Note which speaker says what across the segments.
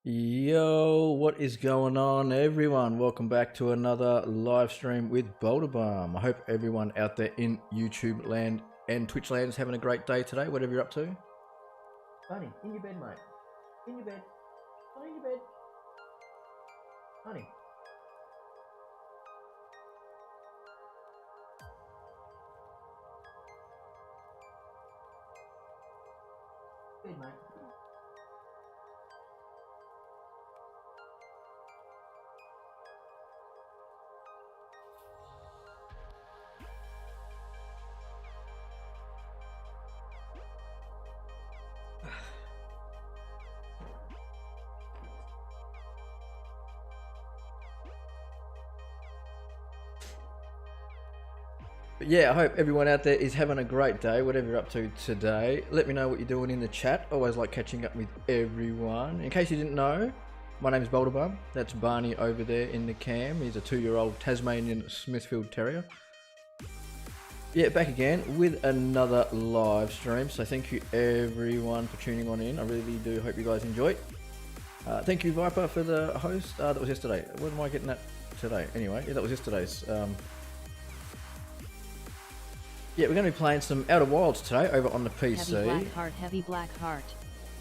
Speaker 1: Yo, what is going on, everyone? Welcome back to another live stream with BoulderBum. I hope everyone out there in YouTube land and Twitch land is having a great day today, whatever you're up to. Honey, in your bed, mate. In your bed. Honey, in your bed. Honey. Bed, mate. But yeah, I hope everyone out there is having a great day, whatever you're up to today. Let me know what you're doing in the chat. Always like catching up with everyone. In case you didn't know, my name is BoulderBum. That's Barney over there in the cam. He's a 2-year-old Tasmanian Smithfield Terrier. Yeah, back again with another live stream. So thank you everyone for tuning on in. I really do hope you guys enjoy. Thank you Viper for the host. That was yesterday. When am I getting that today? Anyway, yeah, that was yesterday's. Yeah, we're going to be playing some Outer Wilds today over on the PC.
Speaker 2: Heavy black heart, heavy black heart.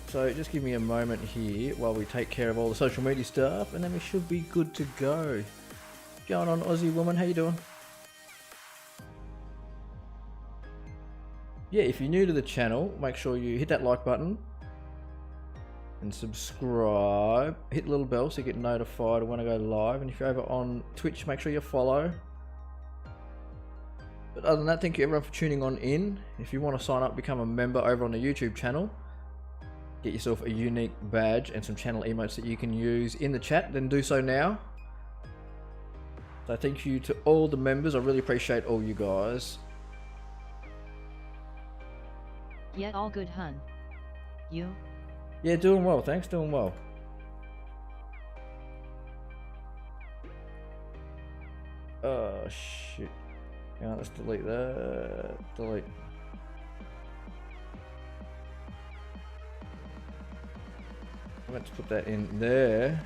Speaker 1: So just give me a moment here while we take care of all the social media stuff, and then we should be good to go. Going on, Aussie woman, how you doing? Yeah, if you're new to the channel, make sure you hit that like button and subscribe. Hit the little bell so you get notified when I go live. And if you're over on Twitch, make sure you follow. But other than that, thank you everyone for tuning on in. If you want to sign up, become a member over on the YouTube channel, get yourself a unique badge and some channel emotes that you can use in the chat, then do so now. So thank you to all the members. I really appreciate all you guys.
Speaker 2: Yeah, all good, hun. You?
Speaker 1: Yeah, doing well, thanks, doing well. Oh shit. Yeah, let's delete that. Delete. Let's put that in there.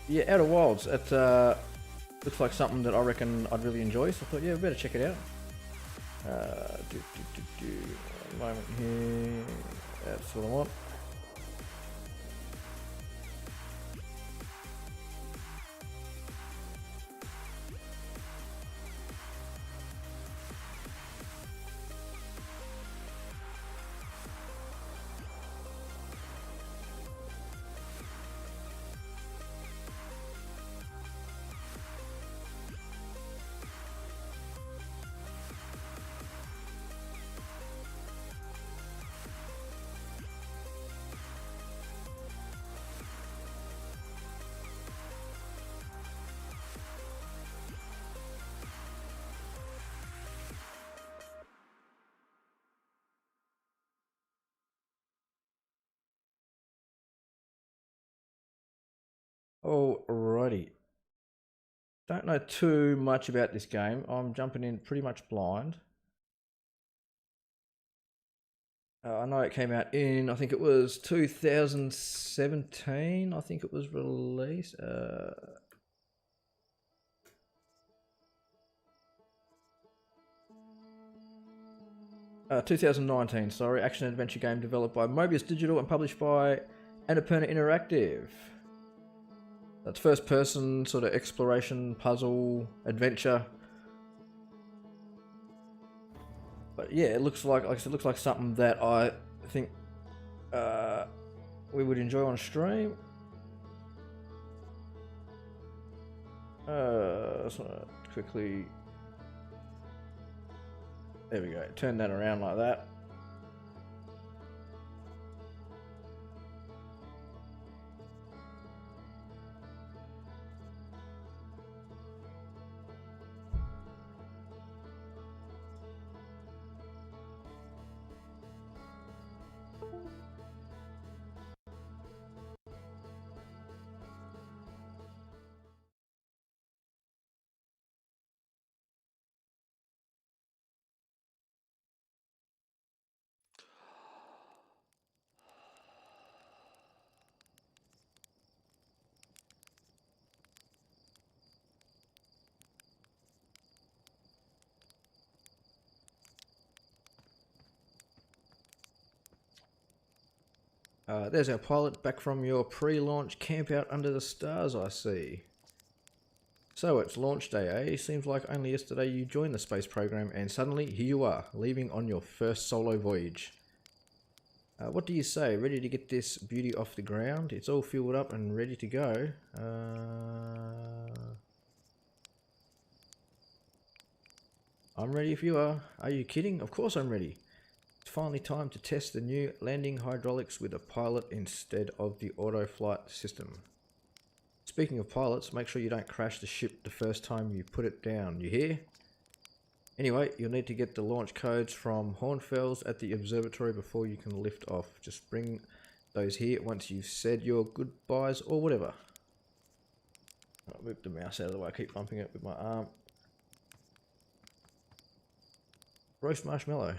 Speaker 1: Yeah, Outer Wilds. It looks like something that I reckon I'd really enjoy. So I thought, yeah, we better check it out. One moment here. That's what I want. Alrighty. Don't know too much about this game. I'm jumping in pretty much blind. I know it came out in, I think it was 2017. I think it was released. 2019, sorry. Action adventure game developed by Mobius Digital and published by Annapurna Interactive. That's first person sort of exploration, puzzle, adventure. But yeah, it looks like I said, it looks like something that I think we would enjoy on stream. So quickly, there we go. Turn that around like that. There's our pilot back from your pre-launch camp out under the stars, I see. So it's launch day, eh? Seems like only yesterday you joined the space program and suddenly here you are, leaving on your first solo voyage. What do you say? Ready to get this beauty off the ground? It's all fueled up and ready to go. I'm ready if you are. Are you kidding? Of course I'm ready. It's finally time to test the new landing hydraulics with a pilot instead of the auto flight system. Speaking of pilots, make sure you don't crash the ship the first time you put it down, you hear? Anyway, you'll need to get the launch codes from Hornfels at the observatory before you can lift off. Just bring those here once you've said your goodbyes or whatever. I'll move the mouse out of the way, I keep bumping it with my arm. Roast marshmallow.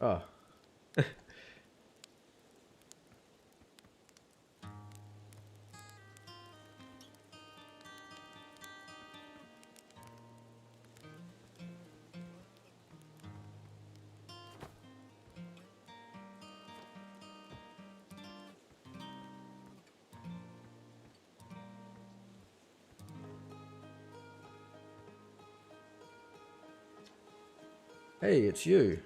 Speaker 1: Oh. Hey, it's you.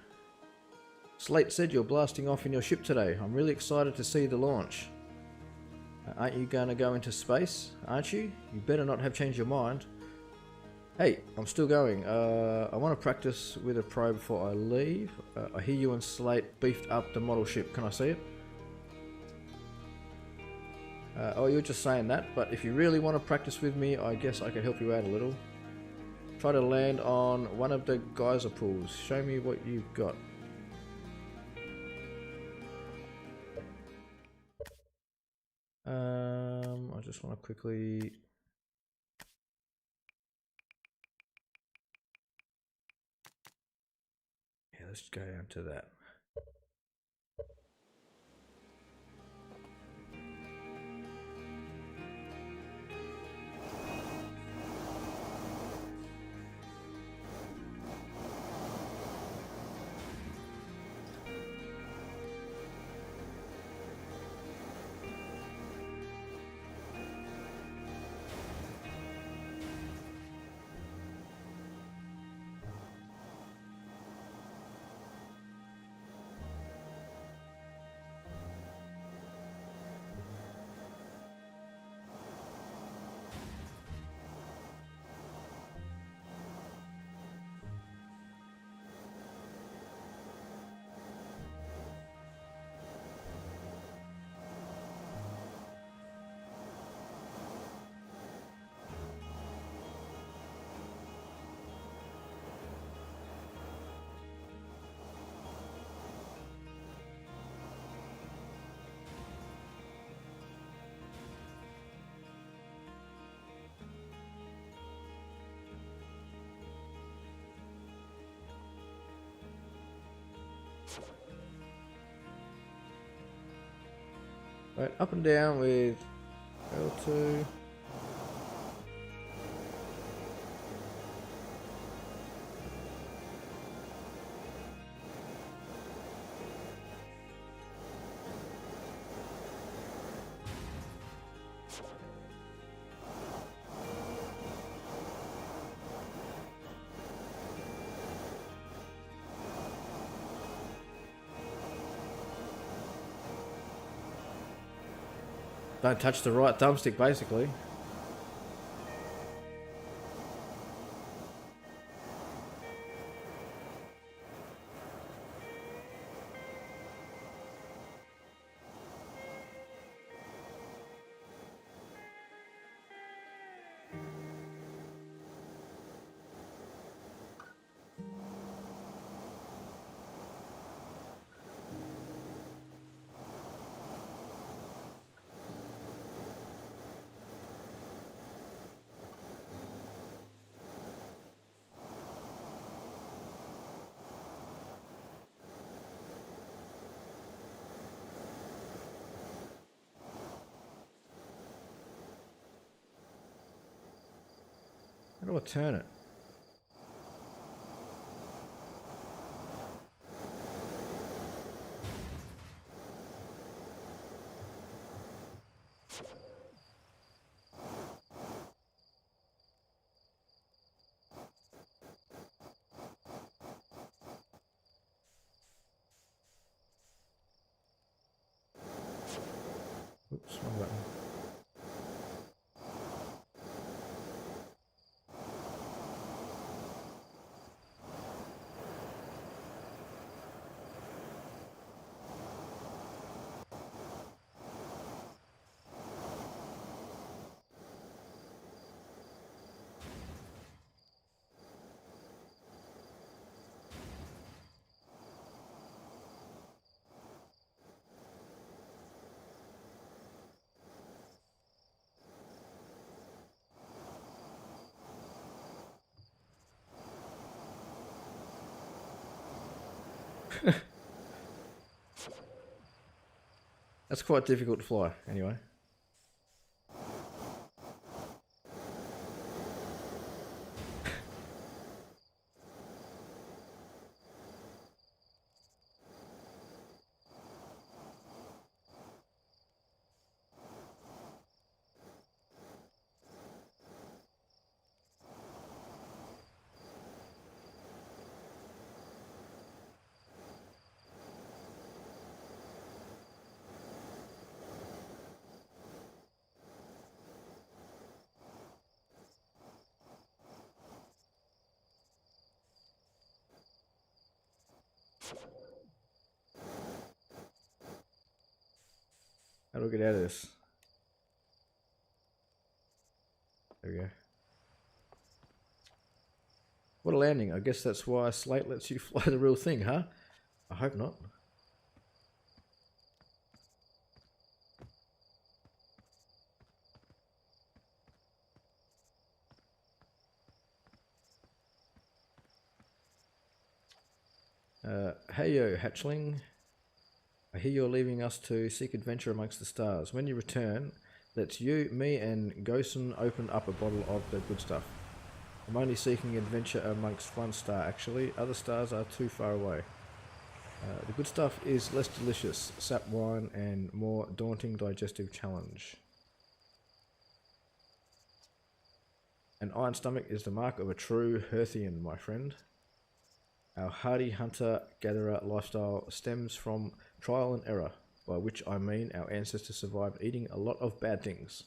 Speaker 1: Slate said you're blasting off in your ship today. I'm really excited to see the launch. Aren't you going to go into space? Aren't you? You better not have changed your mind. Hey, I'm still going. I want to practice with a pro before I leave. I hear you and Slate beefed up the model ship. Can I see it? Oh, you're just saying that, but if you really want to practice with me, I guess I could help you out a little. Try to land on one of the geyser pools. Show me what you've got. I just want to quickly... Yeah, let's go down to that. Right, up and down with L2. Don't touch the right thumbstick, basically. How do I turn it? Oops, wrong button. That's quite difficult to fly, anyway. How do I get out of this? There we go. What a landing. I guess that's why Slate lets you fly the real thing, huh? I hope not. Hey yo, hatchling. I hear you're leaving us to seek adventure amongst the stars. When you return, let's you, me, and Gosen open up a bottle of the good stuff. I'm only seeking adventure amongst one star, actually. Other stars are too far away. The good stuff is less delicious, sap wine, and more daunting digestive challenge. An iron stomach is the mark of a true Hearthian, my friend. Our hardy hunter-gatherer lifestyle stems from trial and error, by which I mean our ancestors survived eating a lot of bad things.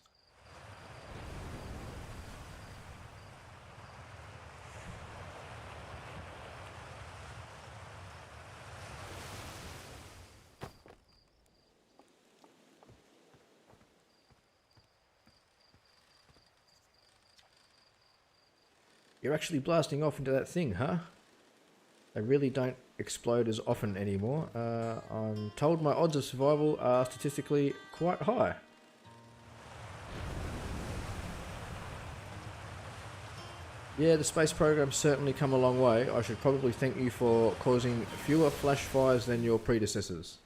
Speaker 1: You're actually blasting off into that thing, huh? They really don't explode as often anymore. I'm told my odds of survival are statistically quite high. Yeah, the space program's certainly come a long way. I should probably thank you for causing fewer flash fires than your predecessors.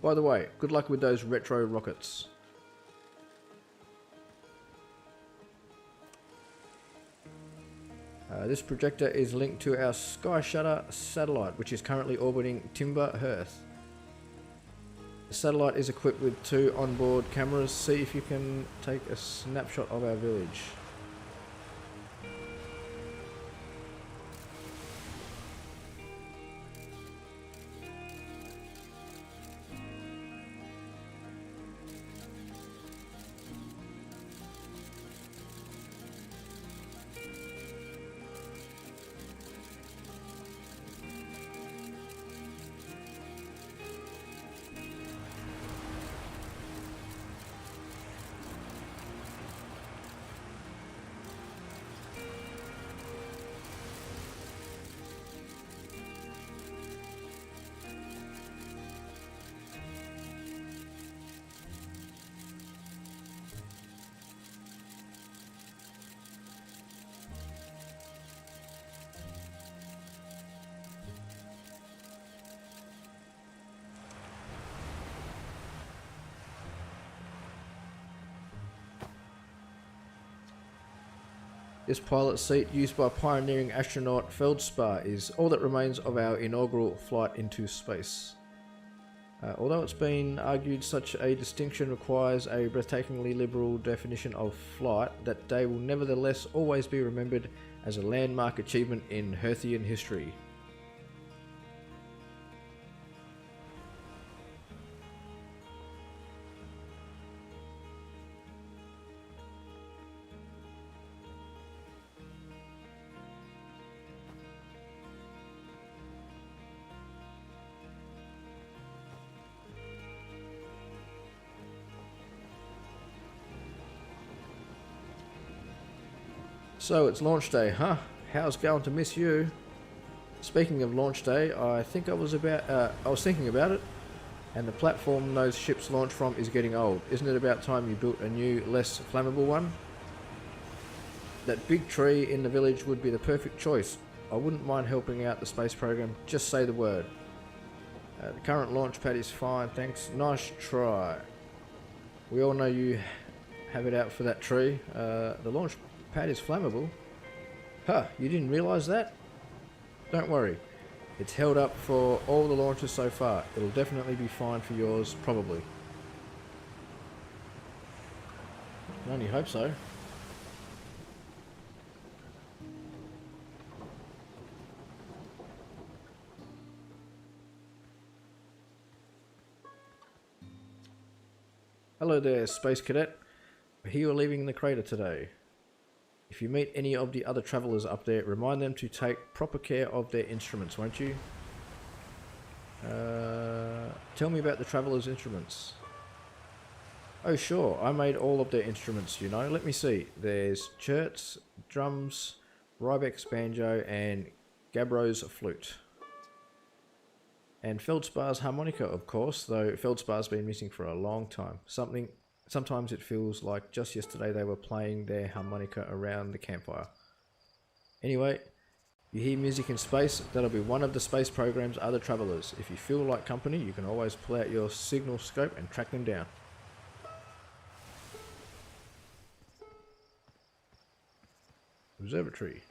Speaker 1: By the way, good luck with those retro rockets. This projector is linked to our Sky Shutter satellite, which is currently orbiting Timber Hearth. The satellite is equipped with 2 onboard cameras. See if you can take a snapshot of our village. This pilot seat used by pioneering astronaut Feldspar is all that remains of our inaugural flight into space. Although it's been argued such a distinction requires a breathtakingly liberal definition of flight, that day will nevertheless always be remembered as a landmark achievement in Hearthian history. So it's launch day, huh? How's going to miss you? Speaking of launch day, I was thinking about it, and the platform those ships launch from is getting old. Isn't it about time you built a new, less flammable one? That big tree in the village would be the perfect choice. I wouldn't mind helping out the space program, just say the word. The current launch pad is fine, thanks. Nice try. We all know you have it out for that tree. The launch pad is flammable. Huh, you didn't realise that? Don't worry, it's held up for all the launches so far. It'll definitely be fine for yours, probably. I only hope so. Hello there, Space Cadet. I hear you're leaving the crater today. If you meet any of the other travelers up there, remind them to take proper care of their instruments, won't you? Tell me about the travelers' instruments. Oh sure, I made all of their instruments, you know. Let me see. There's churts, drums, Rybeck's banjo, and Gabbro's flute. And Feldspar's harmonica, of course, though Feldspar's been missing for a long time. Sometimes it feels like just yesterday they were playing their harmonica around the campfire. Anyway, you hear music in space, that'll be one of the space program's other travelers. If you feel like company, you can always pull out your signal scope and track them down. Observatory.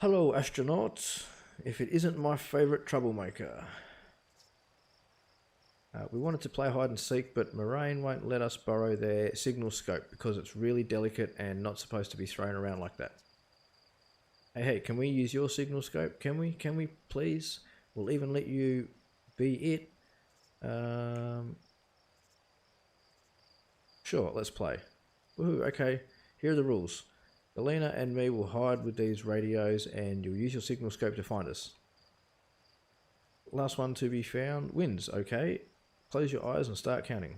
Speaker 1: Hello astronauts, if it isn't my favourite troublemaker. We wanted to play hide and seek, but Moraine won't let us borrow their signal scope because it's really delicate and not supposed to be thrown around like that. Hey, can we use your signal scope? Can we please? We'll even let you be it. Sure, let's play. Woohoo, okay, here are the rules. Elena and me will hide with these radios and you'll use your signal scope to find us. Last one to be found wins, okay? Close your eyes and start counting.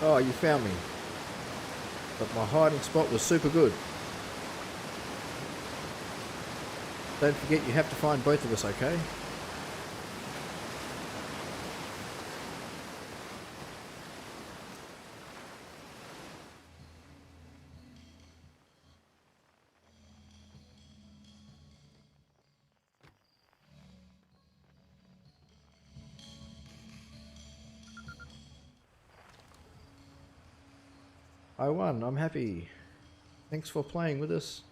Speaker 1: Oh, you found me. But my hiding spot was super good. Don't forget you have to find both of us, okay? I won, I'm happy. Thanks for playing with us.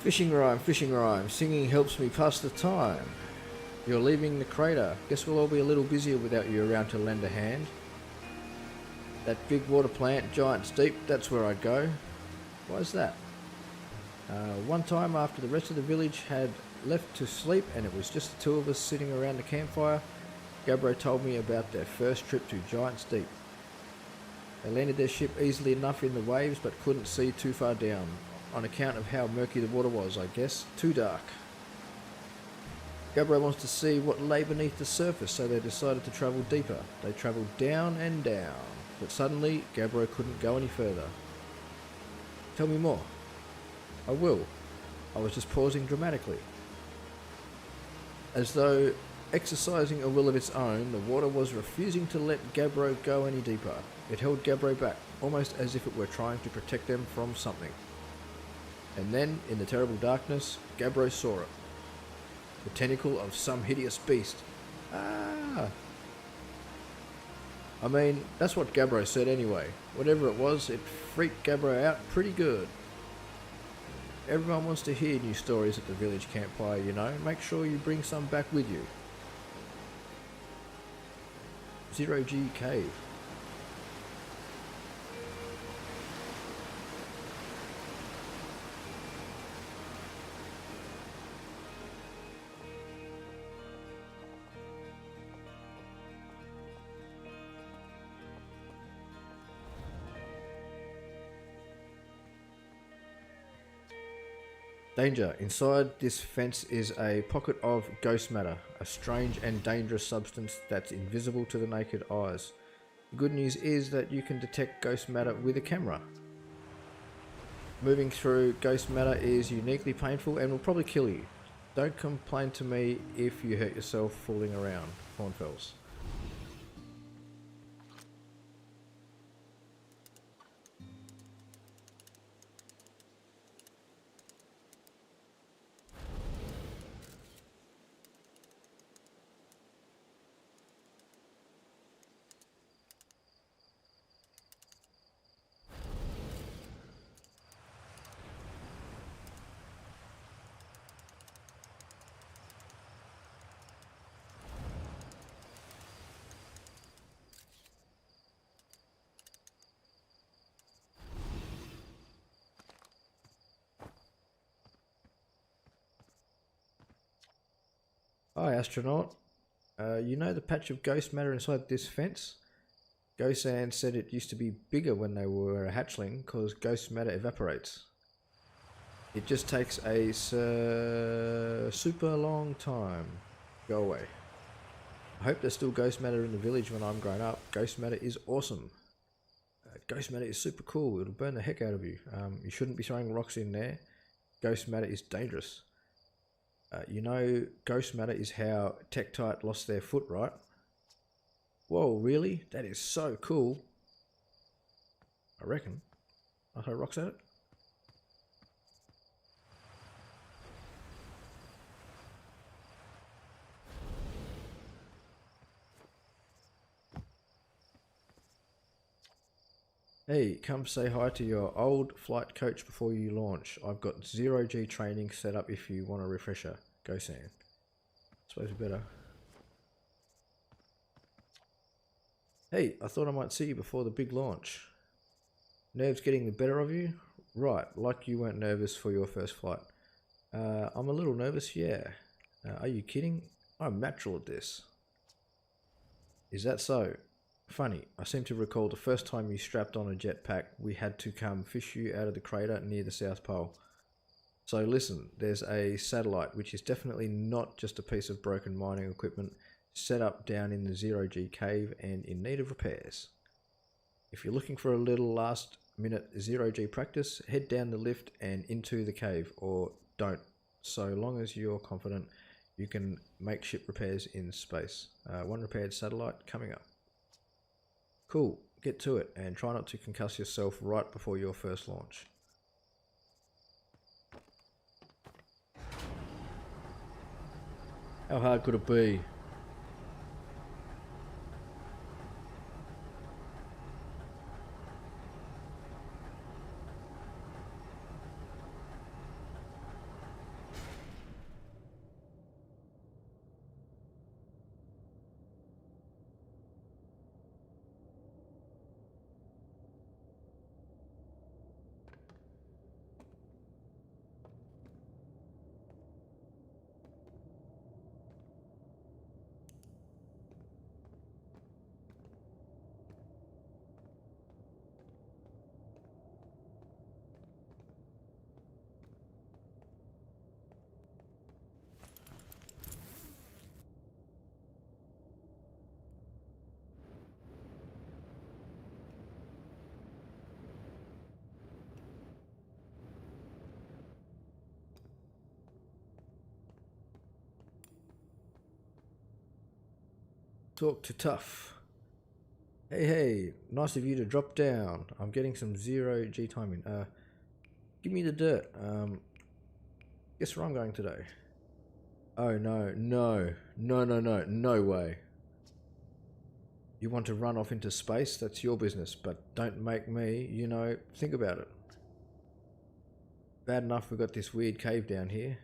Speaker 1: Fishing rhyme, singing helps me pass the time. You're leaving the crater. Guess we'll all be a little busier without you around to lend a hand. That big water plant, Giant's Deep, that's where I'd go. Why's that? One time after the rest of the village had left to sleep and it was just the two of us sitting around the campfire, Gabbro told me about their first trip to Giant's Deep. They landed their ship easily enough in the waves but couldn't see too far down, on account of how murky the water was, I guess. Too dark. Gabbro wants to see what lay beneath the surface, so they decided to travel deeper. They travelled down and down, but suddenly Gabbro couldn't go any further. Tell me more. I will. I was just pausing dramatically. As though exercising a will of its own, the water was refusing to let Gabbro go any deeper. It held Gabbro back, almost as if it were trying to protect them from something. And then, in the terrible darkness, Gabbro saw it. The tentacle of some hideous beast. Ah! I mean, that's what Gabbro said anyway. Whatever it was, it freaked Gabbro out pretty good. Everyone wants to hear new stories at the village campfire, you know. Make sure you bring some back with you. Zero G Cave. Danger. Inside this fence is a pocket of ghost matter, a strange and dangerous substance that's invisible to the naked eyes. The good news is that you can detect ghost matter with a camera. Moving through ghost matter is uniquely painful and will probably kill you. Don't complain to me if you hurt yourself fooling around, Hornfells. Hi astronaut, you know the patch of ghost matter inside this fence? Gosan said it used to be bigger when they were a hatchling because ghost matter evaporates. It just takes a super long time. Go away. I hope there's still ghost matter in the village when I'm grown up. Ghost matter is awesome. Ghost matter is super cool. It'll burn the heck out of you. You shouldn't be throwing rocks in there. Ghost matter is dangerous. You know, ghost matter is how Tektite lost their foot, right? Whoa, really? That is so cool. I reckon. I'll throw rocks at it. Hey, come say hi to your old flight coach before you launch. I've got 0G training set up if you want a refresher. Go Sam. Suppose we better. Hey, I thought I might see you before the big launch. Nerves getting the better of you? Right, like you weren't nervous for your first flight. I'm a little nervous, yeah. Are you kidding? I'm natural at this. Is that so? Funny, I seem to recall the first time you strapped on a jetpack, we had to come fish you out of the crater near the South Pole. So listen, there's a satellite, which is definitely not just a piece of broken mining equipment, set up down in the 0G cave and in need of repairs. If you're looking for a little last minute 0G practice, head down the lift and into the cave, or don't, so long as you're confident you can make ship repairs in space. One repaired satellite coming up. Cool, get to it and try not to concuss yourself right before your first launch. How hard could it be? Talk to Tough. Hey, nice of you to drop down. I'm getting some 0G timing. Give me the dirt. Guess where I'm going today? Oh no way. You want to run off into space? That's your business, but don't make me, think about it. Bad enough we got this weird cave down here.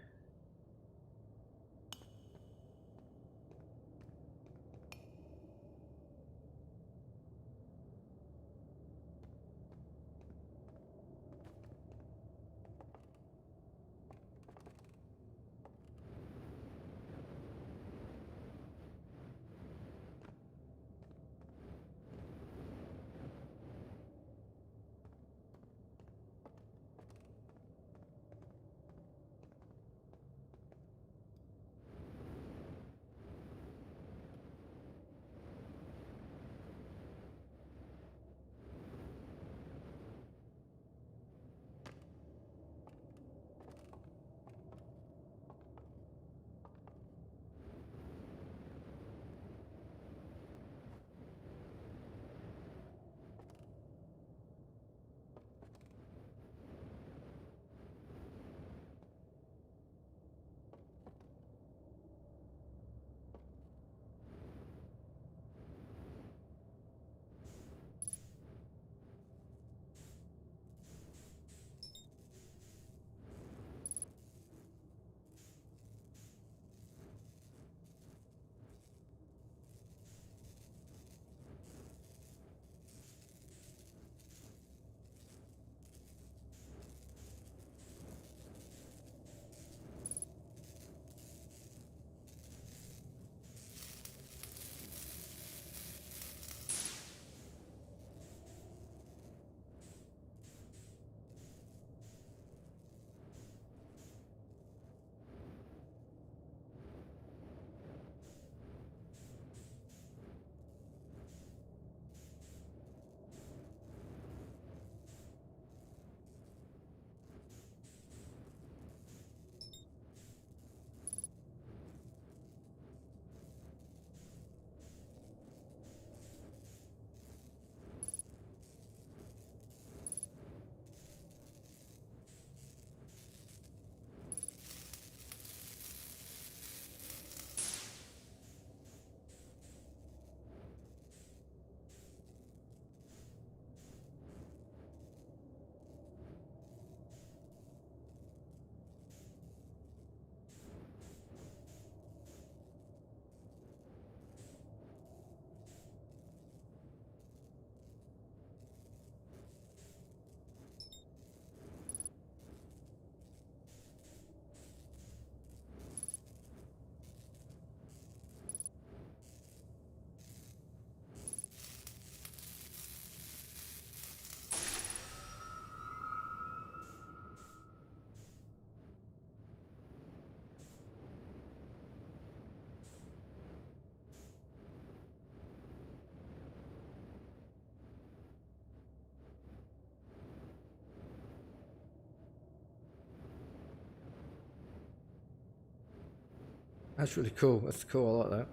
Speaker 1: That's really cool. That's cool. I like that.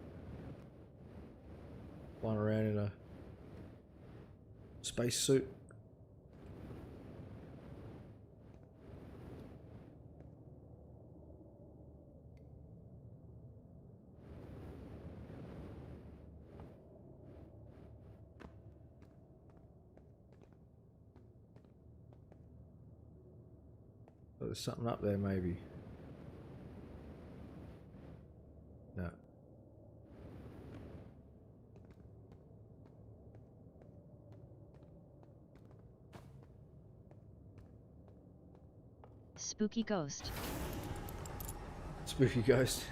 Speaker 1: Flying around in a space suit. Oh, there's something up there, maybe. No.
Speaker 2: Spooky ghost.
Speaker 1: Spooky ghost.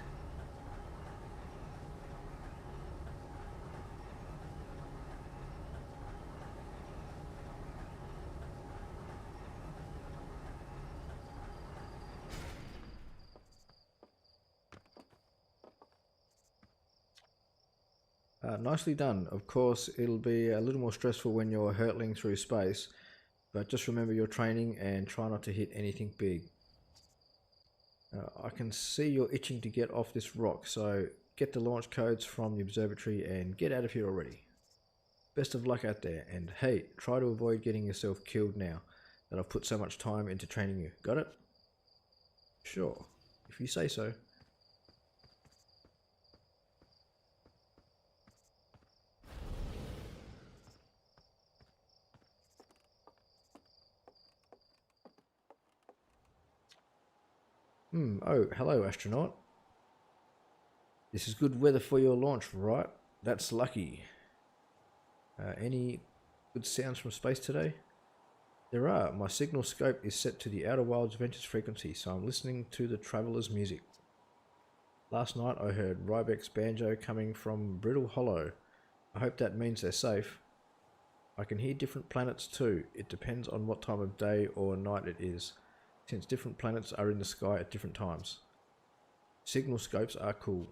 Speaker 1: Nicely done. Of course, it'll be a little more stressful when you're hurtling through space, but just remember your training and try not to hit anything big. I can see you're itching to get off this rock, so get the launch codes from the observatory and get out of here already. Best of luck out there, and hey, try to avoid getting yourself killed now that I've put so much time into training you. Got it? Sure, if you say so. Oh, hello astronaut. This is good weather for your launch, right? That's lucky. Any good sounds from space today? There are. My signal scope is set to the Outer Wilds Ventus frequency, so I'm listening to the Traveller's music. Last night I heard Rybek's banjo coming from Brittle Hollow. I hope that means they're safe. I can hear different planets too. It depends on what time of day or night it is, since different planets are in the sky at different times. Signal scopes are cool.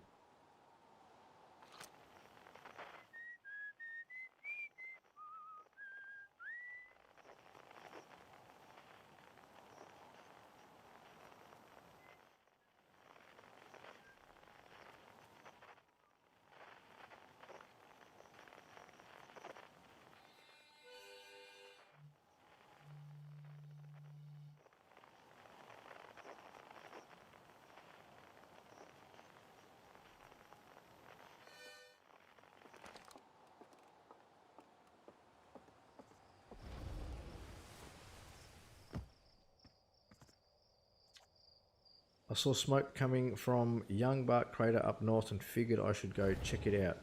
Speaker 1: I saw smoke coming from Young Bark Crater up north and figured I should go check it out.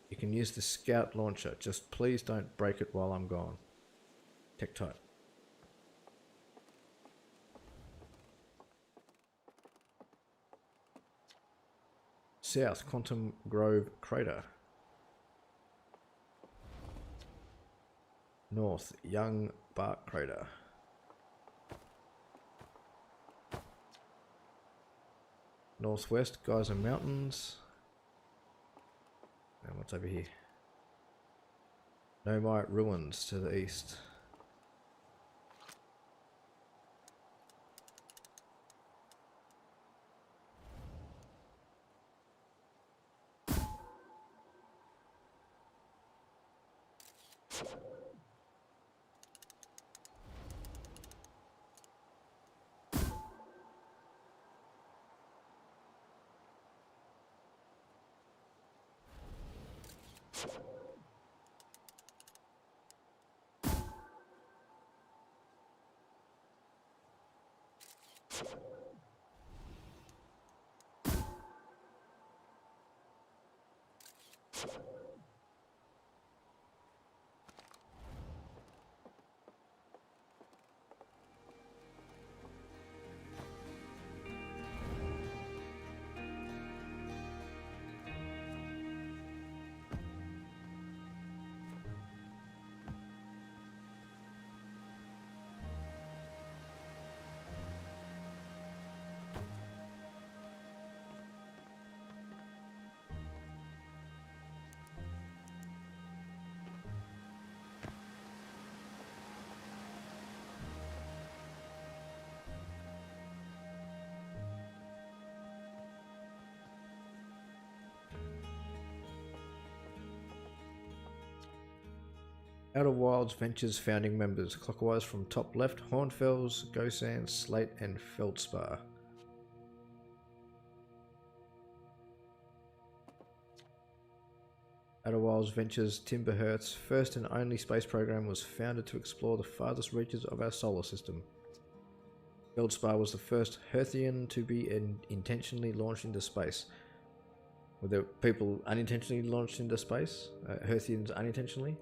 Speaker 1: You can use the scout launcher, just please don't break it while I'm gone. Tech type. South Quantum Grove Crater. North Young Bark Crater. Northwest Geyser Mountains. And what's over here? Nomite Ruins to the east. Outer Wilds Ventures founding members, clockwise from top left, Hornfells, Gosand, Slate and Feldspar. Outer Wilds Ventures Timberhearth's first and only space program was founded to explore the farthest reaches of our solar system. Feldspar was the first Hearthian to be intentionally launched into space. Were there people unintentionally launched into space? Hearthians unintentionally?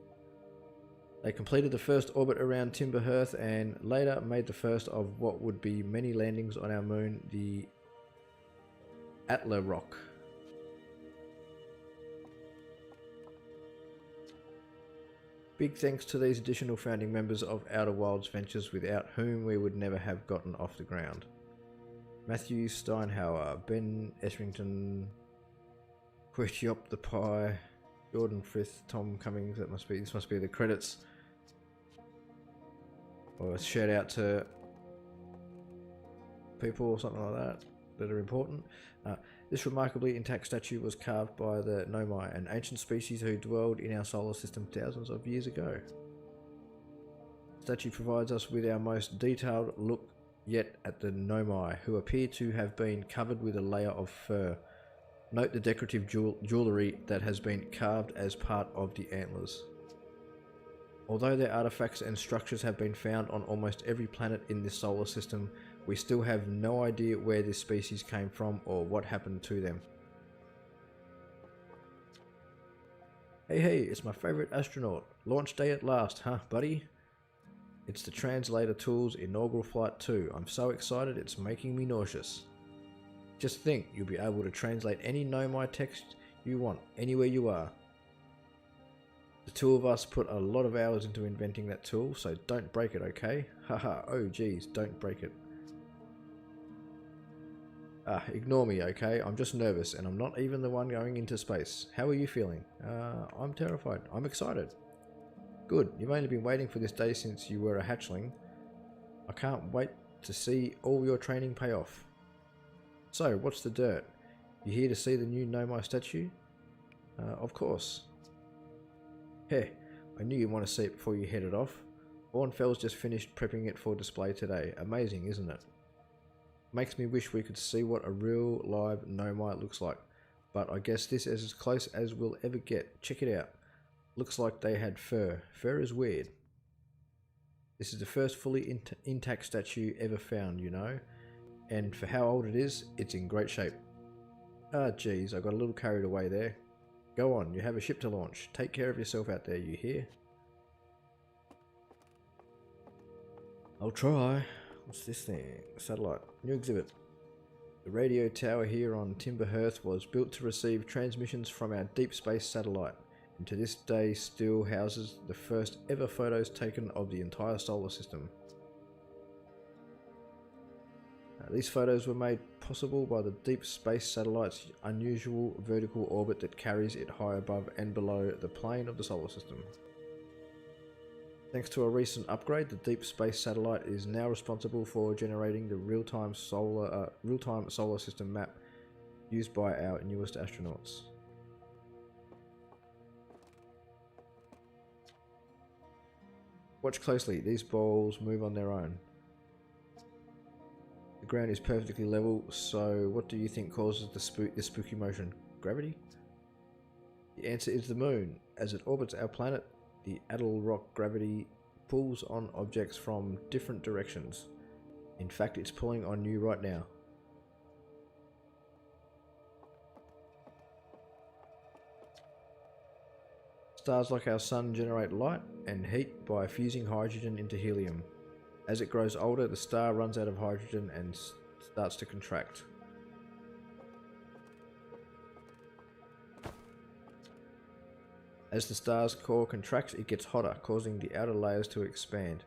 Speaker 1: They completed the first orbit around Timberhearth and later made the first of what would be many landings on our moon, the Atla rock. Big thanks to these additional founding members of Outer Wilds Ventures, without whom we would never have gotten off the ground. Matthew Steinhauer, Ben Esrington, Quetiop the Pie, Jordan Frith, Tom Cummings. This must be the credits. Or a shout out to people or something like that that are important. This remarkably intact statue was carved by the Nomai, an ancient species who dwelled in our solar system thousands of years ago. The statue provides us with our most detailed look yet at the Nomai, who appear to have been covered with a layer of fur. Note the decorative jewellery that has been carved as part of the antlers. Although their artifacts and structures have been found on almost every planet in this solar system, we still have no idea where this species came from or what happened to them. Hey, it's my favourite astronaut. Launch day at last, huh, buddy? It's the Translator Tool's inaugural flight too. I'm so excited it's making me nauseous. Just think, you'll be able to translate any Nomai text you want, anywhere you are. The two of us put a lot of hours into inventing that tool, so don't break it, okay? Haha, oh geez, don't break it. Ignore me, okay? I'm just nervous, and I'm not even the one going into space. How are you feeling? I'm terrified. I'm excited. Good, you've only been waiting for this day since you were a hatchling. I can't wait to see all your training pay off. So, what's the dirt? You here to see the new Nomai statue? Of course. Heh, I knew you'd want to see it before you headed off. Bornfell's just finished prepping it for display today. Amazing, isn't it? Makes me wish we could see what a real live Nomai looks like. But I guess this is as close as we'll ever get. Check it out. Looks like they had fur. Fur is weird. This is the first fully intact statue ever found, you know. And for how old it is, it's in great shape. Ah, geez, I got a little carried away there. Go on, you have a ship to launch. Take care of yourself out there, you hear? I'll try. What's this thing? Satellite. New exhibit. The radio tower here on Timber Hearth was built to receive transmissions from our deep space satellite, and to this day still houses the first ever photos taken of the entire solar system. These photos were made possible by the deep space satellite's unusual vertical orbit that carries it high above and below the plane of the solar system. Thanks to a recent upgrade, the deep space satellite is now responsible for generating the real-time solar system map used by our newest astronauts. Watch closely, these balls move on their own. The ground is perfectly level, so what do you think causes the spooky motion? Gravity? The answer is the moon. As it orbits our planet, the Adel rock gravity pulls on objects from different directions. In fact, it's pulling on you right now. Stars like our sun generate light and heat by fusing hydrogen into helium. As it grows older, the star runs out of hydrogen and starts to contract. As the star's core contracts, it gets hotter, causing the outer layers to expand.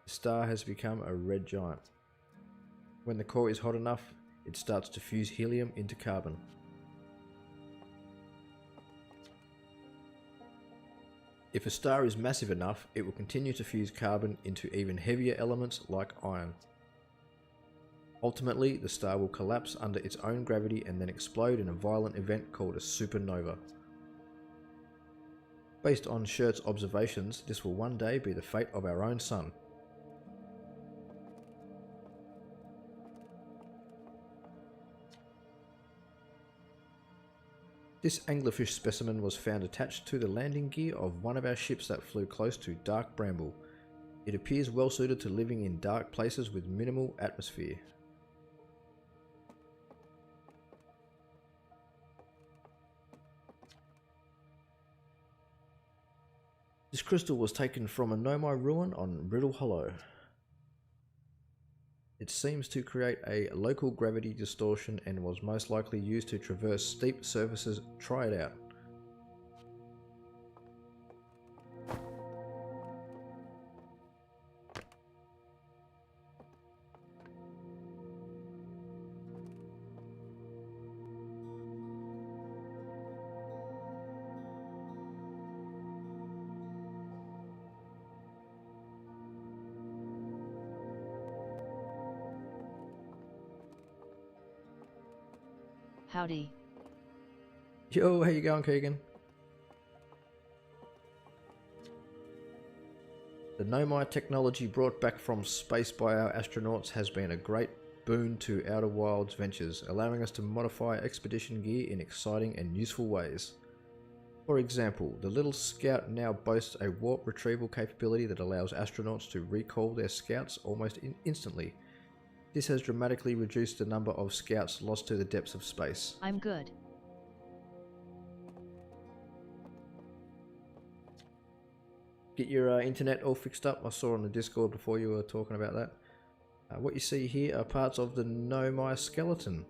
Speaker 1: The star has become a red giant. When the core is hot enough, it starts to fuse helium into carbon. If a star is massive enough, it will continue to fuse carbon into even heavier elements like iron. Ultimately, the star will collapse under its own gravity and then explode in a violent event called a supernova. Based on Schert's observations, this will one day be the fate of our own sun. This anglerfish specimen was found attached to the landing gear of one of our ships that flew close to dark bramble. It appears well suited to living in dark places with minimal atmosphere. This crystal was taken from a Nomai ruin on Riddle Hollow. It seems to create a local gravity distortion and was most likely used to traverse steep surfaces. Try it out.
Speaker 2: Howdy.
Speaker 1: Yo, how you going, Keegan? The Nomai technology brought back from space by our astronauts has been a great boon to Outer Wilds ventures, allowing us to modify expedition gear in exciting and useful ways. For example, the little Scout now boasts a warp retrieval capability that allows astronauts to recall their scouts almost instantly. This has dramatically reduced the number of scouts lost to the depths of space.
Speaker 2: I'm good.
Speaker 1: Get your internet all fixed up. I saw on the Discord before you were talking about that. What you see here are parts of the Nomai skeleton.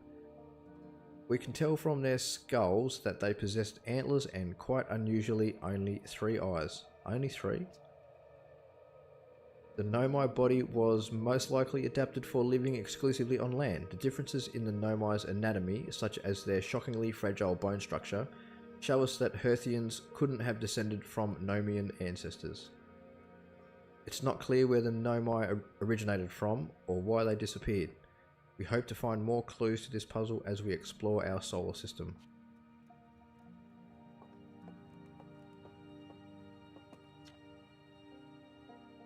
Speaker 1: We can tell from their skulls that they possessed antlers and quite unusually only 3 eyes. Only 3? The Nomai body was most likely adapted for living exclusively on land. The differences in the Nomai's anatomy, such as their shockingly fragile bone structure, show us that Hearthians couldn't have descended from Nomian ancestors. It's not clear where the Nomai originated from or why they disappeared. We hope to find more clues to this puzzle as we explore our solar system.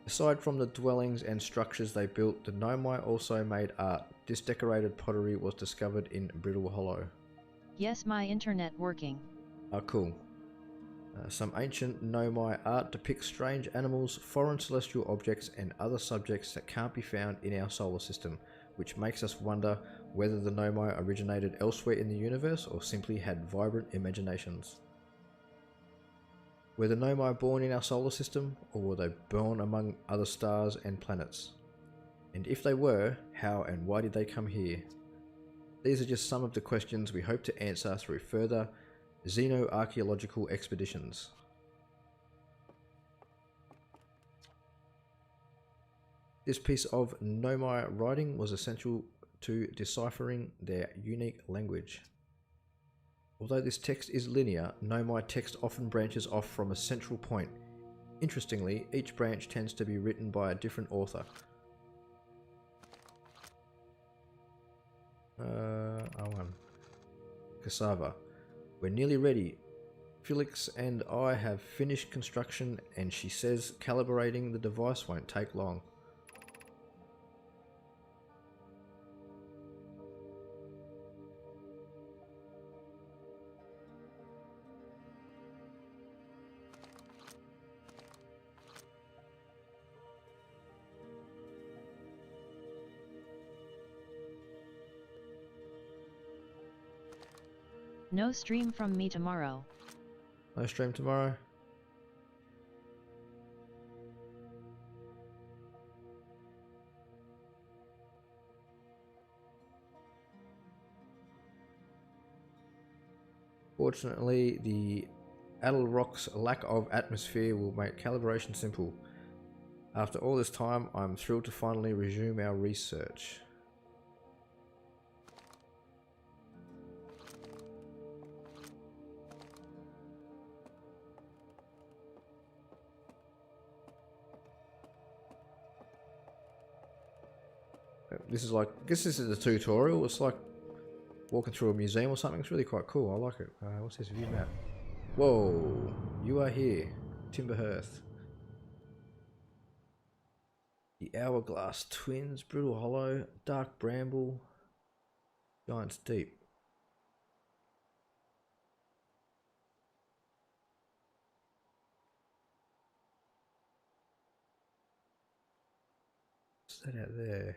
Speaker 1: Aside from the dwellings and structures they built, the Nomai also made art. This decorated pottery was discovered in Brittle Hollow.
Speaker 2: Yes, my internet working.
Speaker 1: Ah, cool. Some ancient Nomai art depicts strange animals, foreign celestial objects, and other subjects that can't be found in our solar system, which makes us wonder whether the Nomai originated elsewhere in the universe or simply had vibrant imaginations. Were the Nomai born in our solar system, or were they born among other stars and planets? And if they were, how and why did they come here? These are just some of the questions we hope to answer through further xenoarchaeological expeditions. This piece of Nomai writing was essential to deciphering their unique language. Although this text is linear, Nomai text often branches off from a central point. Interestingly, each branch tends to be written by a different author. R1. Cassava. We're nearly ready. Felix and I have finished construction and she says calibrating the device won't take long.
Speaker 2: No stream from me tomorrow.
Speaker 1: No stream tomorrow. Fortunately, the Adel Rock's lack of atmosphere will make calibration simple. After all this time, I'm thrilled to finally resume our research. This is like, I guess this is a tutorial. It's like walking through a museum or something. It's really quite cool. I like it. What's this view map? Whoa, you are here, Timberhearth. The Hourglass Twins, Brittle Hollow, Dark Bramble, Giant's Deep. What's that out there?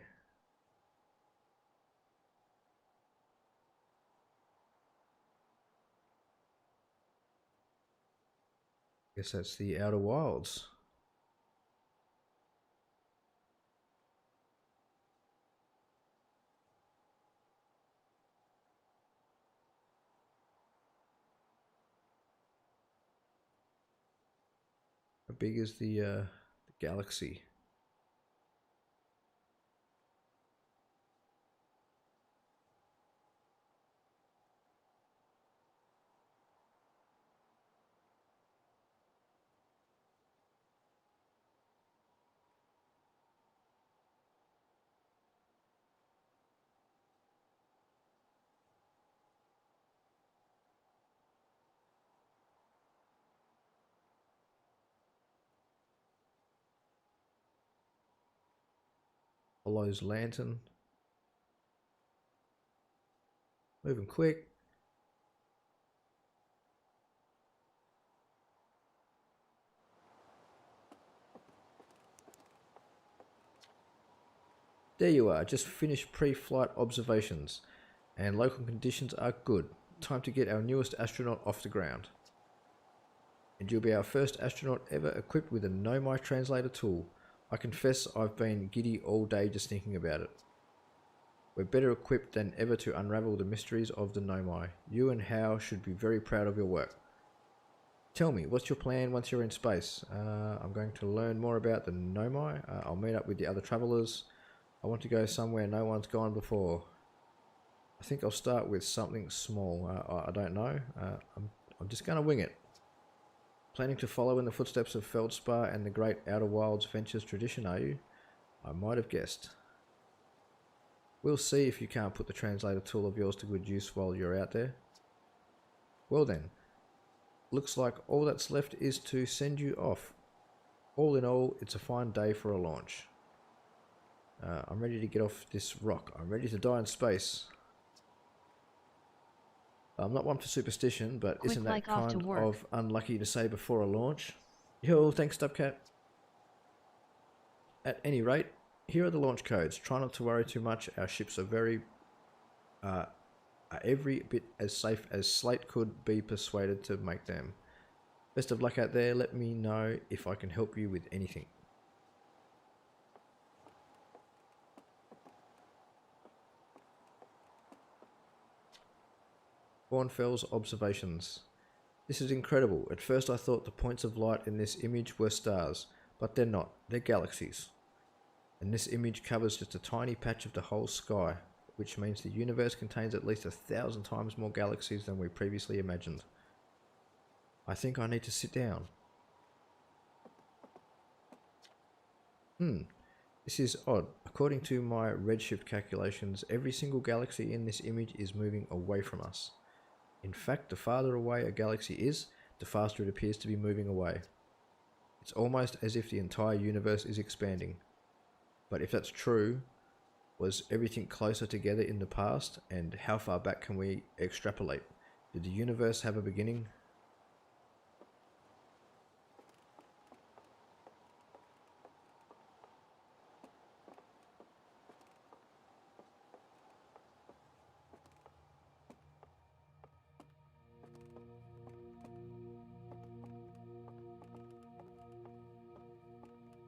Speaker 1: Guess that's the Outer Wilds. How big is the galaxy? Follows lantern. Moving quick. There you are, just finished pre-flight observations, and local conditions are good. Time to get our newest astronaut off the ground. And you'll be our first astronaut ever equipped with a Nomai translator tool. I confess I've been giddy all day just thinking about it. We're better equipped than ever to unravel the mysteries of the Nomai. You and Hao should be very proud of your work. Tell me, what's your plan once you're in space? I'm going to learn more about the Nomai. I'll meet up with the other travelers. I want to go somewhere no one's gone before. I think I'll start with something small. I don't know. I'm just going to wing it. Planning to follow in the footsteps of Feldspar and the great Outer Wilds Ventures tradition, are you? I might have guessed. We'll see if you can't put the translator tool of yours to good use while you're out there. Well then, looks like all that's left is to send you off. All in all, it's a fine day for a launch. I'm ready to get off this rock. I'm ready to die in space. I'm not one for superstition, but
Speaker 2: Quick,
Speaker 1: isn't that
Speaker 2: like off to
Speaker 1: kind
Speaker 2: work.
Speaker 1: of unlucky to say before a launch? Yo, thanks, Stubcat. At any rate, here are the launch codes. Try not to worry too much. Our ships are every bit as safe as Slate could be persuaded to make them. Best of luck out there. Let me know if I can help you with anything. Bornfell's observations. This is incredible. At first I thought the points of light in this image were stars, but they're not. They're galaxies. And this image covers just a tiny patch of the whole sky, which means the universe contains at least 1,000 times more galaxies than we previously imagined. I think I need to sit down. This is odd. According to my redshift calculations, every single galaxy in this image is moving away from us. In fact, the farther away a galaxy is, the faster it appears to be moving away. It's almost as if the entire universe is expanding. But if that's true, was everything closer together in the past, and how far back can we extrapolate? Did the universe have a beginning?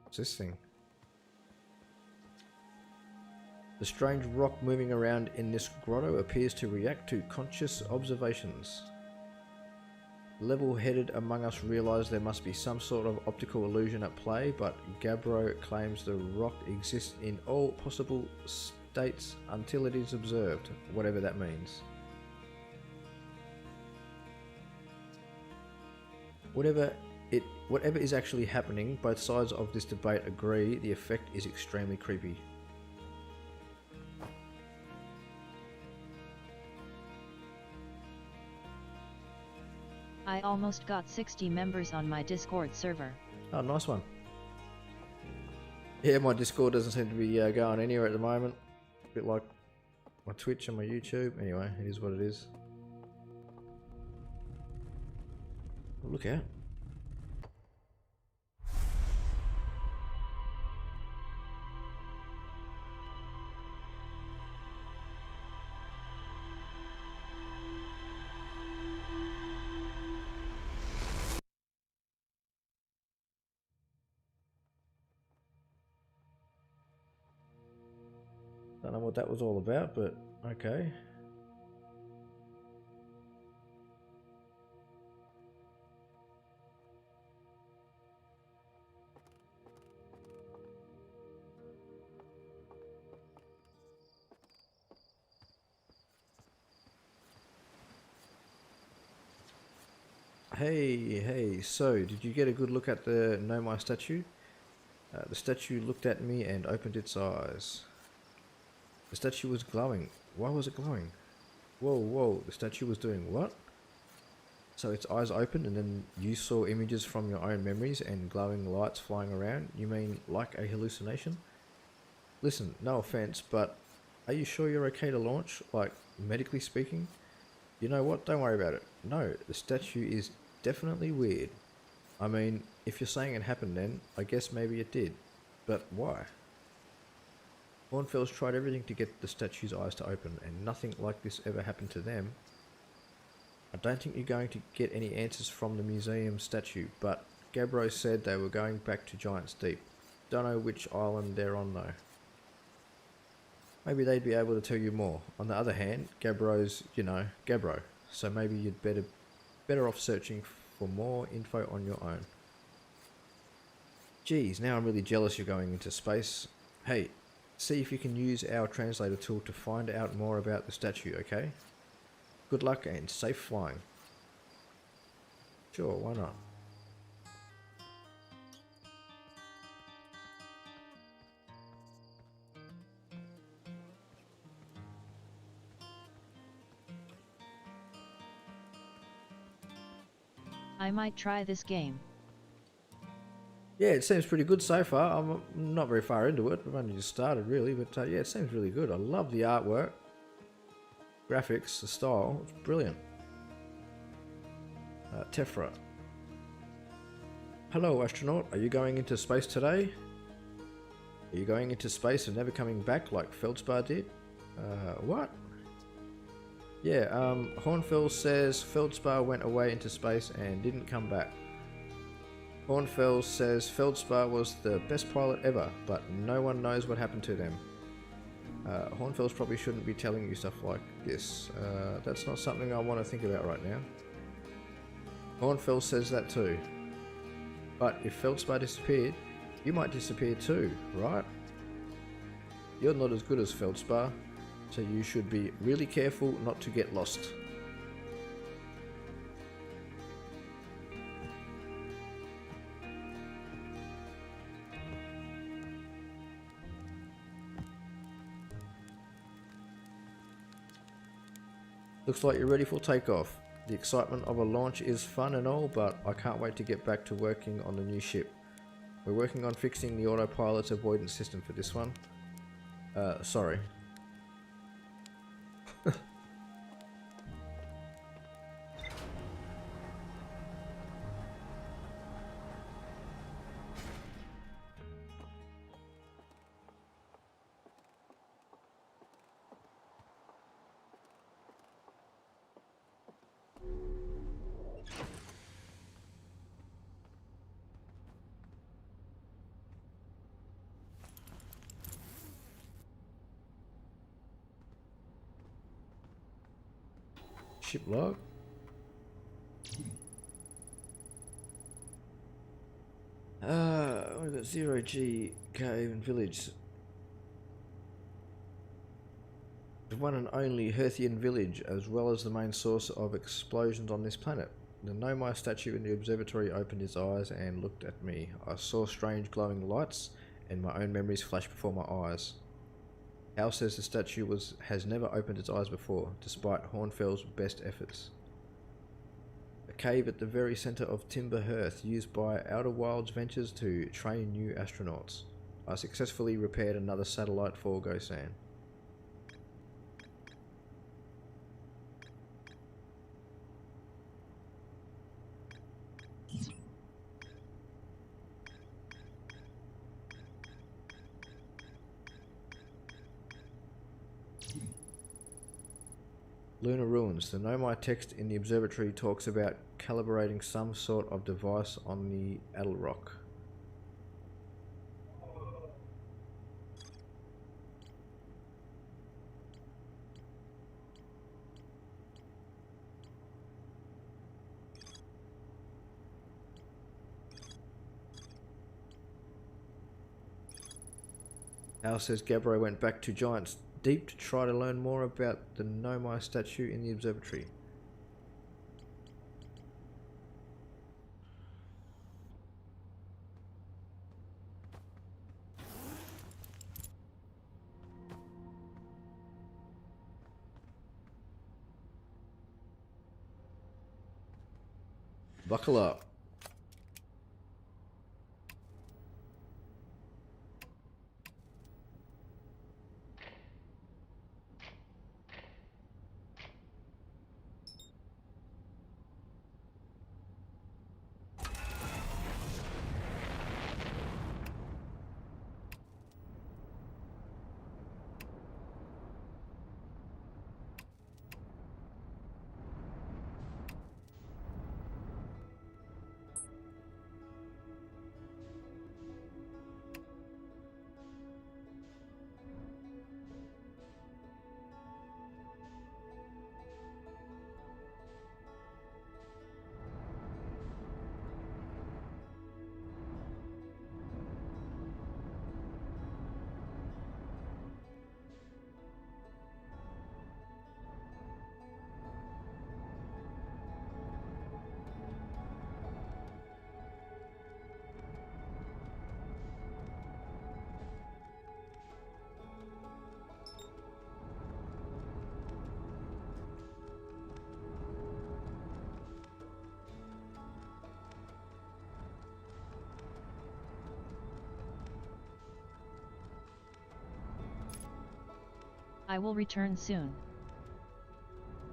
Speaker 1: What's this thing? The strange rock moving around in this grotto appears to react to conscious observations. Level-headed among us realize there must be some sort of optical illusion at play, but Gabbro claims the rock exists in all possible states until it is observed, whatever that means. Whatever is actually happening, both sides of this debate agree the effect is extremely creepy.
Speaker 2: I almost got 60 members on my Discord server.
Speaker 1: Oh, nice one. Yeah, my Discord doesn't seem to be going anywhere at the moment. A bit like my Twitch and my YouTube. Anyway, it is what it is. Oh, look out. Don't know what that was all about, but okay. Hey, so did you get a good look at the Nomai statue? The statue looked at me and opened its eyes. The statue was glowing. Why was it glowing? Whoa, the statue was doing what? So its eyes opened and then you saw images from your own memories and glowing lights flying around? You mean like a hallucination? Listen, no offense, but are you sure you're okay to launch? Like, medically speaking? You know what? Don't worry about it. No, the statue is definitely weird. I mean, if you're saying it happened then, I guess maybe it did. But why? Hornfels tried everything to get the statue's eyes to open, and nothing like this ever happened to them. I don't think you're going to get any answers from the museum statue, but Gabbro said they were going back to Giant's Deep. Don't know which island they're on though. Maybe they'd be able to tell you more. On the other hand, Gabbro's, you know, Gabbro. So maybe you'd better off searching for more info on your own. Geez, now I'm really jealous you're going into space. Hey, see if you can use our translator tool to find out more about the statue, okay? Good luck and safe flying. Sure, why not?
Speaker 2: I might try this game.
Speaker 1: Yeah, it seems pretty good so far. I'm not very far into it. I've only just started really, but yeah, it seems really good. I love the artwork, graphics, the style. It's brilliant. Tefra. Hello, astronaut. Are you going into space today? Are you going into space and never coming back like Feldspar did? What? Yeah, Hornfels says Feldspar went away into space and didn't come back. Hornfels says Feldspar was the best pilot ever, but no one knows what happened to them. Hornfels probably shouldn't be telling you stuff like this. That's not something I want to think about right now. Hornfels says that too. But if Feldspar disappeared, you might disappear too, right? You're not as good as Feldspar, so you should be really careful not to get lost. Looks like you're ready for takeoff. The excitement of a launch is fun and all, but I can't wait to get back to working on the new ship. We're working on fixing the autopilot's avoidance system for this one. Sorry. Ship log. We've got 0G cave and village. The one and only Herthian village, as well as the main source of explosions on this planet. The Nomai statue in the observatory opened his eyes and looked at me. I saw strange glowing lights, and my own memories flashed before my eyes. Hal says the statue has never opened its eyes before, despite Hornfels' best efforts. A cave at the very centre of Timber Hearth, used by Outer Wilds Ventures to train new astronauts. I successfully repaired another satellite for Gosan. Lunar Ruins. The Nomai text in the observatory talks about calibrating some sort of device on the Adelrock. Al says Gabbro went back to Giant's Deep to try to learn more about the Nomai statue in the observatory. Buckle up.
Speaker 2: I will return soon.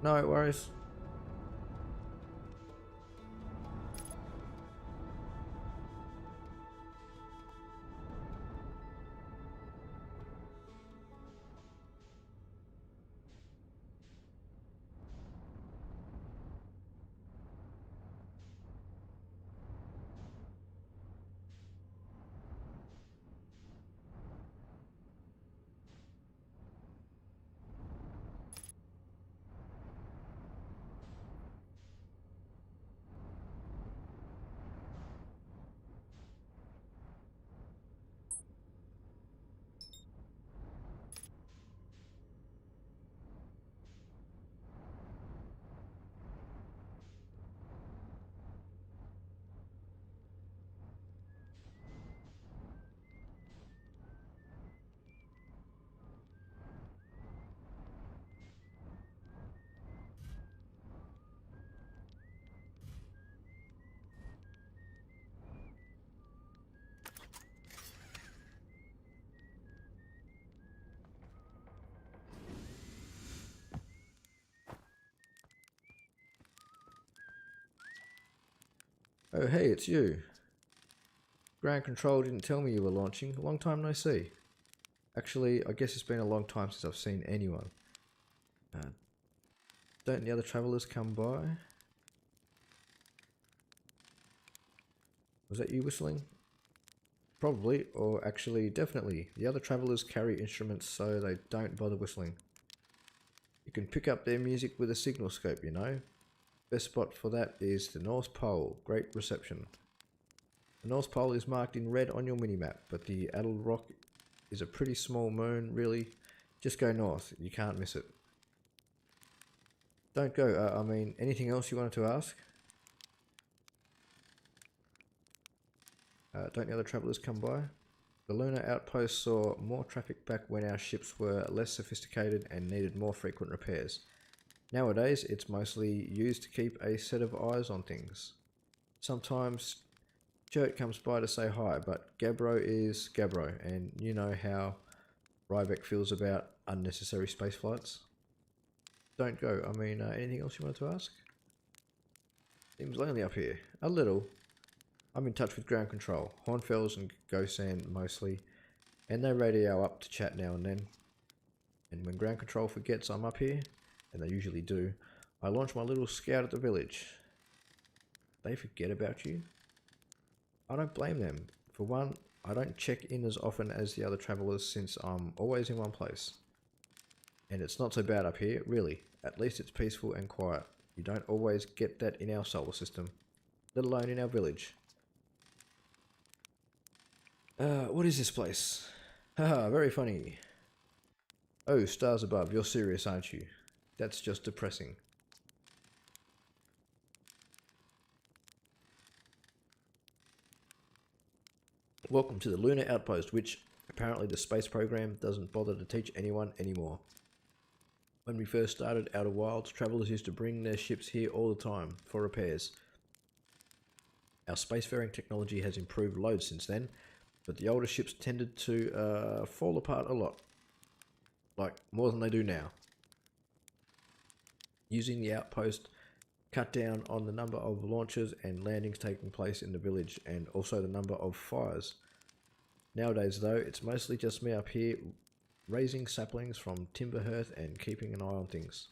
Speaker 1: No worries. Oh hey, it's you. Ground Control didn't tell me you were launching. Long time no see. Actually, I guess it's been a long time since I've seen anyone. Don't the other travelers come by? Was that you whistling? Probably, or actually definitely. The other travelers carry instruments so they don't bother whistling. You can pick up their music with a signal scope, you know. Best spot for that is the North Pole. Great reception. The North Pole is marked in red on your minimap, but the Addled Rock is a pretty small moon, really. Just go north, you can't miss it. Don't go, I mean, anything else you wanted to ask? Don't the other travelers come by? The lunar outpost saw more traffic back when our ships were less sophisticated and needed more frequent repairs. Nowadays, it's mostly used to keep a set of eyes on things. Sometimes Jert comes by to say hi, but Gabbro is Gabbro, and you know how Rybeck feels about unnecessary space flights. Don't go. I mean, anything else you wanted to ask? Seems lonely up here. A little. I'm in touch with Ground Control, Hornfells and Gosan mostly, and they radio up to chat now and then. And when Ground Control forgets I'm up here, and they usually do, I launch my little scout at the village. They forget about you? I don't blame them. For one, I don't check in as often as the other travellers since I'm always in one place. And it's not so bad up here, really. At least it's peaceful and quiet. You don't always get that in our solar system, let alone in our village. What is this place? Haha, very funny. Oh, stars above, you're serious, aren't you? That's just depressing. Welcome to the Lunar Outpost, which apparently the space program doesn't bother to teach anyone anymore. When we first started Outer Wilds, travellers used to bring their ships here all the time for repairs. Our spacefaring technology has improved loads since then, but the older ships tended to fall apart a lot. Like, more than they do now. Using the outpost cut down on the number of launches and landings taking place in the village, and also the number of fires. Nowadays though, it's mostly just me up here raising saplings from timber hearth and keeping an eye on things.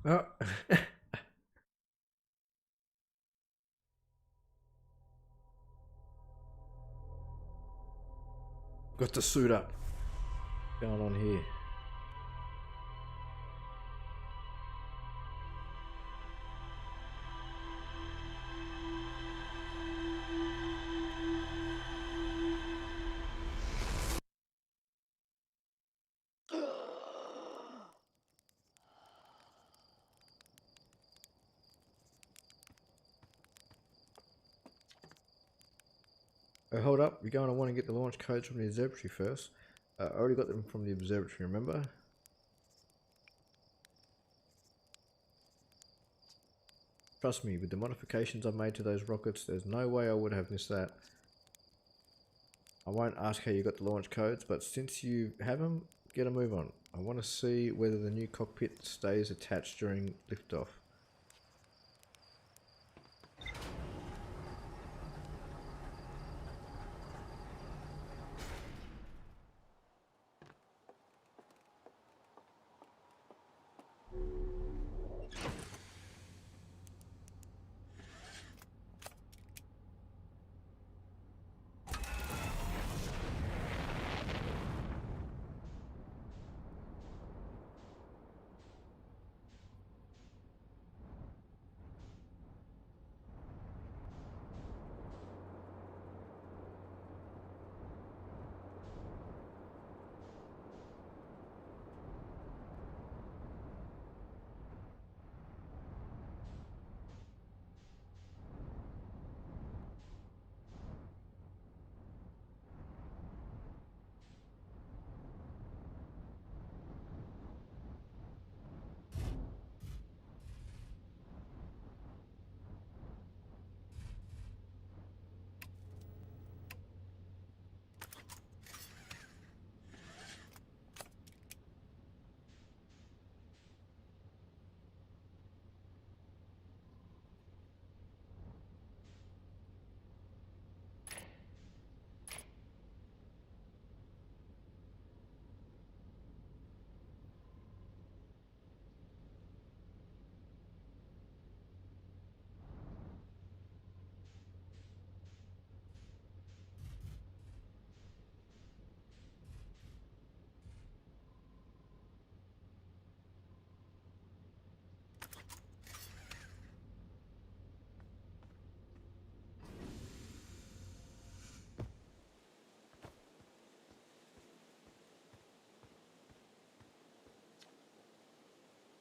Speaker 1: Oh. Got the suit up. What's going on here? Hold up, you're going to want to get the launch codes from the observatory first. I already got them from the observatory, remember? Trust me, with the modifications I've made to those rockets, there's no way I would have missed that. I won't ask how you got the launch codes, but since you have them, get a move on. I want to see whether the new cockpit stays attached during liftoff.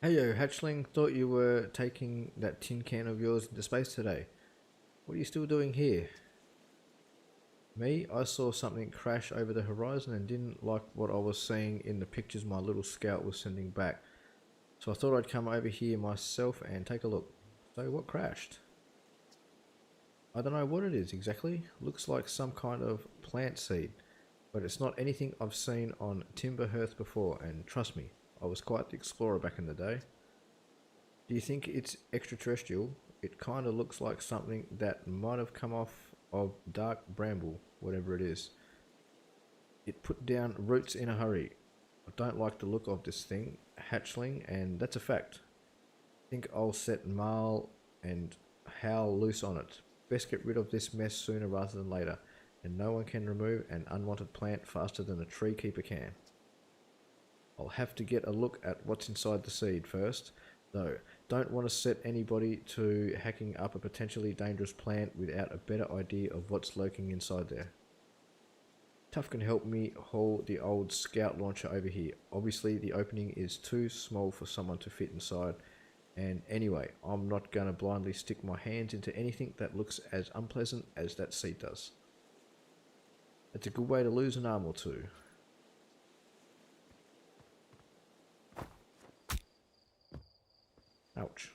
Speaker 1: Hey yo, Hatchling, thought you were taking that tin can of yours into space today. What are you still doing here? Me, I saw something crash over the horizon and didn't like what I was seeing in the pictures my little scout was sending back. So I thought I'd come over here myself and take a look. So what crashed? I don't know what it is exactly. Looks like some kind of plant seed. But it's not anything I've seen on Timber Hearth before, and trust me, I was quite the explorer back in the day. Do you think it's extraterrestrial? It kind of looks like something that might have come off of dark bramble, whatever it is. It put down roots in a hurry. I don't like the look of this thing, hatchling, and that's a fact. I think I'll set Marl and Howl loose on it. Best get rid of this mess sooner rather than later, and no one can remove an unwanted plant faster than a tree keeper can. I'll have to get a look at what's inside the seed first, though. Don't want to set anybody to hacking up a potentially dangerous plant without a better idea of what's lurking inside there. Tuff can help me haul the old scout launcher over here. Obviously the opening is too small for someone to fit inside, and anyway, I'm not going to blindly stick my hands into anything that looks as unpleasant as that seat does. It's a good way to lose an arm or two. Ouch.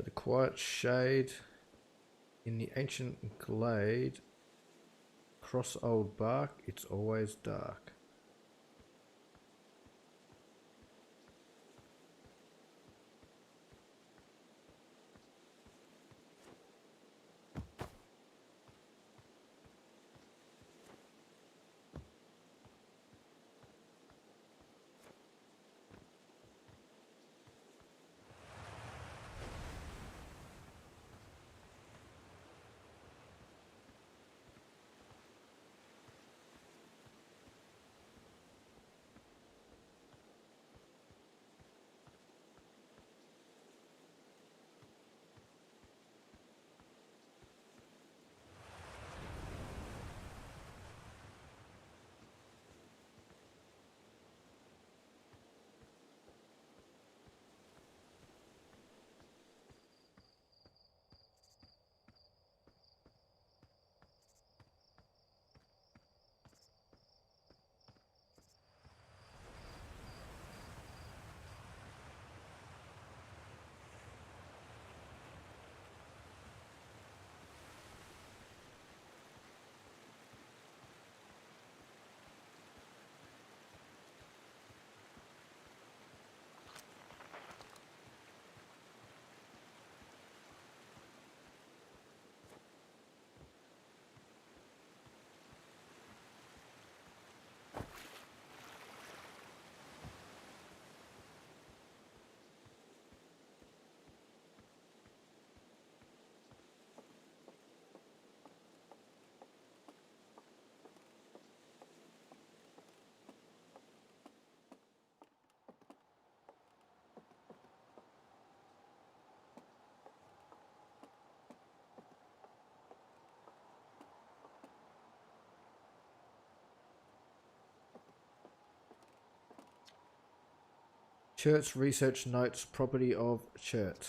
Speaker 1: The quiet shade in the ancient glade, cross old bark, it's always dark. Church research notes property of church.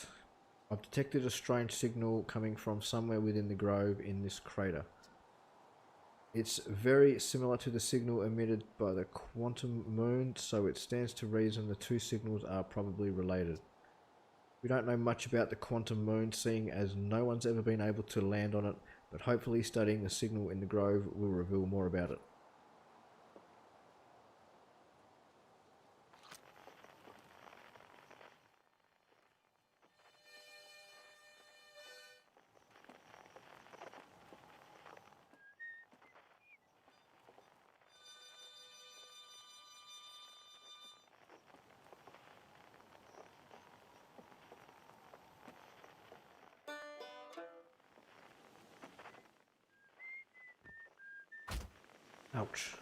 Speaker 1: I've detected a strange signal coming from somewhere within the grove in this crater. It's very similar to the signal emitted by the quantum moon, so it stands to reason the two signals are probably related. We don't know much about the quantum moon, seeing as no one's ever been able to land on it, but hopefully studying the signal in the grove will reveal more about it. Ouch.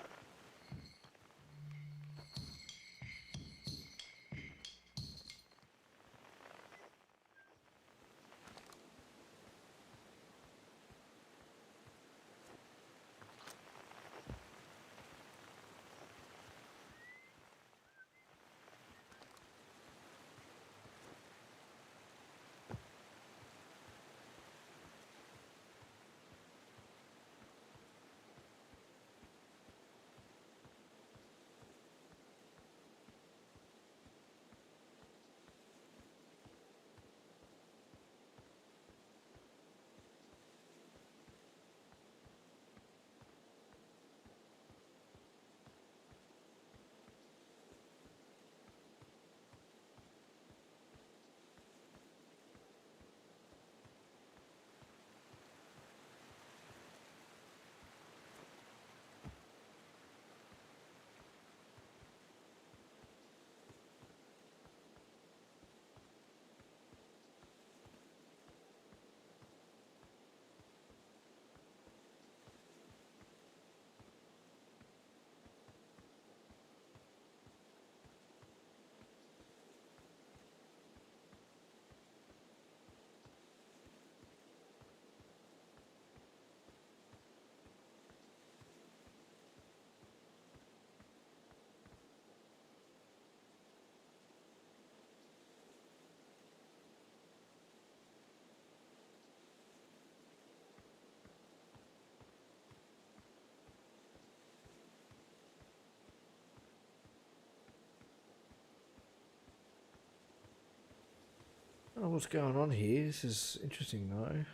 Speaker 1: I don't know what's going on here. This is interesting though.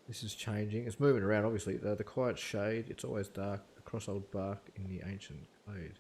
Speaker 1: This is changing. It's moving around obviously. The quiet shade, it's always dark across old bark in the ancient glade.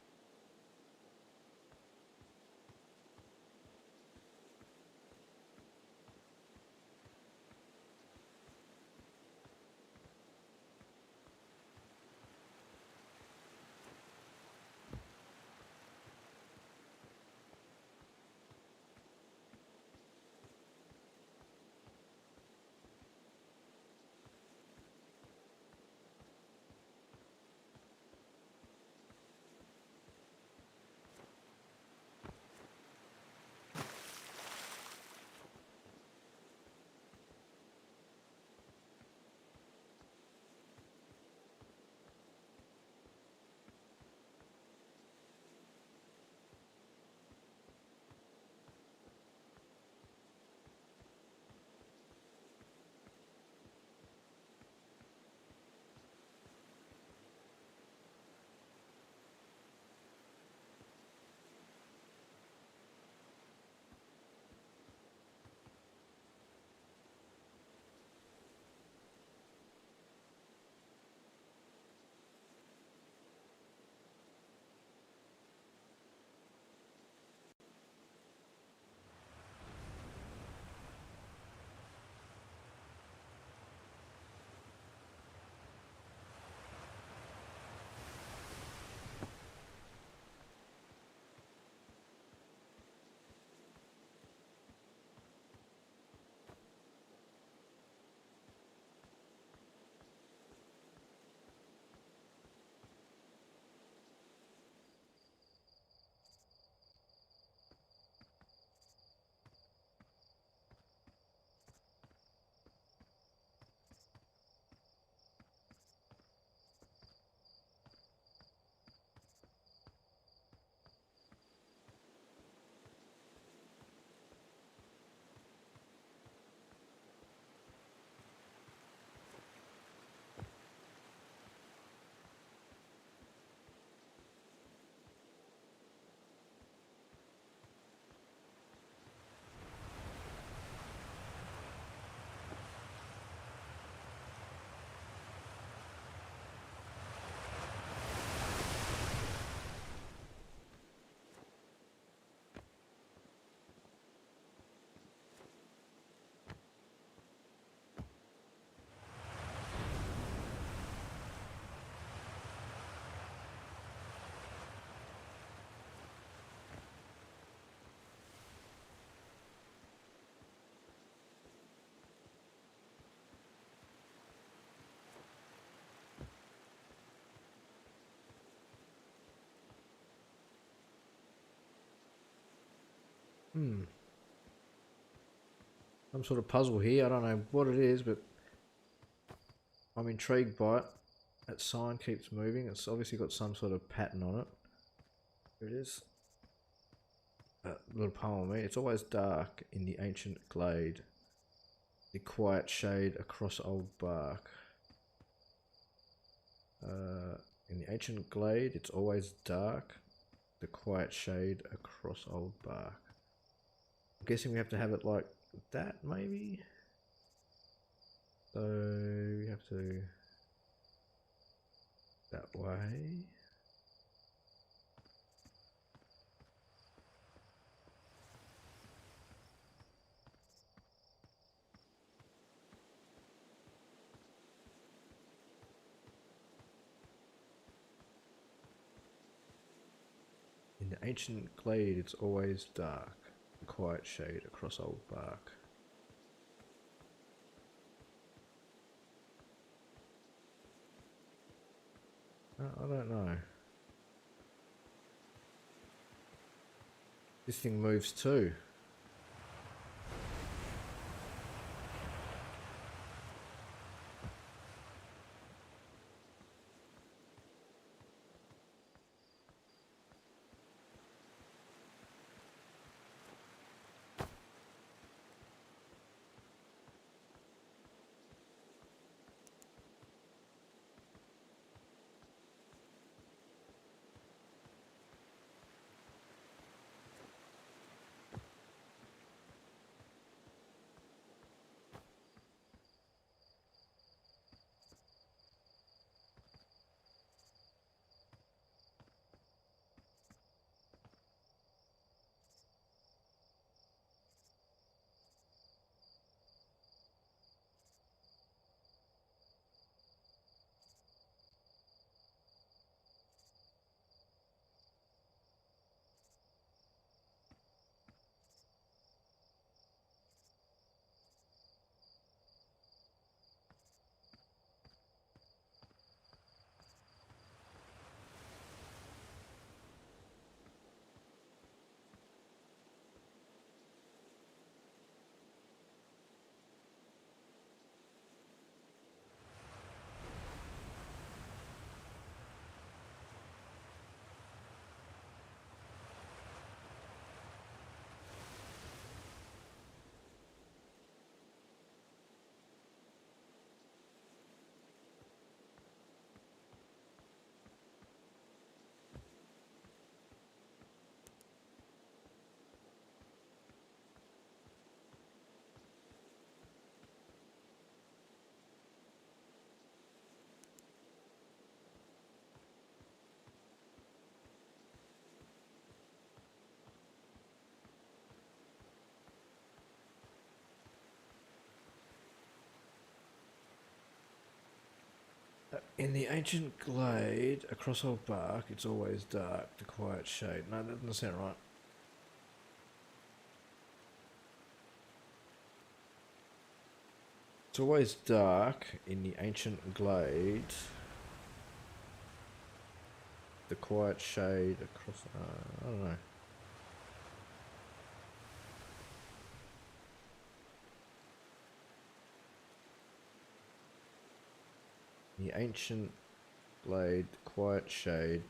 Speaker 1: Some sort of puzzle here. I don't know what it is, but I'm intrigued by it. That sign keeps moving. It's obviously got some sort of pattern on it. Here it is. That little poem on me. It's always dark in the ancient glade. The quiet shade across old bark. In the ancient glade, it's always dark. The quiet shade across old bark. I'm guessing we have to have it like that, maybe? So we have to that way. In the ancient glade, it's always dark. A quiet shade across old bark. I don't know. This thing moves too. In the ancient glade, across old bark, it's always dark, the quiet shade. No, that doesn't sound right. It's always dark in the ancient glade. The quiet shade across... I don't know. The ancient glade, quiet shade.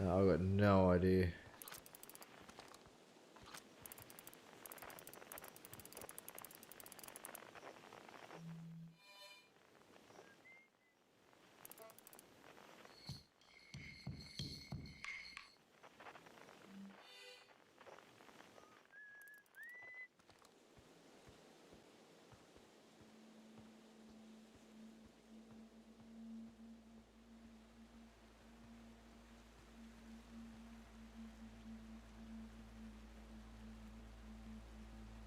Speaker 1: I've got no idea.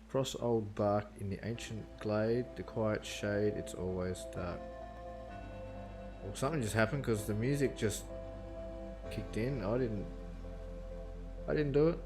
Speaker 1: Cross old bark in the ancient glade, the quiet shade, it's always dark. Well, something just happened because the music just kicked in. I didn't do it.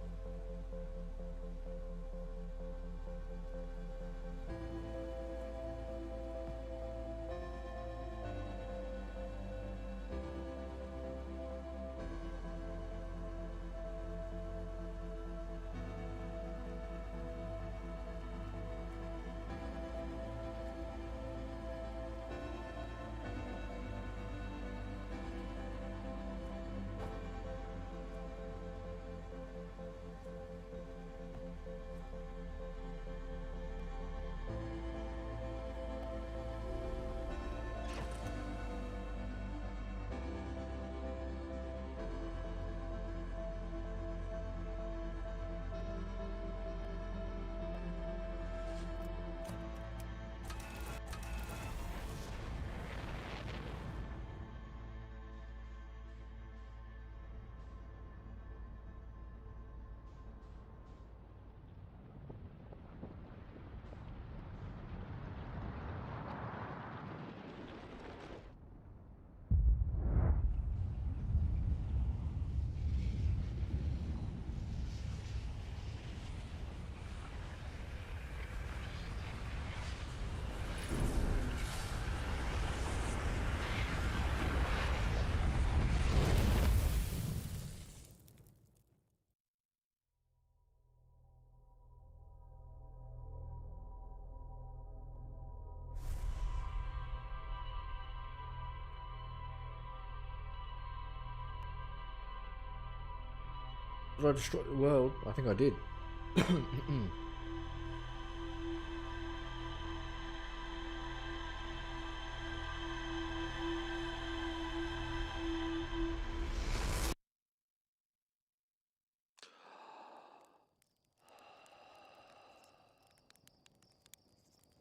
Speaker 1: Did I destroy the world? I think I did.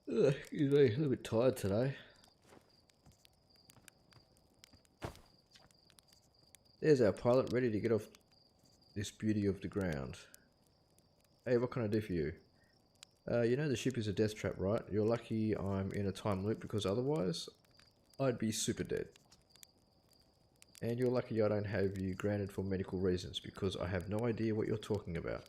Speaker 1: Excuse me, a little bit tired today. There's our pilot ready to get off this beauty of the ground. Hey, what can I do for you? You know the ship is a death trap, right? You're lucky I'm in a time loop because otherwise I'd be super dead. And you're lucky I don't have you granted for medical reasons, because I have no idea what you're talking about.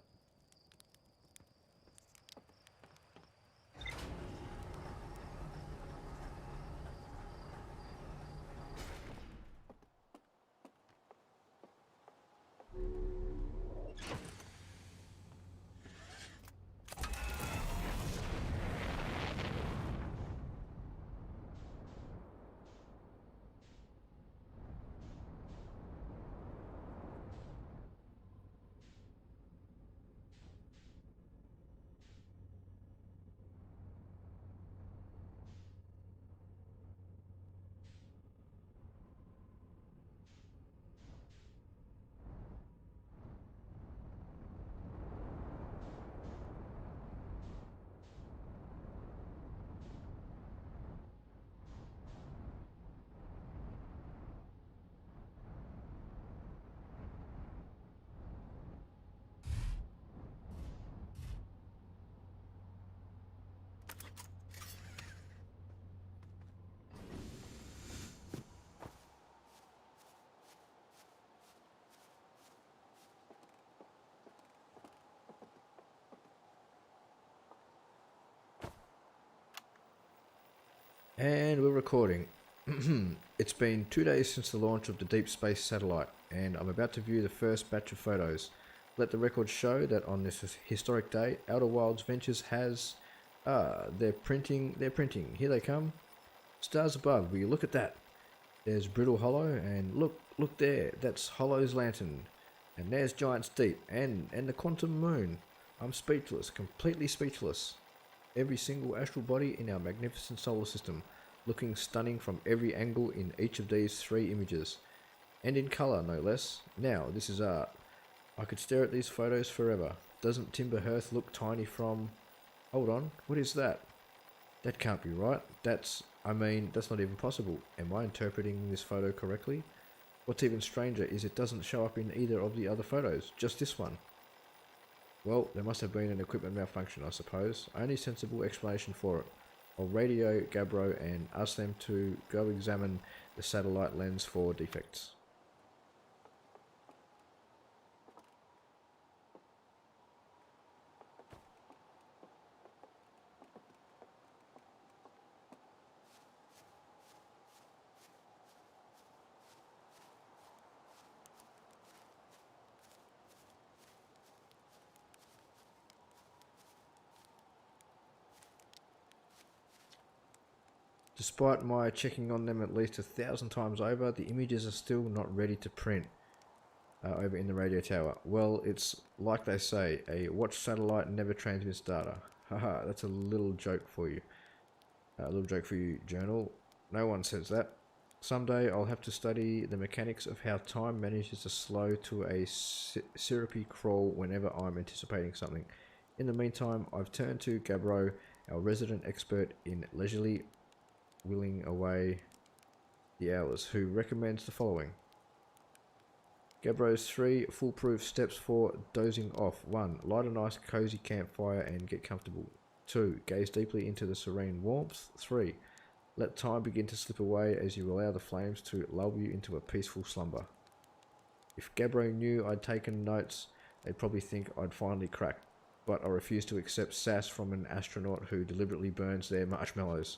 Speaker 1: And we're recording. It's been 2 days since the launch of the Deep Space satellite, and I'm about to view the first batch of photos. Let the record show that on this historic day, Outer Wilds Ventures has... they're printing. Here they come. Stars above, will you look at that? There's Brittle Hollow, and look there, that's Hollow's lantern. And there's Giant's Deep, and the Quantum Moon. I'm speechless, completely speechless. Every single astral body in our magnificent solar system, looking stunning from every angle in each of these 3 images. And in colour, no less. Now, this is art. I could stare at these photos forever. Doesn't Timber Hearth look tiny from... Hold on, what is that? That can't be right. That's not even possible. Am I interpreting this photo correctly? What's even stranger is it doesn't show up in either of the other photos, just this one. Well, there must have been an equipment malfunction, I suppose. Only sensible explanation for it. I'll radio Gabbro and ask them to go examine the satellite lens for defects. Despite my checking on them at least 1,000 times over, the images are still not ready to print over in the radio tower. Well, it's like they say, a watch satellite never transmits data. Haha, that's a little joke for you. A little joke for you, journal. No one says that. Someday I'll have to study the mechanics of how time manages to slow to a syrupy crawl whenever I'm anticipating something. In the meantime, I've turned to Gabbro, our resident expert in leisurely willing away the hours, who recommends the following. Gabbro's 3 foolproof steps for dozing off. 1. Light a nice cozy campfire and get comfortable. 2. Gaze deeply into the serene warmth. 3. Let time begin to slip away as you allow the flames to lull you into a peaceful slumber. If Gabbro knew I'd taken notes, they'd probably think I'd finally cracked, but I refuse to accept sass from an astronaut who deliberately burns their marshmallows.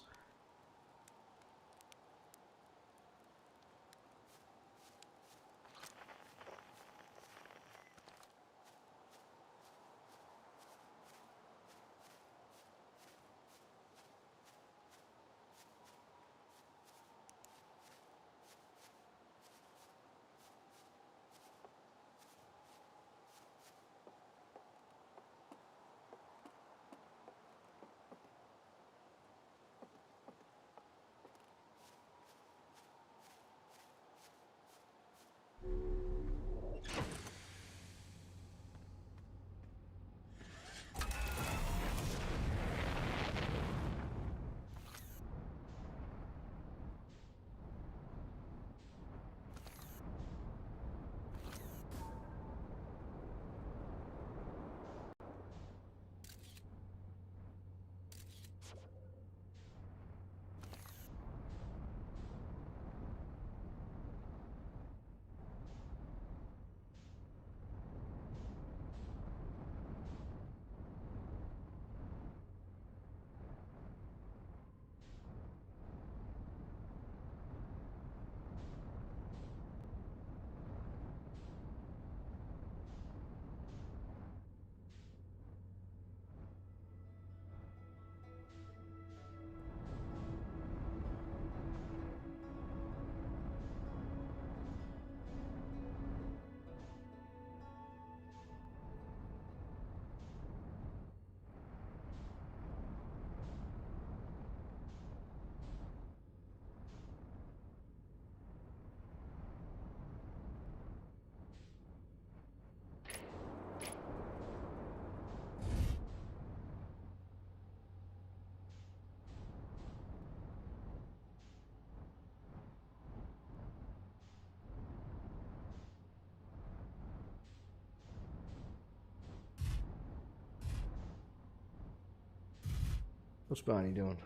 Speaker 1: What's Barney doing?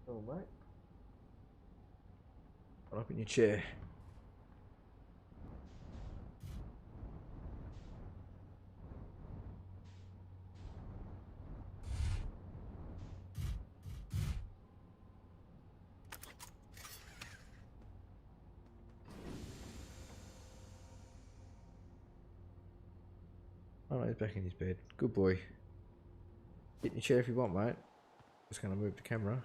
Speaker 3: Oh, mate.
Speaker 1: Right up in your chair. Oh no, he's back in his bed. Good boy. Get in your chair if you want, mate. Just gonna move the camera.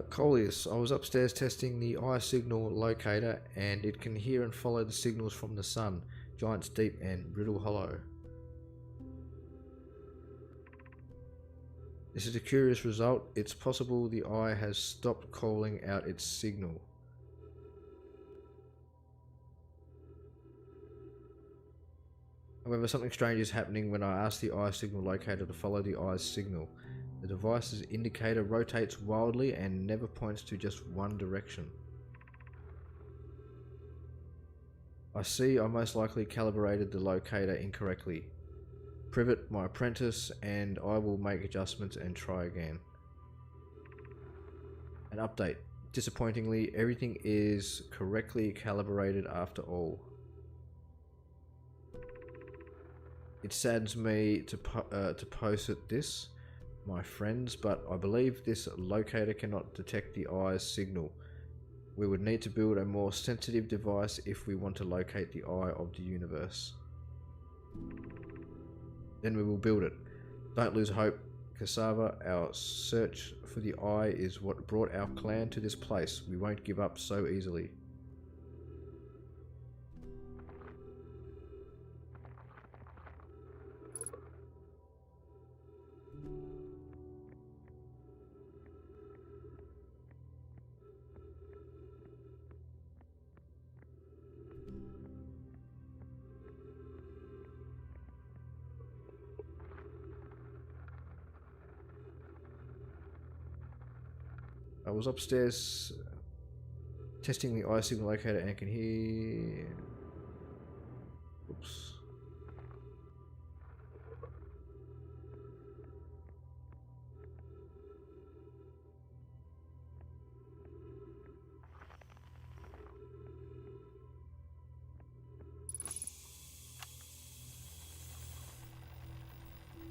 Speaker 1: Coleus, I was upstairs testing the eye signal locator and it can hear and follow the signals from the sun, Giant's Deep and Brittle Hollow. This is a curious result. It's possible the eye has stopped calling out its signal. However, something strange is happening when I ask the eye signal locator to follow the eye's signal. The device's indicator rotates wildly and never points to just one direction. I see I most likely calibrated the locator incorrectly. Privet my apprentice and I will make adjustments and try again. An update. Disappointingly, everything is correctly calibrated after all. It saddens me to post this, my friends, but I believe this locator cannot detect the eye's signal. We would need to build a more sensitive device if we want to locate the eye of the universe. Then we will build it. Don't lose hope, Cassava. Our search for the eye is what brought our clan to this place. We won't give up so easily. I was upstairs testing the eye signal locator and I can hear... Oops.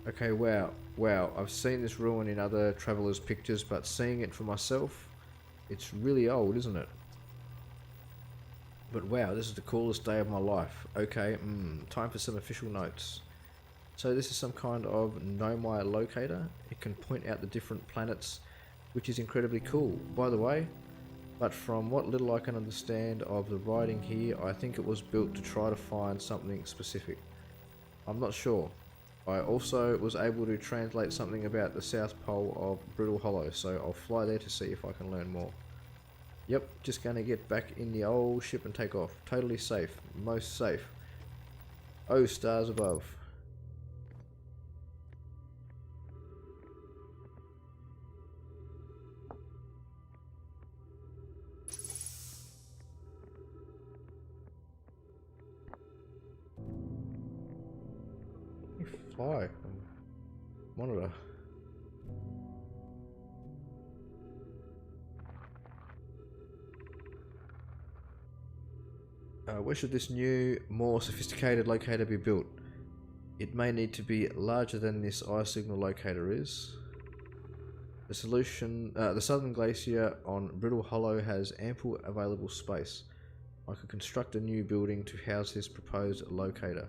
Speaker 1: Okay, wow, I've seen this ruin in other travelers' pictures, but seeing it for myself, it's really old, isn't it? But wow, this is the coolest day of my life. Okay, time for some official notes. So this is some kind of Nomai locator. It can point out the different planets, which is incredibly cool, by the way. But from what little I can understand of the writing here, I think it was built to try to find something specific. I'm not sure. I also was able to translate something about the South Pole of Brittle Hollow, so I'll fly there to see if I can learn more. Yep, just gonna get back in the old ship and take off. Totally safe. Most safe. Oh, stars above. Fly. Monitor. Where should this new, more sophisticated locator be built? It may need to be larger than this eye signal locator is. The southern glacier on Brittle Hollow has ample available space. I could construct a new building to house this proposed locator.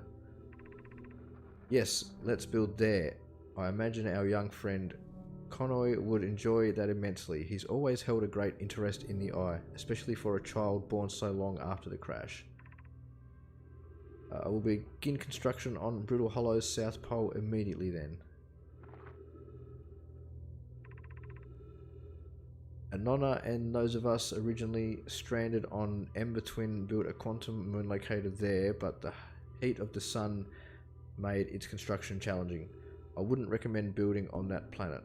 Speaker 1: Yes, let's build there. I imagine our young friend Connoy would enjoy that immensely. He's always held a great interest in the eye, especially for a child born so long after the crash. I will begin construction on Brittle Hollow's South Pole immediately then. Anona and those of us originally stranded on Ember Twin built a quantum moon locator there, but the heat of the sun made its construction challenging. I wouldn't recommend building on that planet.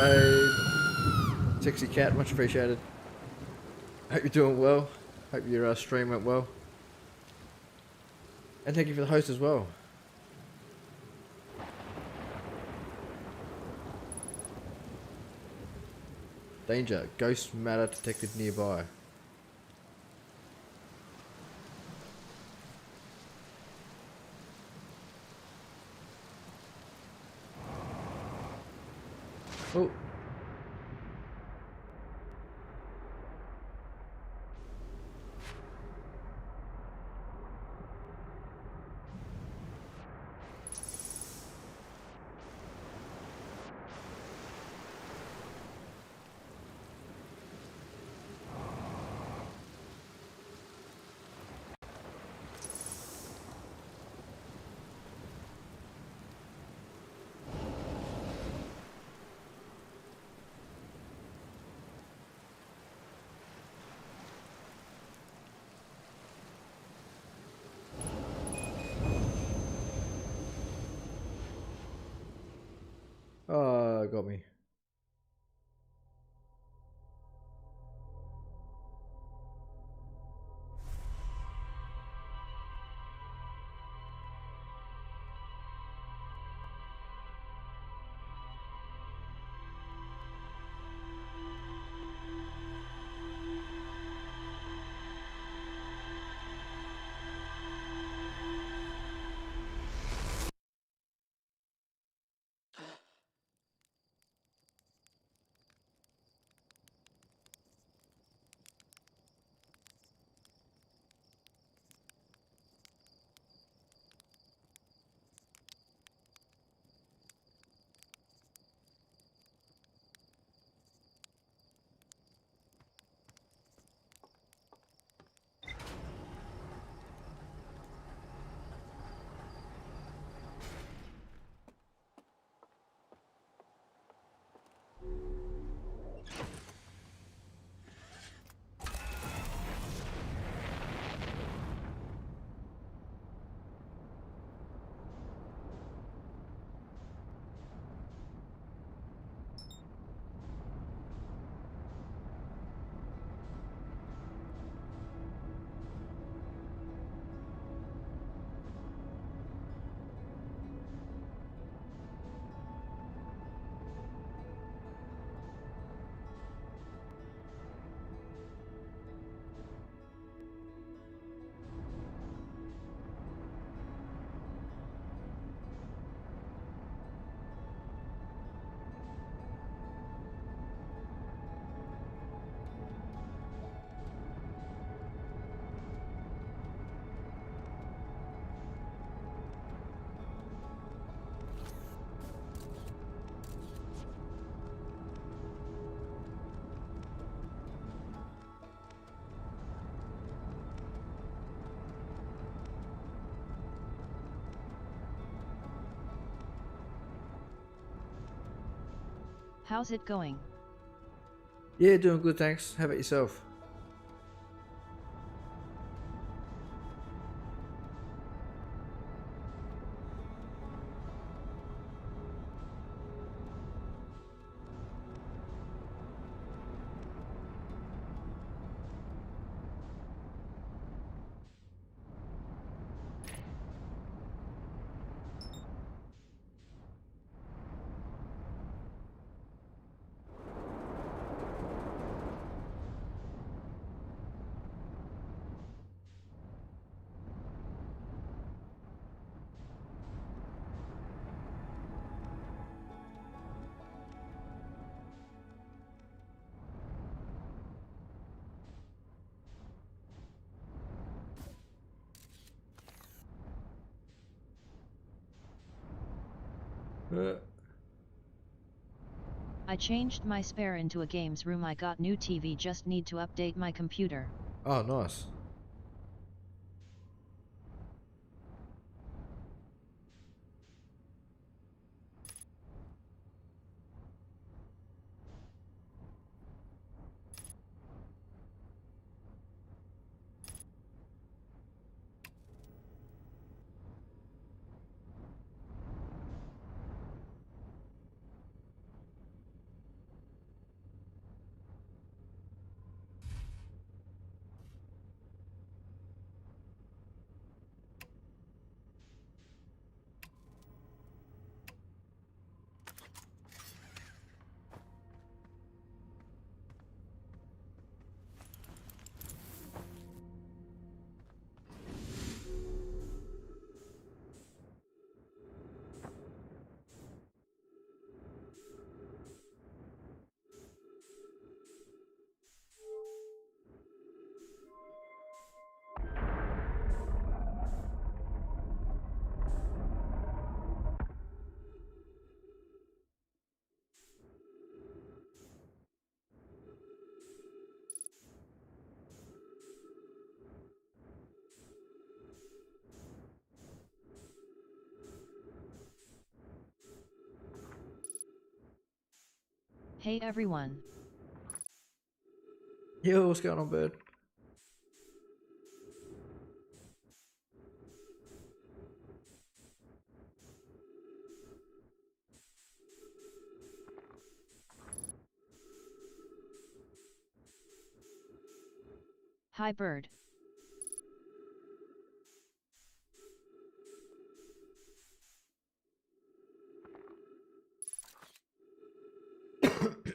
Speaker 1: raid. Sexy cat, much appreciated. Hope you're doing well. Hope your stream went well. And thank you for the host as well. Danger. Ghost matter detected nearby. Oh. Oh, got me.
Speaker 2: How's it going?
Speaker 1: Yeah, doing good, thanks. How about yourself?
Speaker 2: I changed my spare into a games room. I got new TV, just need to update my computer.
Speaker 1: Oh, nice.
Speaker 2: Hey everyone.
Speaker 1: Yo, what's going on, bird?
Speaker 2: Hi bird.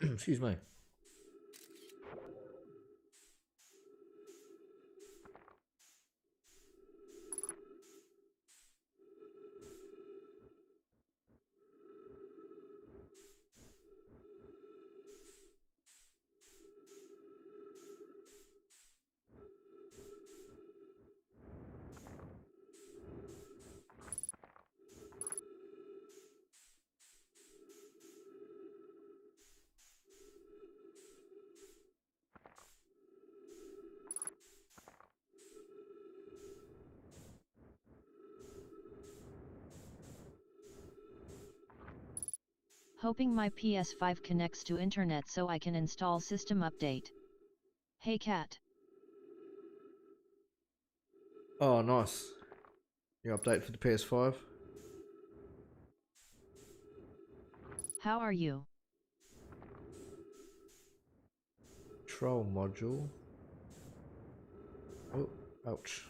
Speaker 1: Excuse me.
Speaker 2: Hoping my PS5 connects to internet so I can install system update. Hey cat.
Speaker 1: Oh, nice. Your update for the PS5?
Speaker 2: How are you?
Speaker 1: Control module. Oh, ouch.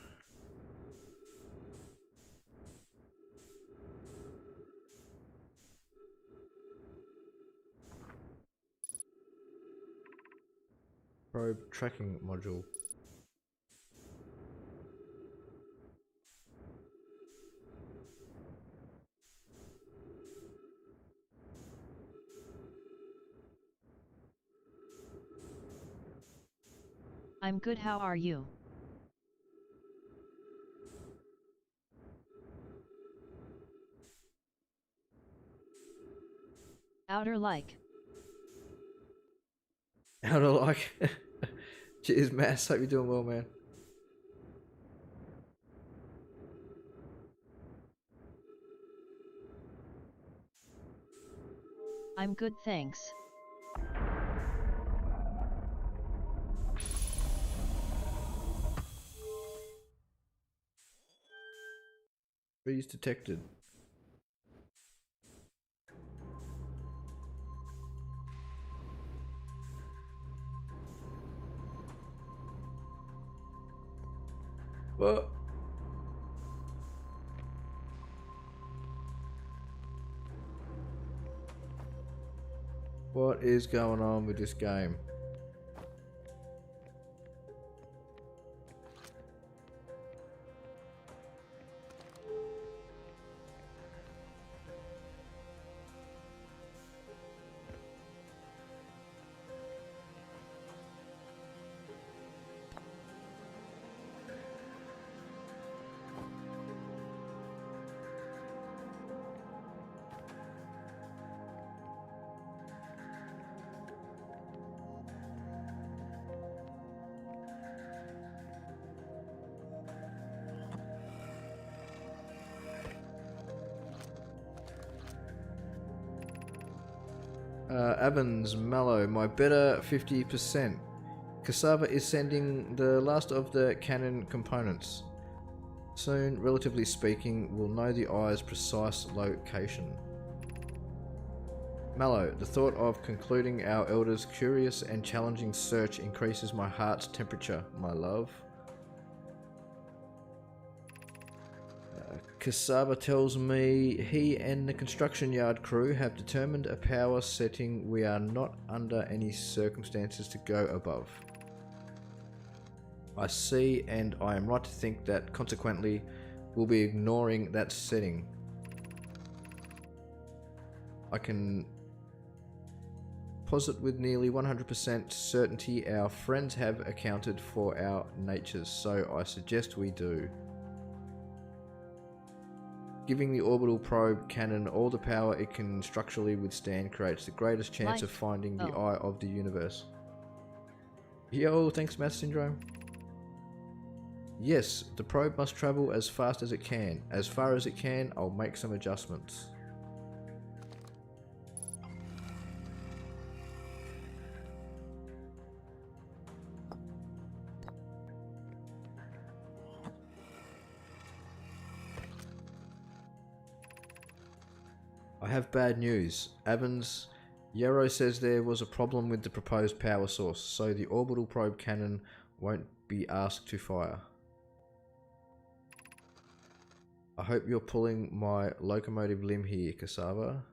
Speaker 1: Probe tracking module.
Speaker 2: I'm good, how are you? Outer like.
Speaker 1: How to like? Cheers, Mass. Hope you're doing well, man.
Speaker 2: I'm good, thanks.
Speaker 1: Freeze detected. What? What is going on with this game? Evans Mellow, my better 50%. Cassava is sending the last of the Canon components. Soon, relatively speaking, we'll know the eye's precise location. Mallow, the thought of concluding our elder's curious and challenging search increases my heart's temperature, my love. Cassava tells me he and the construction yard crew have determined a power setting we are not under any circumstances to go above. I see, and I am right to think that consequently we'll be ignoring that setting. I can posit with nearly 100% certainty our friends have accounted for our natures, so I suggest we do. Giving the orbital probe cannon all the power it can structurally withstand creates the greatest chance of finding the eye of the universe. Yo, thanks Math Syndrome. Yes, the probe must travel as fast as it can. As far as it can, I'll make some adjustments. I have bad news. Evans, Yarrow says there was a problem with the proposed power source, so the orbital probe cannon won't be asked to fire. I hope you're pulling my locomotive limb here, Cassava.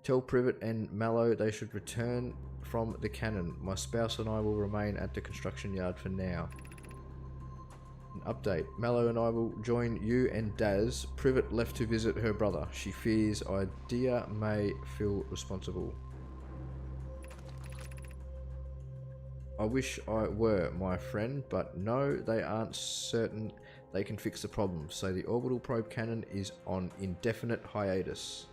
Speaker 1: Tell Privet and Mallow they should return from the cannon. My spouse and I will remain at the construction yard for now. An update. Mallow and I will join you and Daz. Privet left to visit her brother. She fears Idea may feel responsible. I wish I were, my friend, but no, they aren't certain they can fix the problem, so the orbital probe cannon is on indefinite hiatus.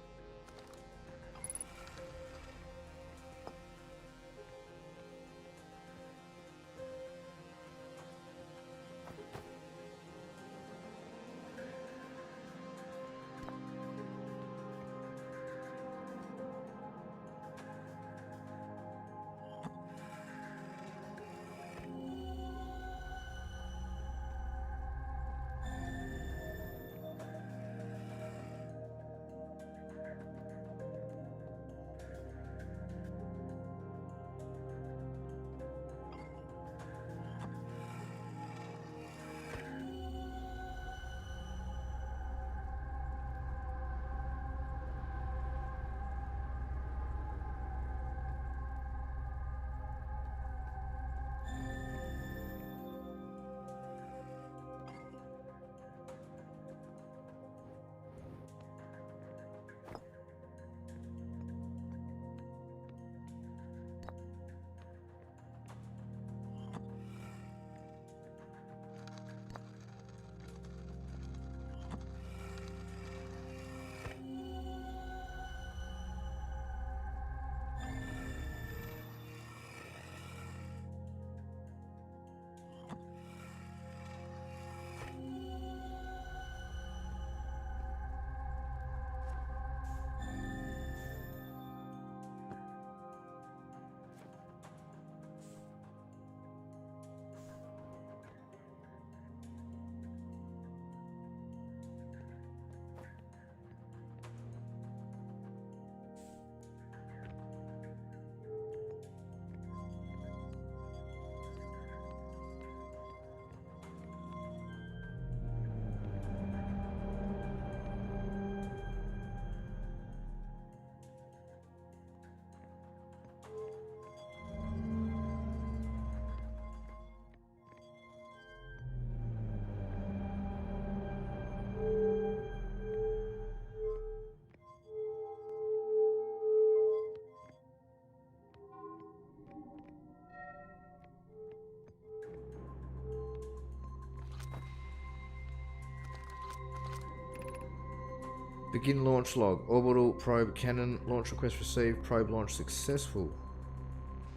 Speaker 1: Begin launch log. Orbital probe cannon. Launch request received. Probe launch successful.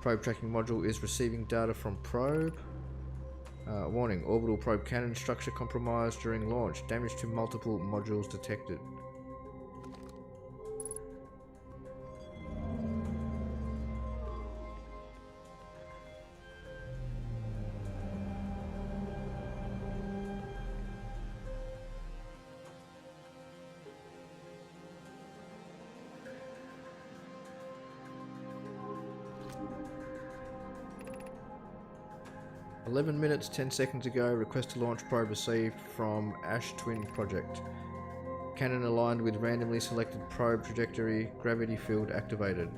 Speaker 1: Probe tracking module is receiving data from probe. Warning. Orbital probe cannon structure compromised during launch. Damage to multiple modules detected. "11 minutes, 10 seconds ago, request to launch probe received from Ash Twin Project. Cannon aligned with randomly selected probe trajectory, gravity field activated."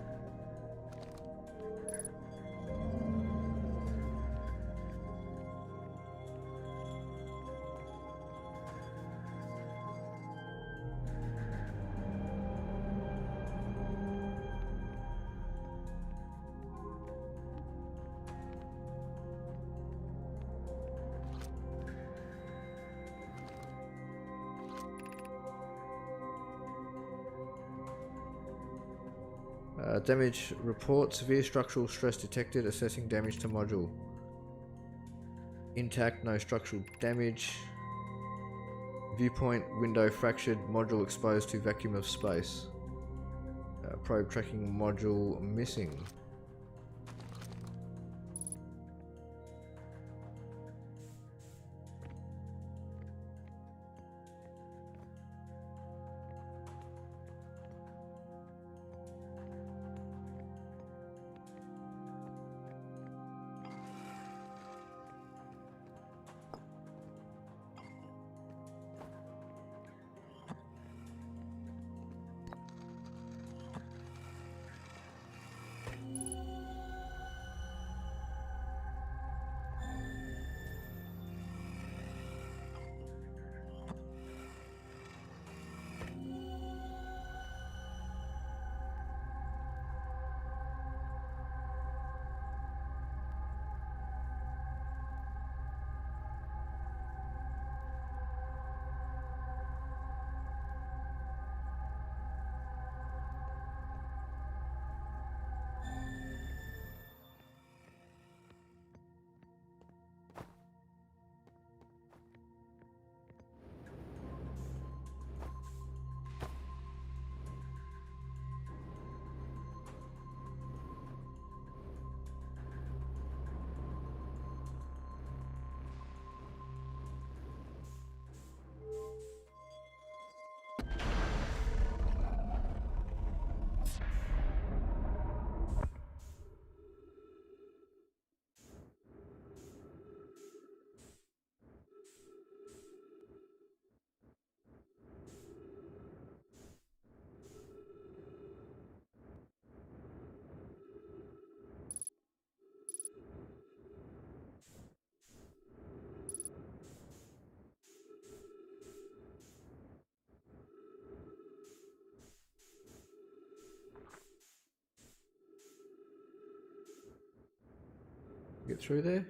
Speaker 1: Damage report. Severe structural stress detected. Assessing damage to module. Intact, no structural damage. Viewpoint window fractured. Module exposed to vacuum of space. Probe tracking module missing. get through there.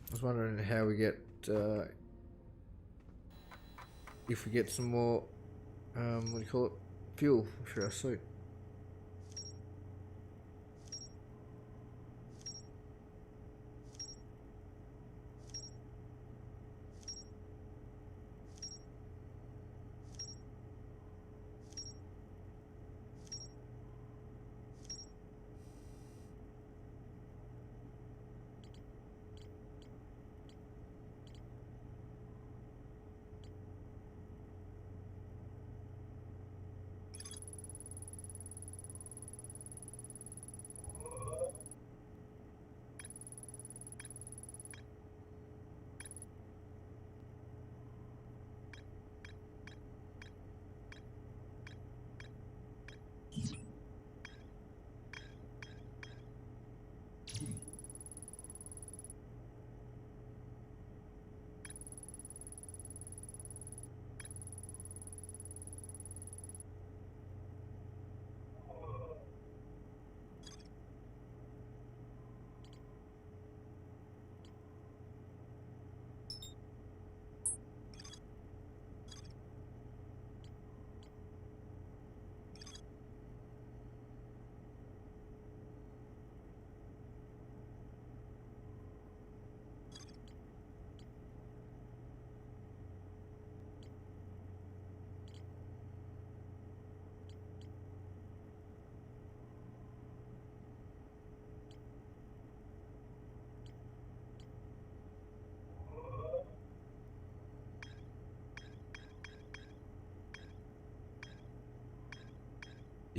Speaker 1: I was wondering how we get, if we get some more, what do you call it, fuel for our suit.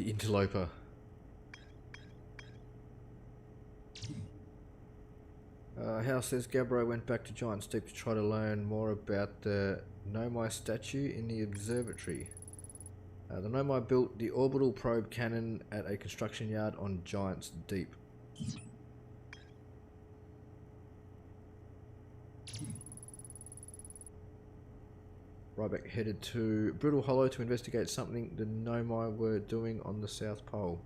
Speaker 1: The interloper. House says Gabro went back to Giant Steep to try to learn more about the Nomai statue in the observatory. The Nomai built the orbital probe cannon at a construction yard on Giant's Deep. Ryback headed to Brittle Hollow to investigate something the Nomai were doing on the South Pole.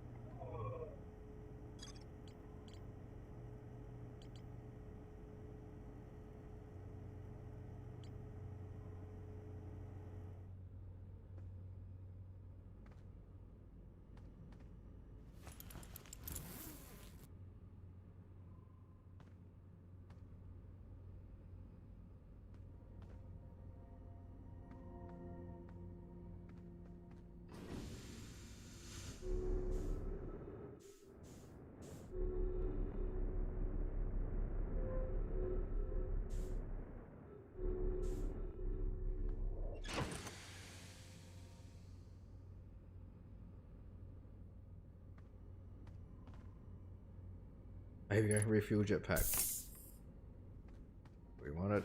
Speaker 1: Here we go, refuel jetpack. We want it.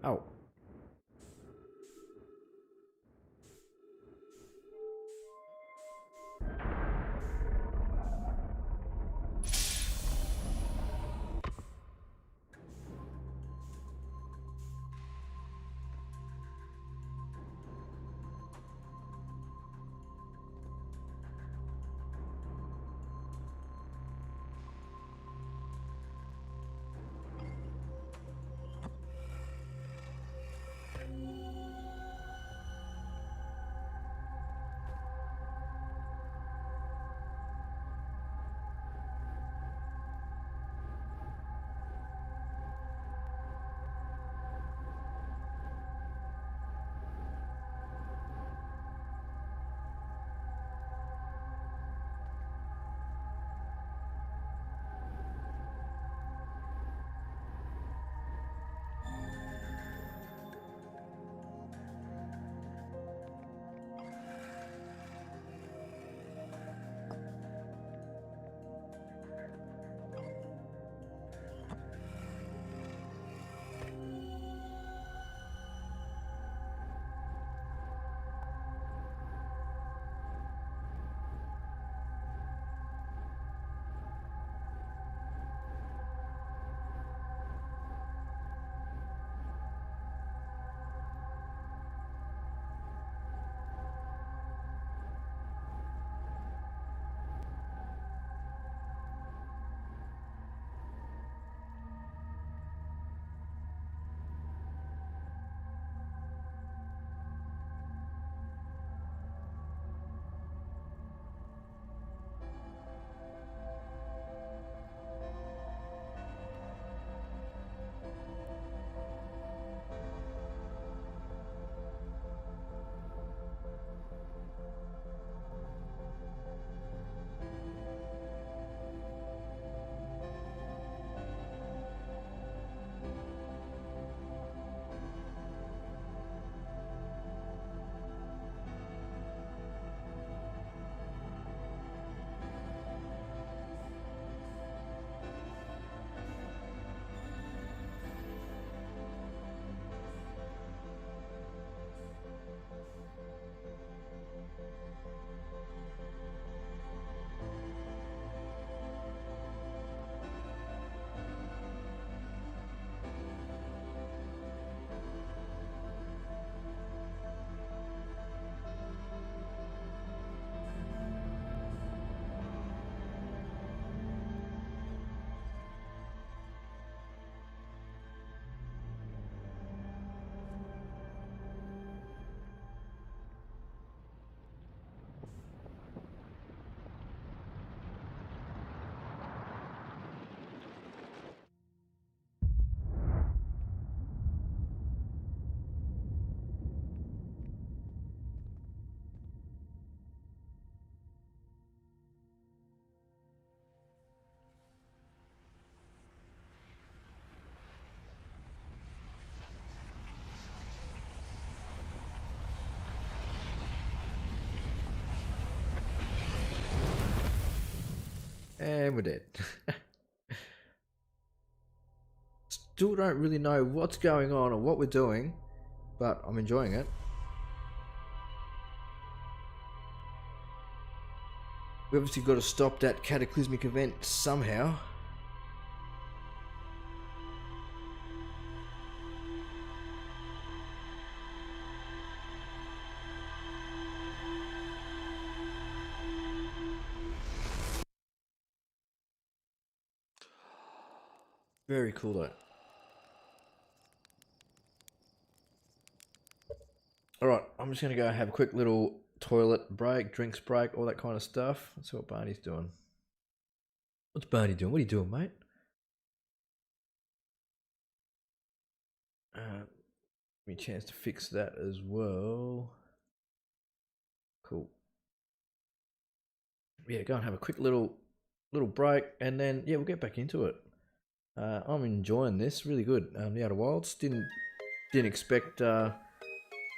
Speaker 1: Oh. And we're dead. Still don't really know what's going on or what we're doing, but I'm enjoying it. We obviously got to stop that cataclysmic event somehow. Very cool though. Alright, I'm just going to go have a quick little toilet break, drinks break, all that kind of stuff. Let's see what Barney's doing. What's Barney doing? What are you doing, mate? Give me a chance to fix that as well. Cool. Yeah, go and have a quick little break, and then yeah, we'll get back into it. I'm enjoying this, really good. The Outer Wilds didn't expect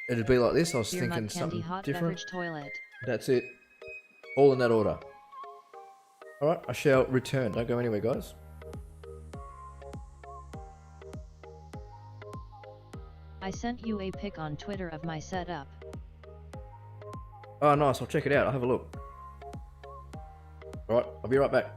Speaker 1: it'd be like this. I was thinking something different.
Speaker 2: Toilet.
Speaker 1: That's it. All in that order. All right, I shall return. Don't go anywhere, guys.
Speaker 2: I sent you a pic on Twitter of my setup.
Speaker 1: Oh, nice. I'll check it out. I'll have a look. All right, I'll be right back.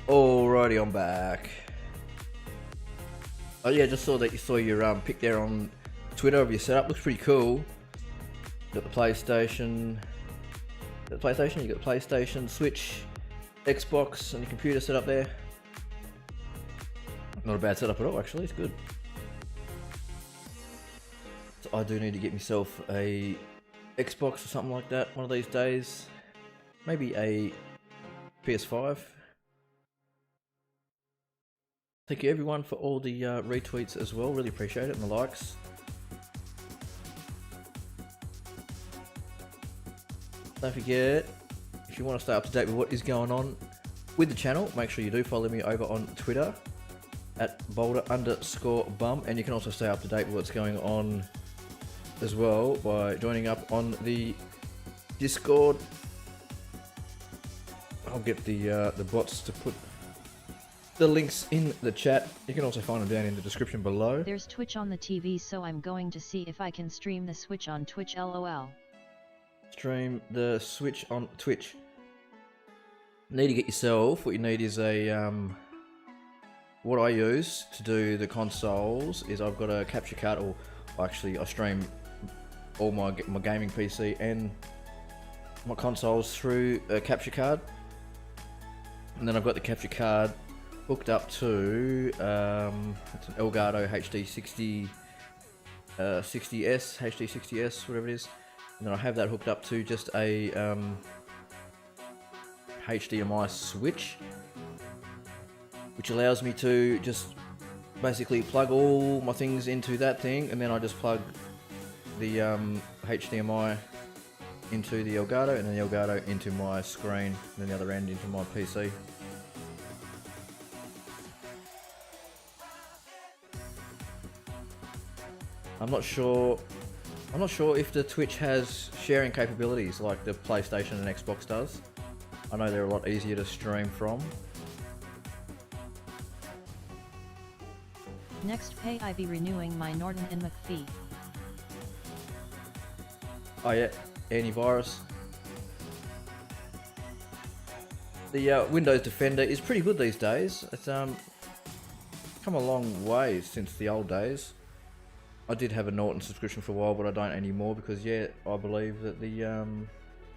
Speaker 1: Alrighty, I'm back. Oh yeah, just saw that you saw your pic there on Twitter of your setup. Looks pretty cool. You got the PlayStation. You got the PlayStation, Switch, Xbox, and your computer set up there. Not a bad setup at all, actually. It's good. So I do need to get myself a Xbox or something like that one of these days. Maybe a PS5. Thank you everyone for all the retweets as well. Really appreciate it, and the likes. Don't forget, if you want to stay up to date with what is going on with the channel, make sure you do follow me over on Twitter at boulder_bum, and you can also stay up to date with what's going on as well by joining up on the Discord. I'll get the bots to put the links in the chat. You can also find them down in the description below.
Speaker 2: There's Twitch on the TV, so I'm going to see if I can stream the Switch on Twitch, lol.
Speaker 1: Stream the Switch on Twitch. Need to get yourself, what you need is a what I use to do the consoles is I've got a capture card, or actually I stream all my gaming PC and my consoles through a capture card, and then I've got the capture card hooked up to it's an Elgato HD 60S, whatever it is, and then I have that hooked up to just a HDMI switch, which allows me to just basically plug all my things into that thing, and then I just plug the HDMI into the Elgato, and then the Elgato into my screen, and then the other end into my PC. I'm not sure if the Twitch has sharing capabilities like the PlayStation and Xbox does. I know they're a lot easier to stream from.
Speaker 2: Next pay I be renewing my Norton and McPhee.
Speaker 1: Oh yeah, antivirus. The Windows Defender is pretty good these days. It's come a long way since the old days. I did have a Norton subscription for a while, but I don't anymore because, yeah, I believe that the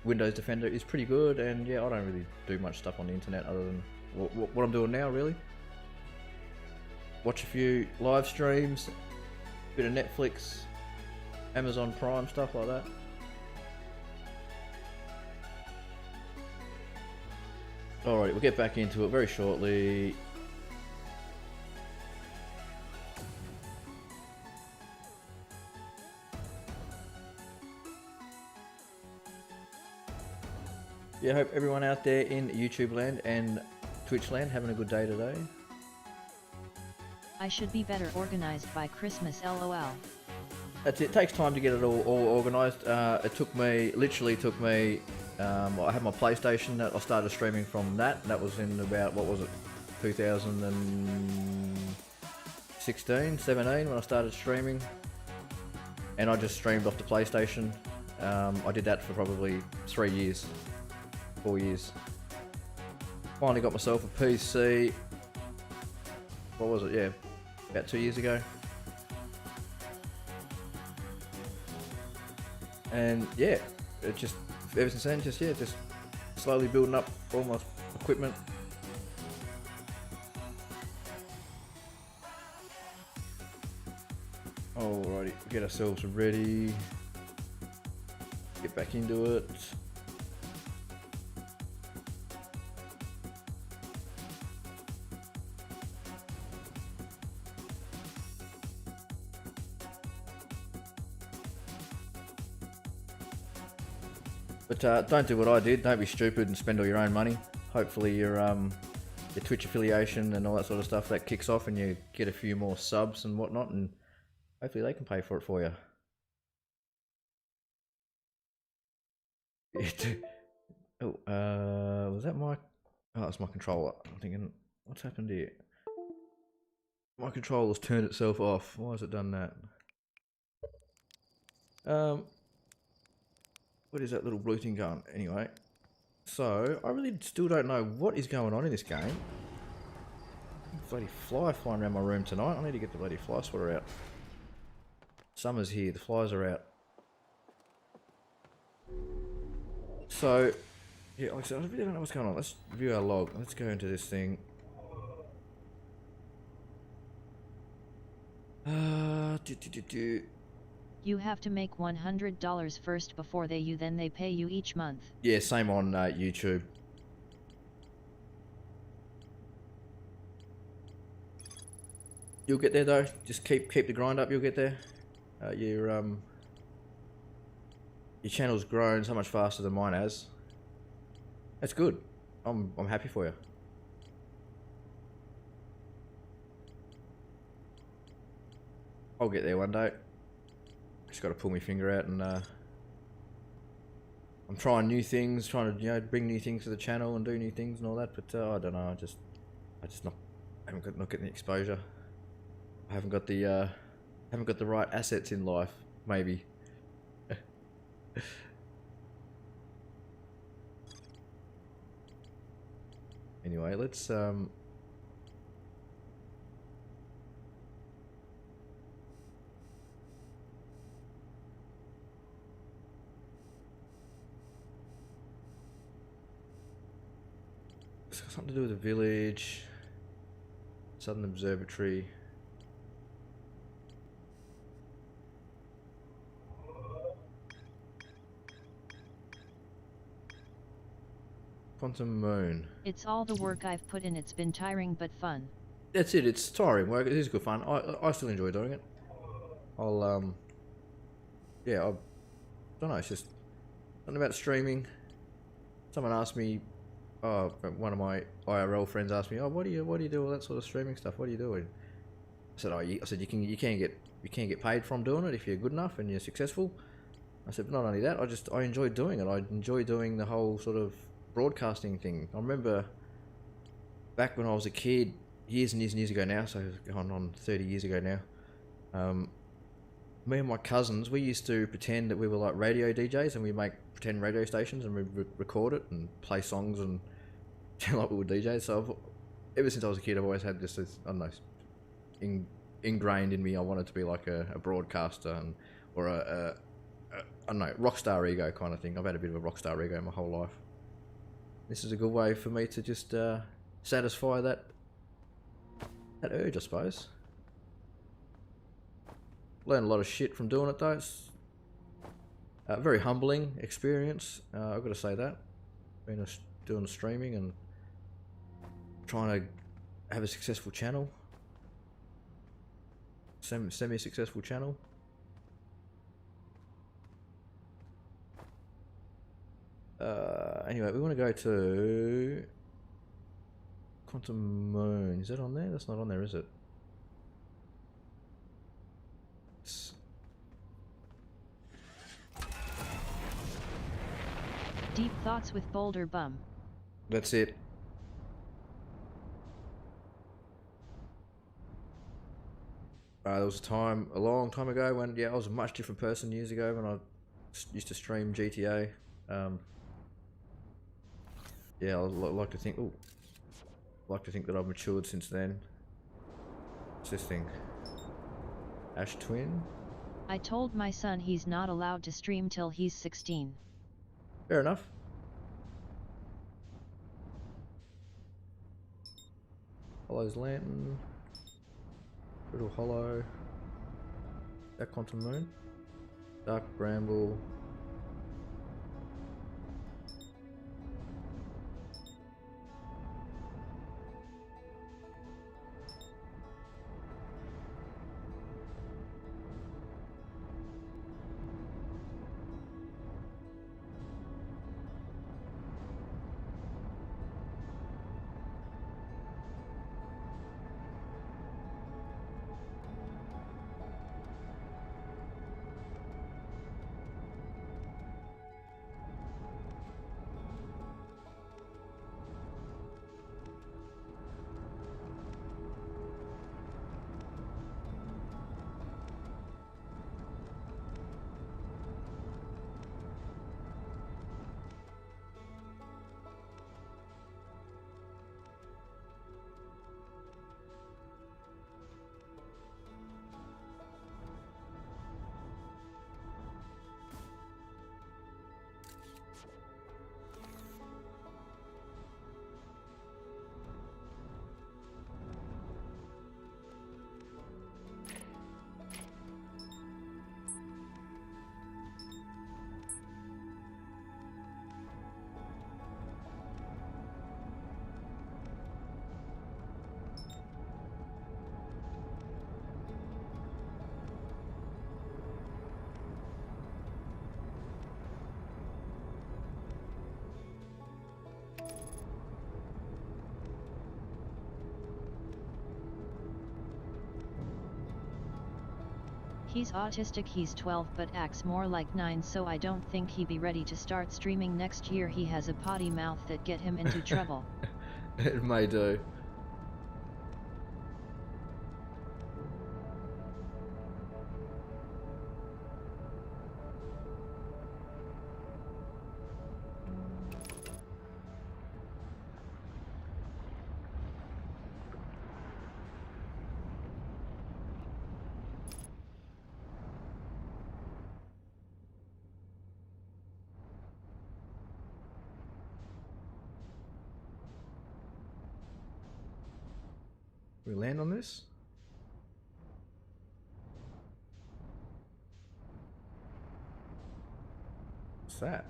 Speaker 1: Windows Defender is pretty good, and yeah, I don't really do much stuff on the internet other than what I'm doing now, really. Watch a few live streams, bit of Netflix, Amazon Prime, stuff like that. Alright, we'll get back into it very shortly. Yeah, I hope everyone out there in YouTube land and Twitch land having a good day today.
Speaker 2: I should be better organized by Christmas, lol.
Speaker 1: That's it. It takes time to get it all organised. It literally took me, I had my PlayStation that I started streaming from that. That was in about, what was it, 2016, 17 when I started streaming. And I just streamed off the PlayStation. I did that for probably 3 years. 4 years. Finally got myself a PC. What was it? Yeah, about 2 years ago. And yeah, it just ever since then, just slowly building up all my equipment. Alrighty, get ourselves ready. Get back into it. But don't do what I did. Don't be stupid and spend all your own money. Hopefully your Twitch affiliation and all that sort of stuff that kicks off, and you get a few more subs and whatnot, and hopefully they can pay for it for you. Was that my? Oh, that's my controller. I'm thinking, what's happened here? My controller's turned itself off. Why has it done that? What is that little blue thing going? Anyway, so I really still don't know what is going on in this game. Bloody fly flying around my room tonight. I need to get the bloody fly swatter out. Summer's here, the flies are out. So, yeah, like I said, I really don't know what's going on. Let's view our log. Let's go into this thing.
Speaker 2: You have to make $100 first before then they pay you each month.
Speaker 1: Yeah, same on YouTube. You'll get there though. Just keep the grind up. You'll get there. Your channel's grown so much faster than mine has. That's good. I'm happy for you. I'll get there one day. Just got to pull my finger out and I'm trying new things, trying to bring new things to the channel and do new things and all that. But I don't know. I haven't got not getting the exposure. I haven't got the right assets in life. Maybe. Anyway, let's it's got something to do with the village, Southern Observatory. Quantum Moon.
Speaker 2: It's all the work I've put in. It's been tiring but fun.
Speaker 1: That's it. It's tiring work. It is good fun. I still enjoy doing it. Yeah, I don't know. It's just something about streaming. Someone asked me. One of my IRL friends asked me, "Oh, why do you do all that sort of streaming stuff? What are you doing?" I said, you can get paid from doing it if you're good enough and you're successful. I said, but not only that, I enjoy doing it. I enjoy doing the whole sort of broadcasting thing. I remember back when I was a kid, years and years and years ago now, so going on 30 years ago now, me and my cousins, we used to pretend that we were like radio DJs and we make pretend radio stations and we record it and play songs and like we were DJs. So ever since I was a kid, I've always had this, I don't know, ingrained in me. I wanted to be like a broadcaster or I don't know, rockstar ego kind of thing. I've had a bit of a rockstar ego my whole life. This is a good way for me to just satisfy that urge, I suppose. Learned a lot of shit from doing it though. It's a very humbling experience. I've got to say that. Doing streaming and trying to have a successful channel, semi-successful channel. Anyway, we want to go to Quantum Moon. Is that on there? That's not on there, is it?
Speaker 2: Deep Thoughts with BoulderBum.
Speaker 1: That's it. There was a time, a long time ago, when I was a much different person years ago when I used to stream GTA. I like to think. That I've matured since then. What's this thing? Ash Twin.
Speaker 2: I told my son he's not allowed to stream till he's 16.
Speaker 1: Fair enough. Hollow's Lantern. Brittle Hollow. That Quantum Moon. Dark Bramble.
Speaker 2: He's autistic, he's 12 but acts more like 9, so I don't think he be ready to start streaming next year. He has a potty mouth that get him into trouble.
Speaker 1: It may do. We land on this? What's that?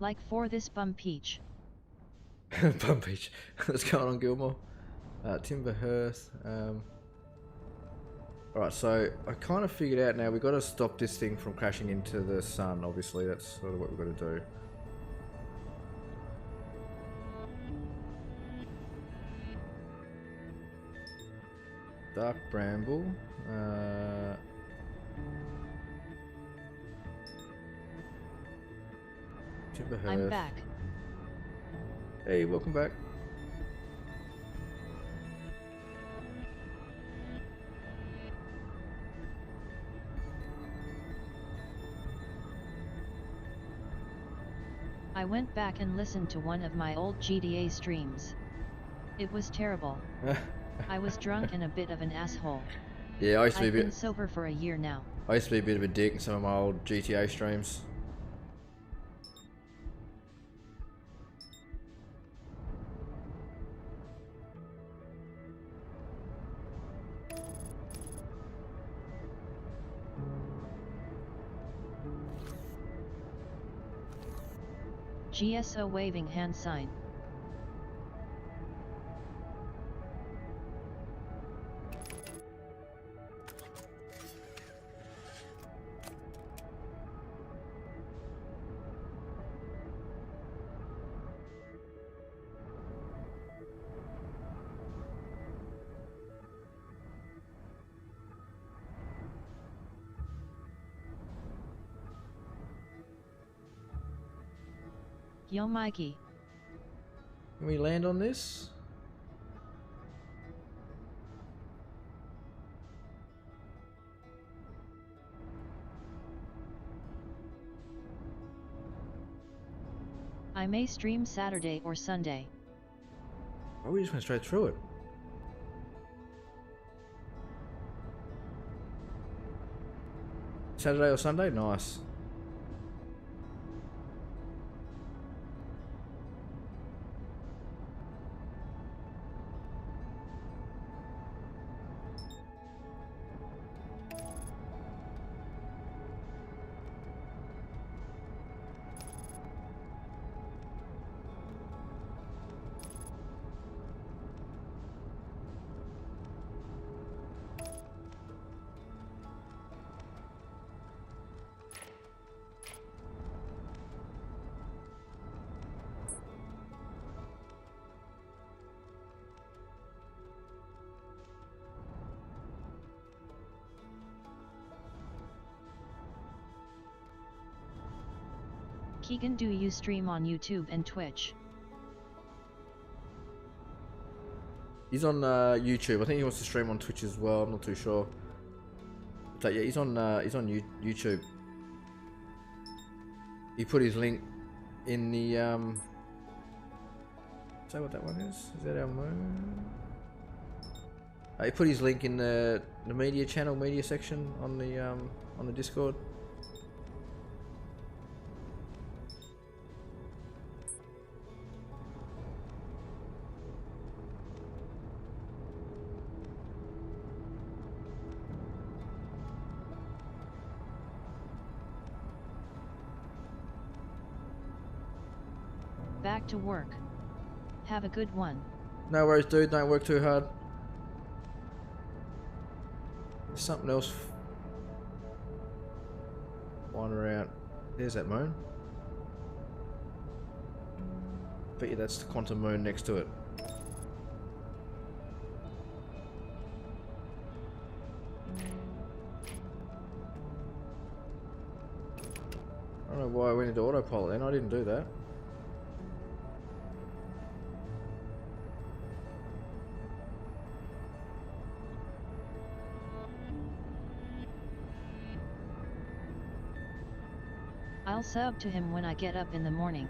Speaker 2: Like for this bum peach.
Speaker 1: Bum Beach. What's going on, Gilmore? Timber Hearth. Alright, so I kind of figured out now we've got to stop this thing from crashing into the sun, obviously. That's sort of what we've got to do. Dark Bramble. Timber Hearth.
Speaker 2: I'm back.
Speaker 1: Hey, welcome back.
Speaker 2: I went back and listened to one of my old GTA streams. It was terrible. I was drunk and a bit of an asshole.
Speaker 1: Yeah, I used to be
Speaker 2: I've
Speaker 1: a bit.
Speaker 2: been sober for a year now.
Speaker 1: I used to be a bit of a dick in some of my old GTA streams.
Speaker 2: GSO waving hand sign. Yo Mikey.
Speaker 1: Can we land on this?
Speaker 2: I may stream Saturday or Sunday.
Speaker 1: Oh, we just went straight through it. Saturday or Sunday? Nice.
Speaker 2: Keegan, do you stream on YouTube and Twitch?
Speaker 1: He's on YouTube. I think he wants to stream on Twitch as well. I'm not too sure. But yeah, he's on YouTube. He put his link in the Is that what that one is? Is that our moon? He put his link in the media channel, media section on the Discord.
Speaker 2: Back to work. Have a good one.
Speaker 1: No worries, dude. Don't work too hard. There's something else flying around. There's that moon. Bet you that's the quantum moon next to it. went into autopilot then. I didn't do that.
Speaker 2: I'll sub to him when I get up in the morning.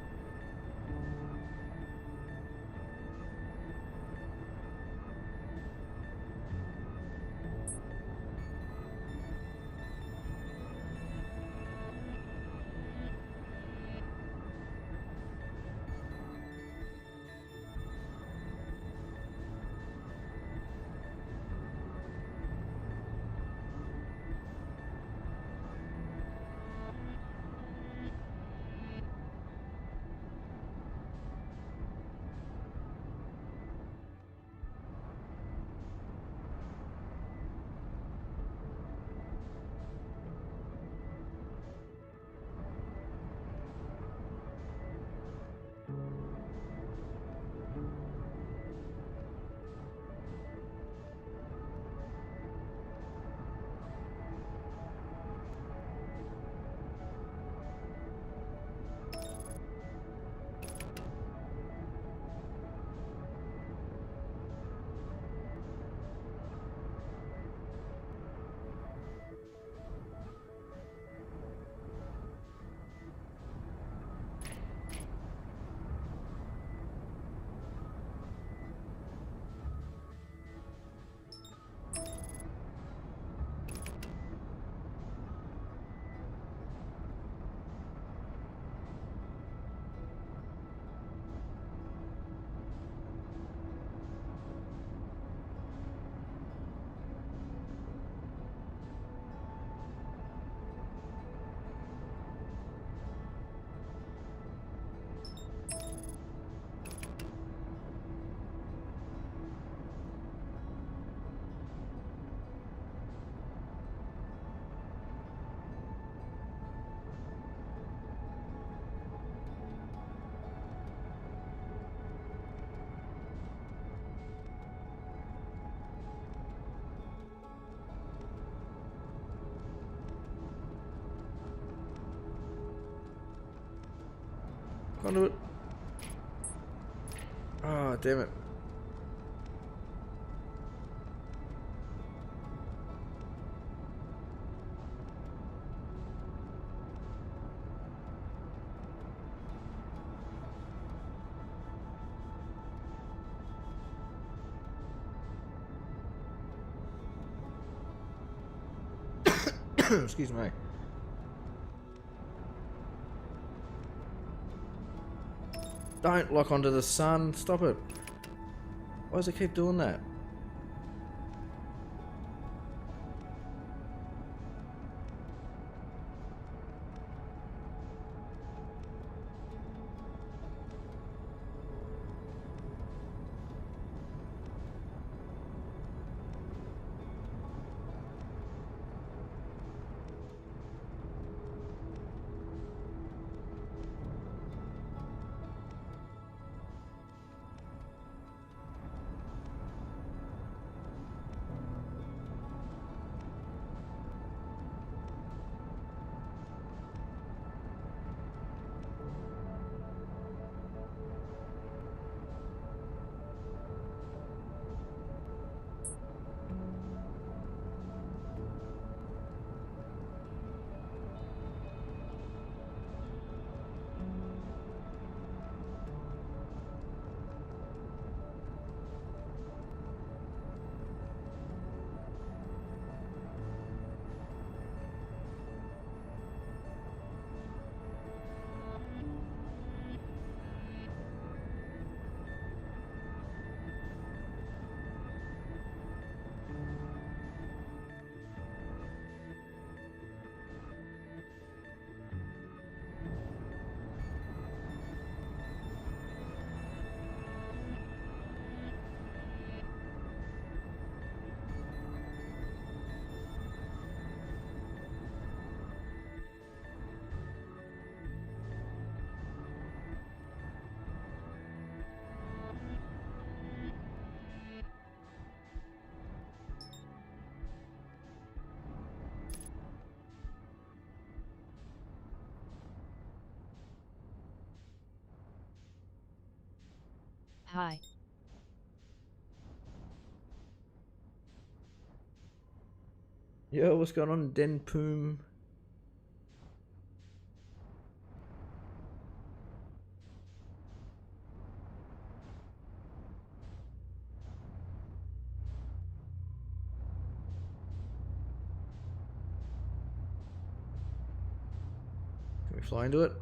Speaker 1: Can't do it. Oh, damn it. Excuse me. Don't lock onto the sun. Stop it. Why does it keep doing that?
Speaker 2: Hi.
Speaker 1: Yo, what's going on, Den Poom? Can we fly into it?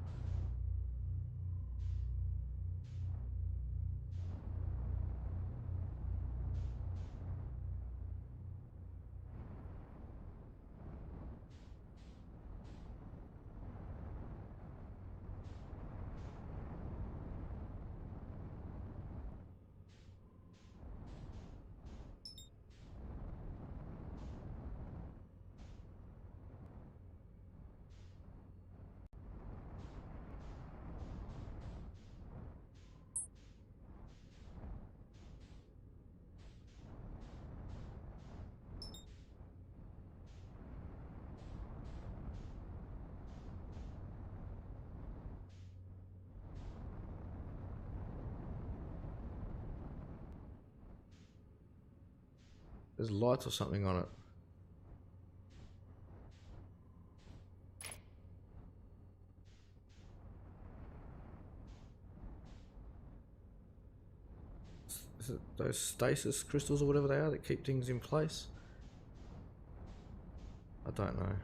Speaker 1: There's lights or something on it. Is it those stasis crystals or whatever they are that keep things in place? I don't know.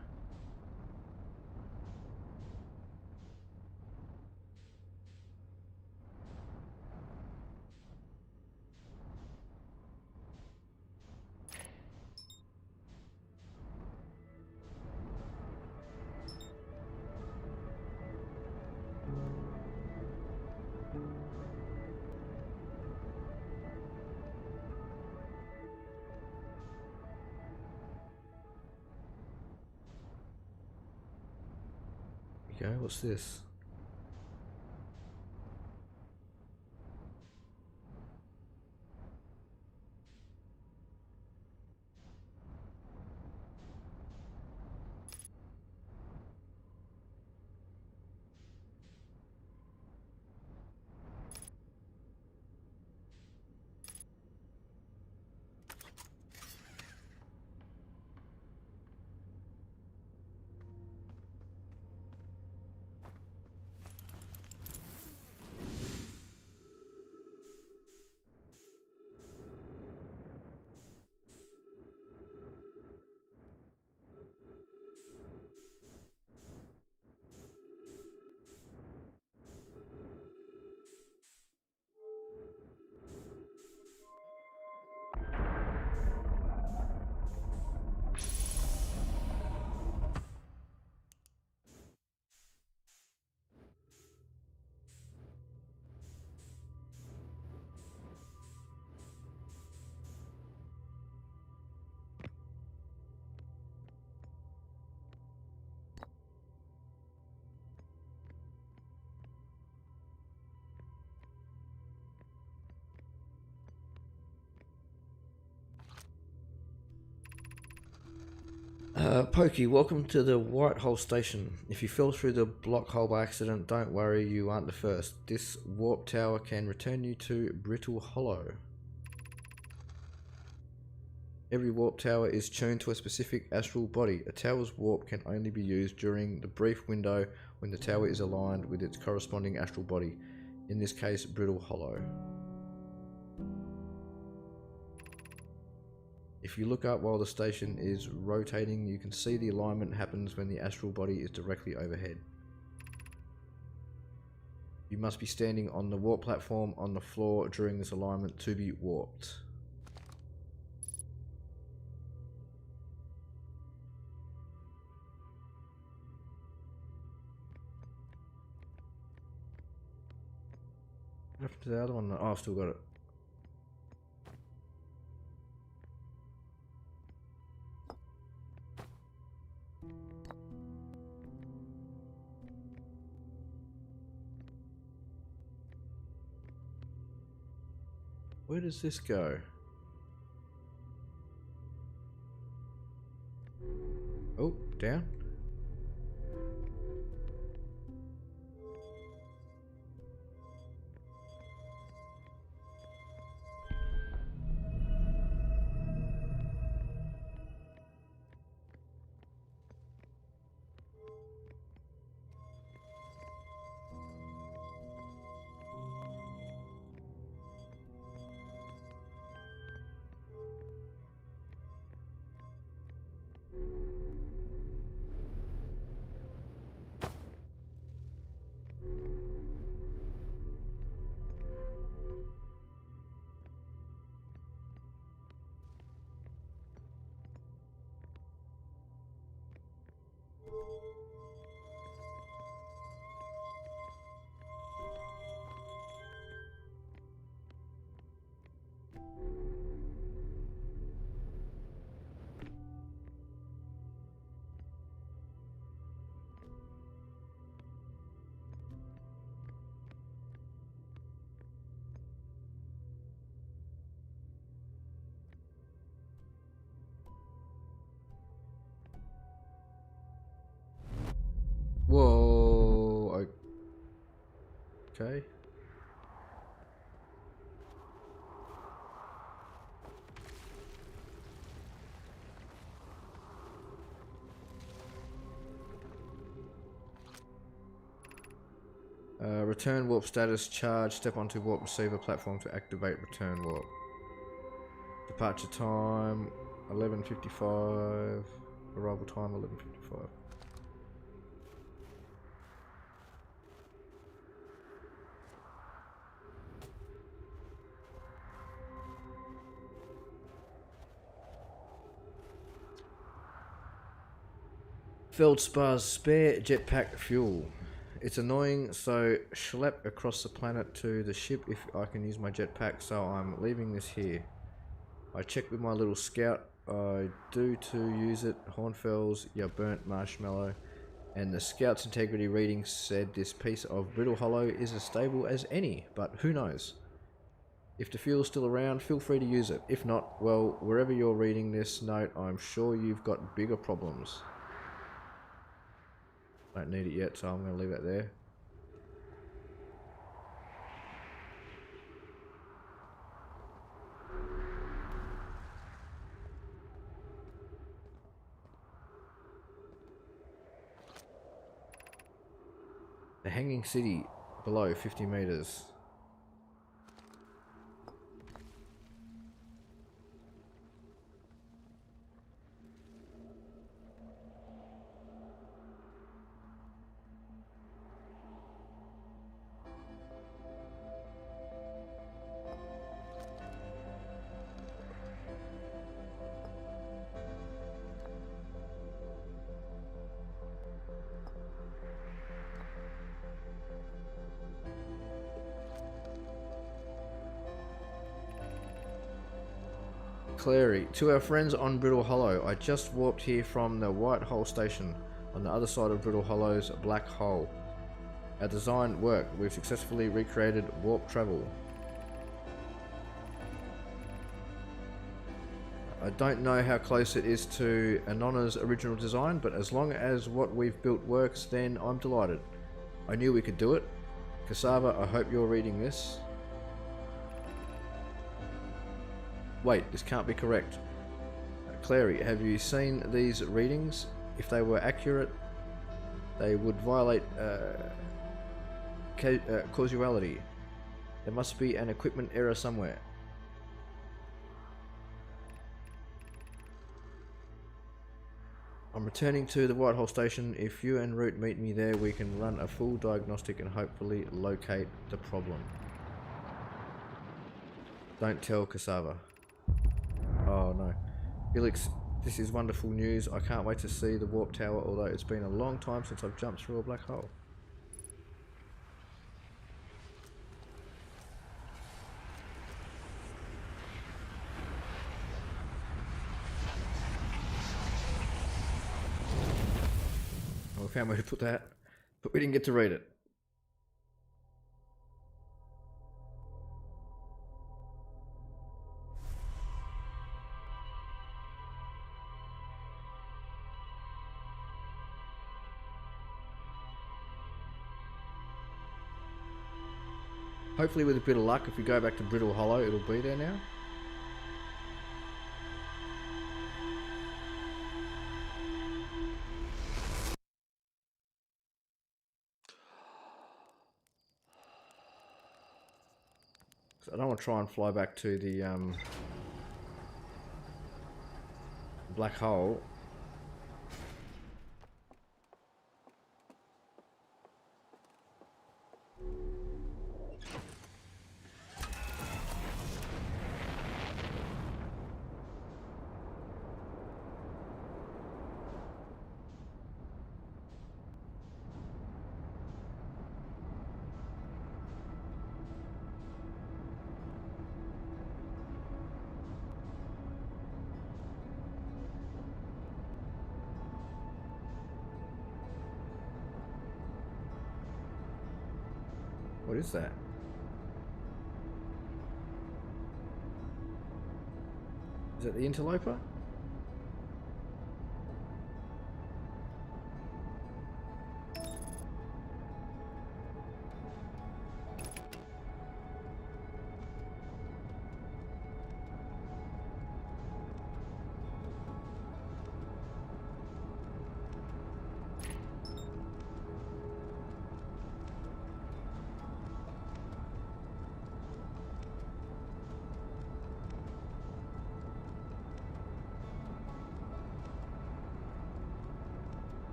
Speaker 1: Okay, what's this? Pokey, welcome to the White Hole Station. If you fell through the block hole by accident, don't worry, you aren't the first. This warp tower can return you to Brittle Hollow. Every warp tower is tuned to a specific astral body. A tower's warp can only be used during the brief window when the tower is aligned with its corresponding astral body, in this case Brittle Hollow. If you look up while the station is rotating, you can see the alignment happens when the astral body is directly overhead. You must be standing on the warp platform on the floor during this alignment to be warped. What happened to the other one? Oh, I've still got it. Where does this go? Oh, down. okay. Return warp status charge. Step onto warp receiver platform to activate return warp. Departure time 11:55. Arrival time 11:55. Feldspar's spare jetpack fuel. It's annoying, so schlep across the planet to the ship if I can use my jetpack, so I'm leaving this here. I checked with my little scout. I do to use it. Hornfells, ya burnt marshmallow. And the scout's integrity reading said this piece of brittle hollow is as stable as any, but who knows? If the fuel's still around, feel free to use it. If not, well, wherever you're reading this note, I'm sure you've got bigger problems. Don't need it yet, so I'm going to leave that there. The hanging city below 50 meters. Clary, to our friends on Brittle Hollow, I just warped here from the White Hole Station on the other side of Brittle Hollow's black hole. Our design worked. We've successfully recreated warp travel. I don't know how close it is to Anonna's original design, but as long as what we've built works, then I'm delighted. I knew we could do it. Cassava, I hope you're reading this. Wait, this can't be correct. Clary, have you seen these readings? If they were accurate, they would violate causality. There must be an equipment error somewhere. I'm returning to the Whitehall station. If you and Root meet me there, we can run a full diagnostic and hopefully locate the problem. Don't tell Cassava. Oh no. Felix, this is wonderful news. I can't wait to see the warp tower, although it's been a long time since I've jumped through a black hole. Oh, we found where to put that, but we didn't get to read it. Hopefully with a bit of luck, if we go back to Brittle Hollow, it'll be there now. So I don't want to try and fly back to the black hole. What is that? Is that the interloper?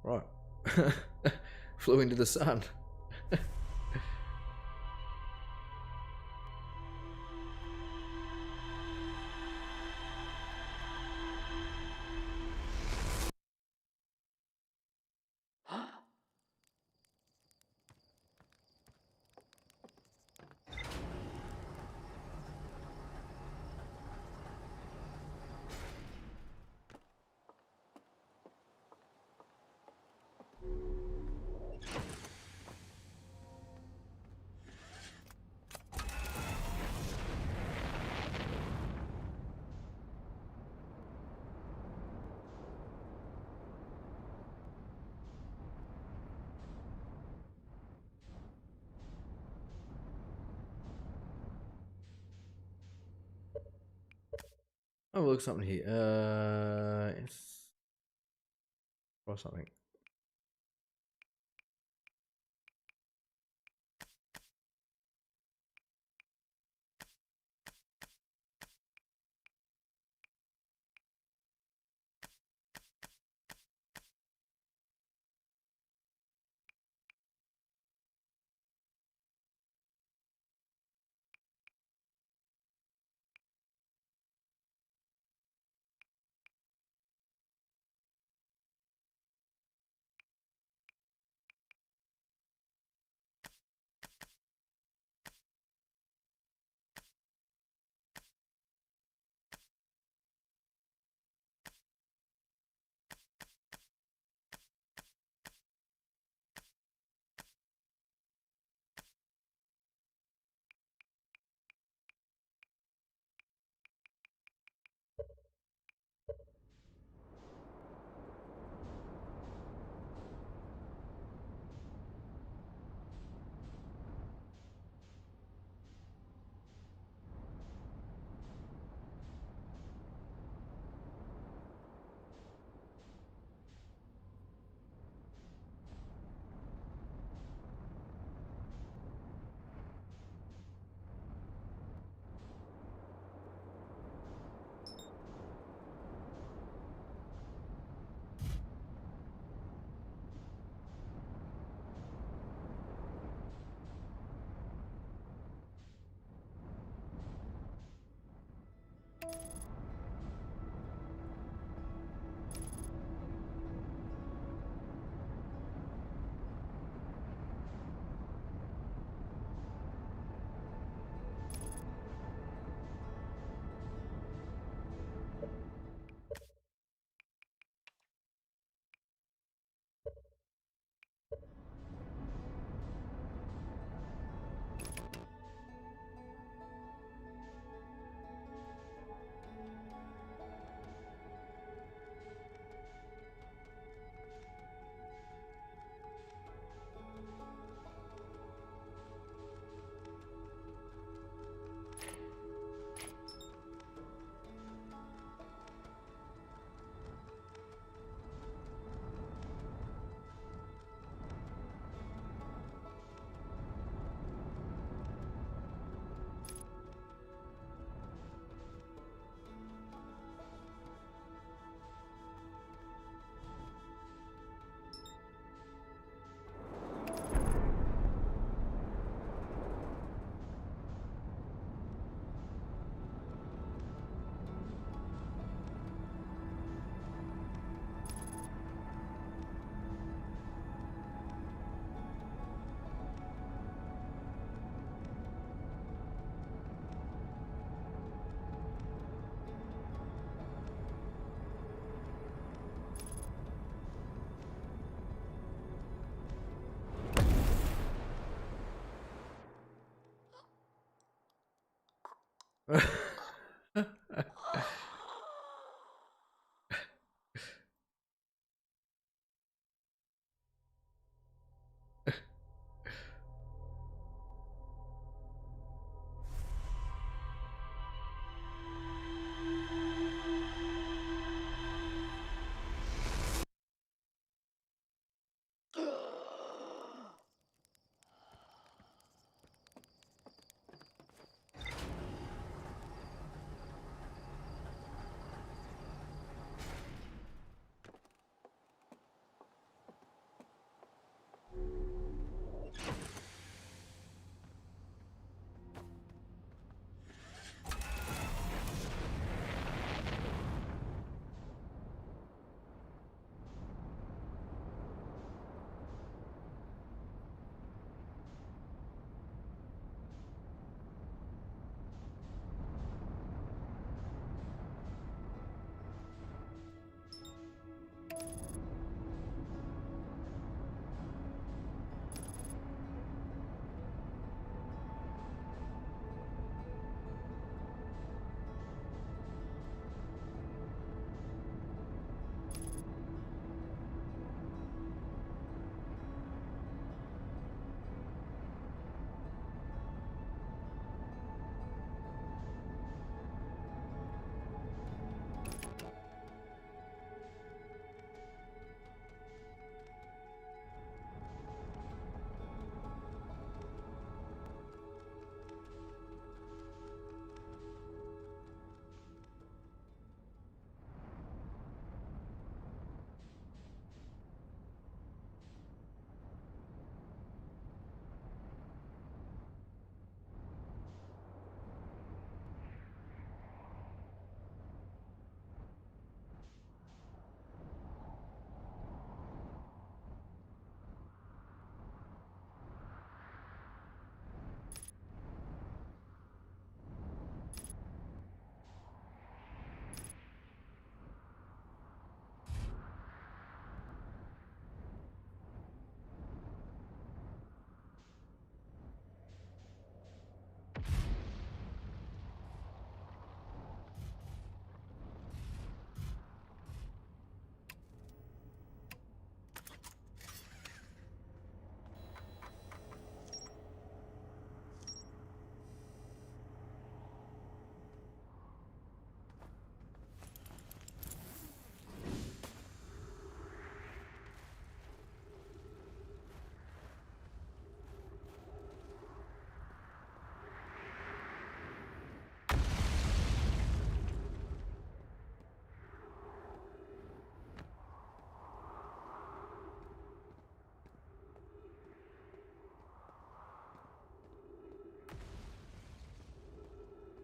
Speaker 1: Right. Flew into the sun. Oh, look, something here. Yes. Or something.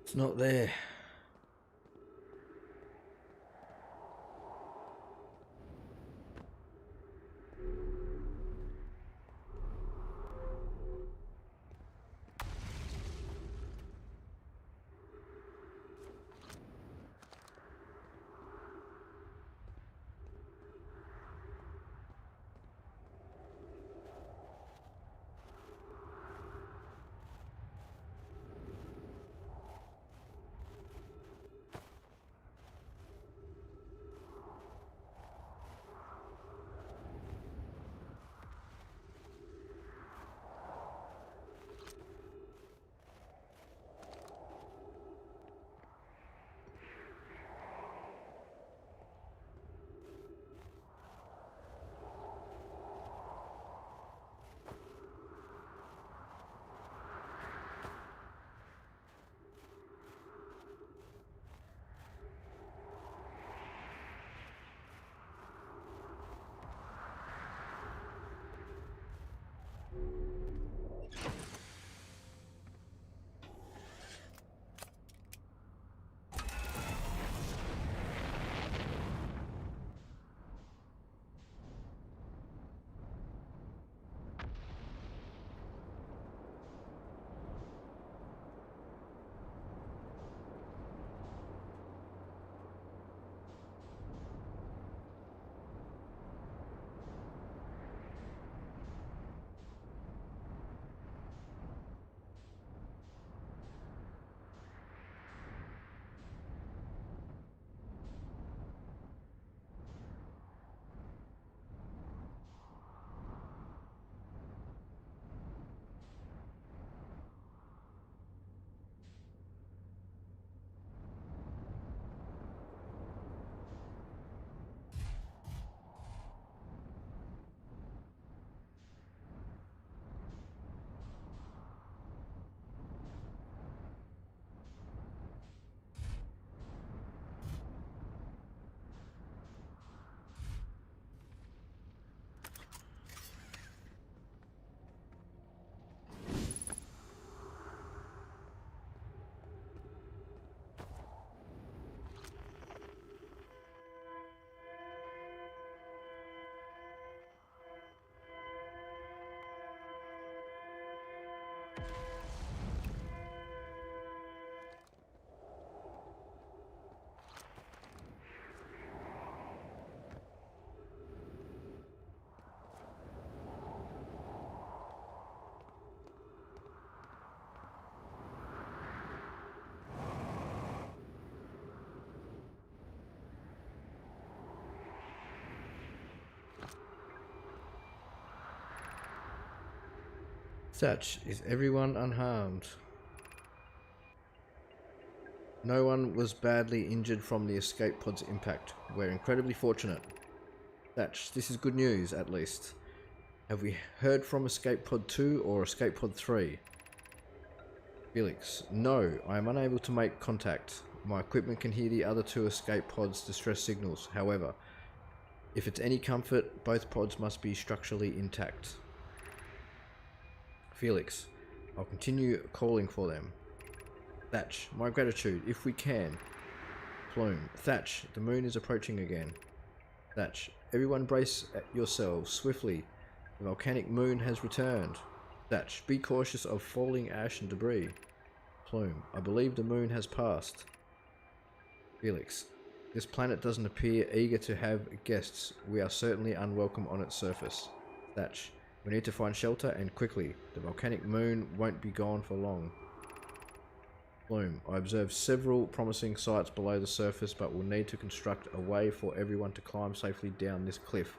Speaker 1: It's not there. Such is everyone unharmed. No one was badly injured from the escape pod's impact. We're incredibly fortunate. Thatch, this is good news, at least. Have we heard from Escape Pod 2 or Escape Pod 3? Felix, no, I am unable to make contact. My equipment can hear the other two escape pods' distress signals. However, if it's any comfort, both pods must be structurally intact. Felix, I'll continue calling for them. Thatch, my gratitude, if we can. Plume, Thatch, the moon is approaching again. Thatch, everyone brace yourselves swiftly. The volcanic moon has returned. Thatch, be cautious of falling ash and debris. Plume, I believe the moon has passed. Felix, this planet doesn't appear eager to have guests. We are certainly unwelcome on its surface. Thatch, we need to find shelter and quickly. The volcanic moon won't be gone for long. Plume, I observed several promising sites below the surface, but will need to construct a way for everyone to climb safely down this cliff.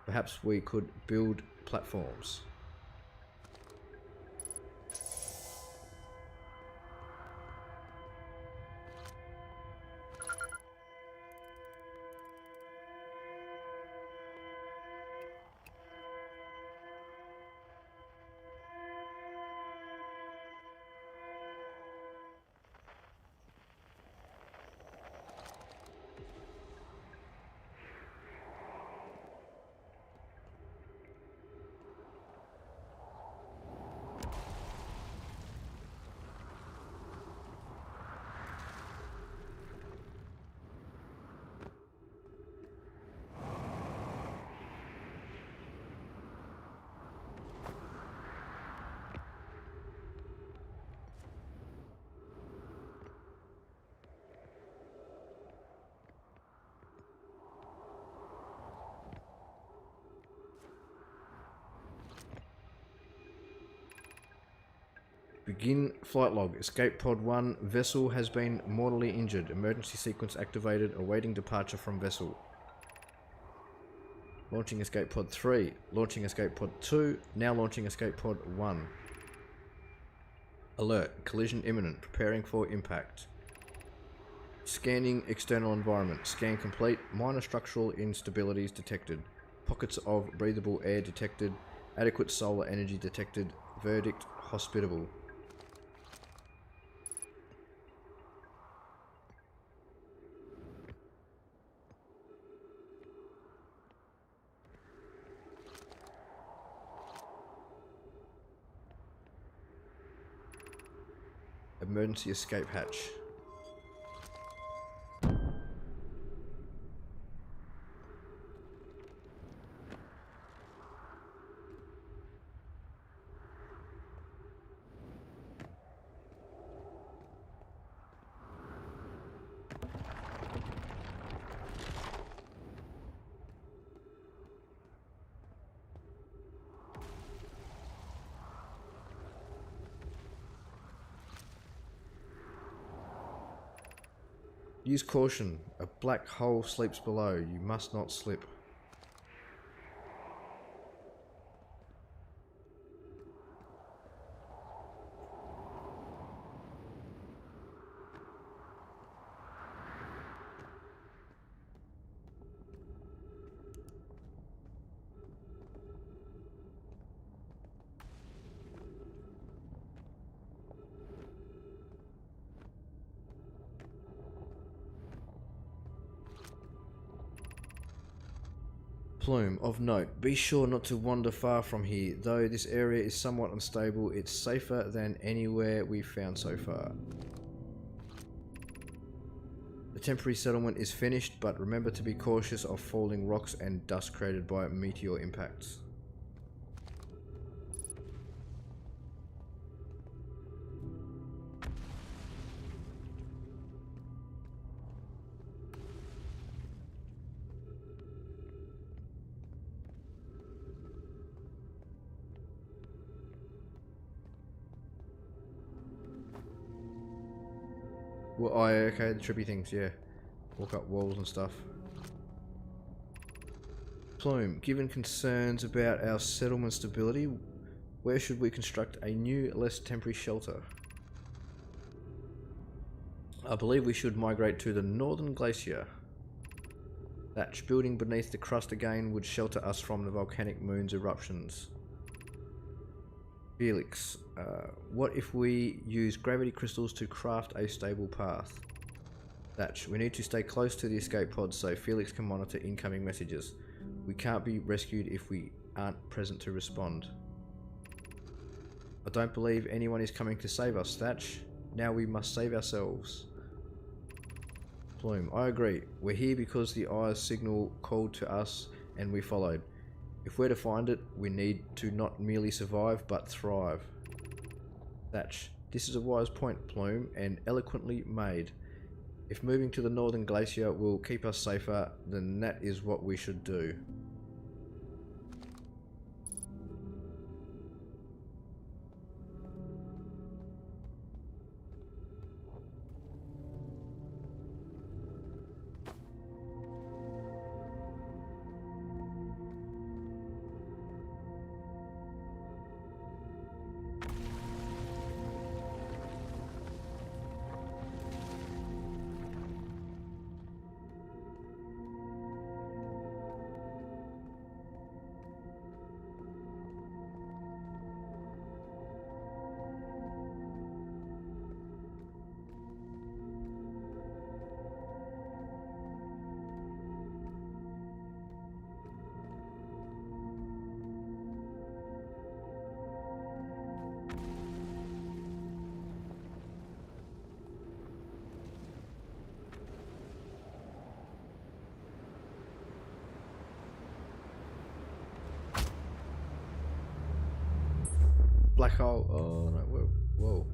Speaker 1: Perhaps we could build platforms. Begin flight log. Escape pod 1. Vessel has been mortally injured. Emergency sequence activated. Awaiting departure from vessel. Launching escape pod 3. Launching escape pod 2. Now launching escape pod 1. Alert. Collision imminent. Preparing for impact. Scanning external environment. Scan complete. Minor structural instabilities detected. Pockets of breathable air detected. Adequate solar energy detected. Verdict hospitable. Emergency escape hatch. Use caution. A black hole sleeps below. You must not slip. Plume, of note, be sure not to wander far from here. Though this area is somewhat unstable, it's safer than anywhere we've found so far. The temporary settlement is finished, but remember to be cautious of falling rocks and dust created by meteor impacts. Well, oh, yeah, okay, the trippy things, yeah. Walk up walls and stuff. Plume, given concerns about our settlement stability, where should we construct a new, less temporary shelter? I believe we should migrate to the northern glacier. Thatch, building beneath the crust again would shelter us from the volcanic moon's eruptions. Felix, what if we use gravity crystals to craft a stable path? Thatch, we need to stay close to the escape pods so Felix can monitor incoming messages. We can't be rescued if we aren't present to respond. I don't believe anyone is coming to save us, Thatch. Now we must save ourselves. Plume, I agree. We're here because the Eye's signal called to us and we followed. If we're to find it, we need to not merely survive, but thrive. Thatch, this is a wise point, Plume, and eloquently made. If moving to the northern glacier will keep us safer, then that is what we should do. Black hole. Oh no, whoa. Whoa.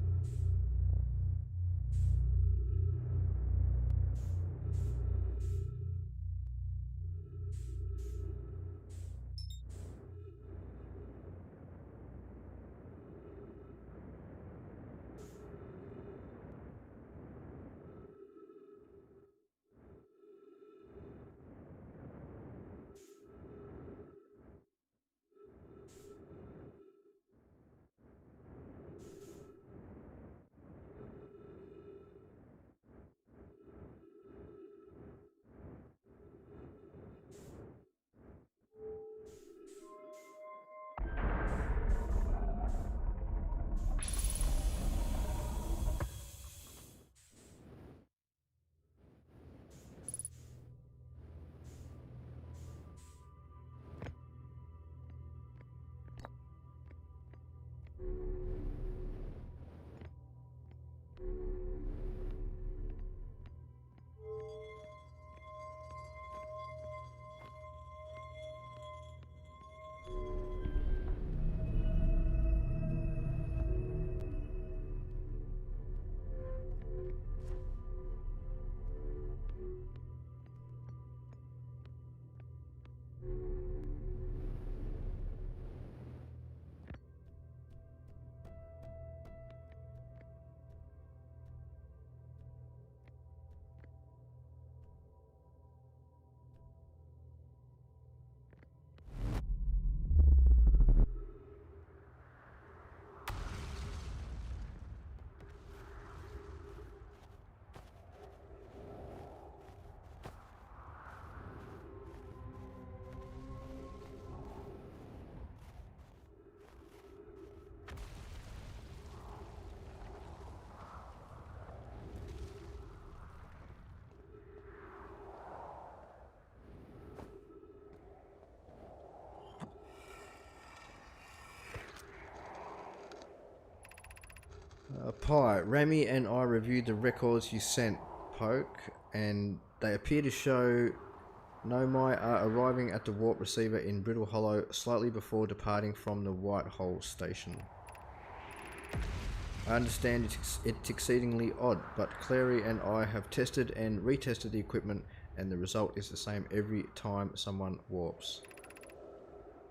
Speaker 1: Pi, Rami and I reviewed the records you sent, Poke, and they appear to show Nomai are arriving at the warp receiver in Brittle Hollow slightly before departing from the White Hole station. I understand it's exceedingly odd, but Clary and I have tested and retested the equipment, and the result is the same every time someone warps.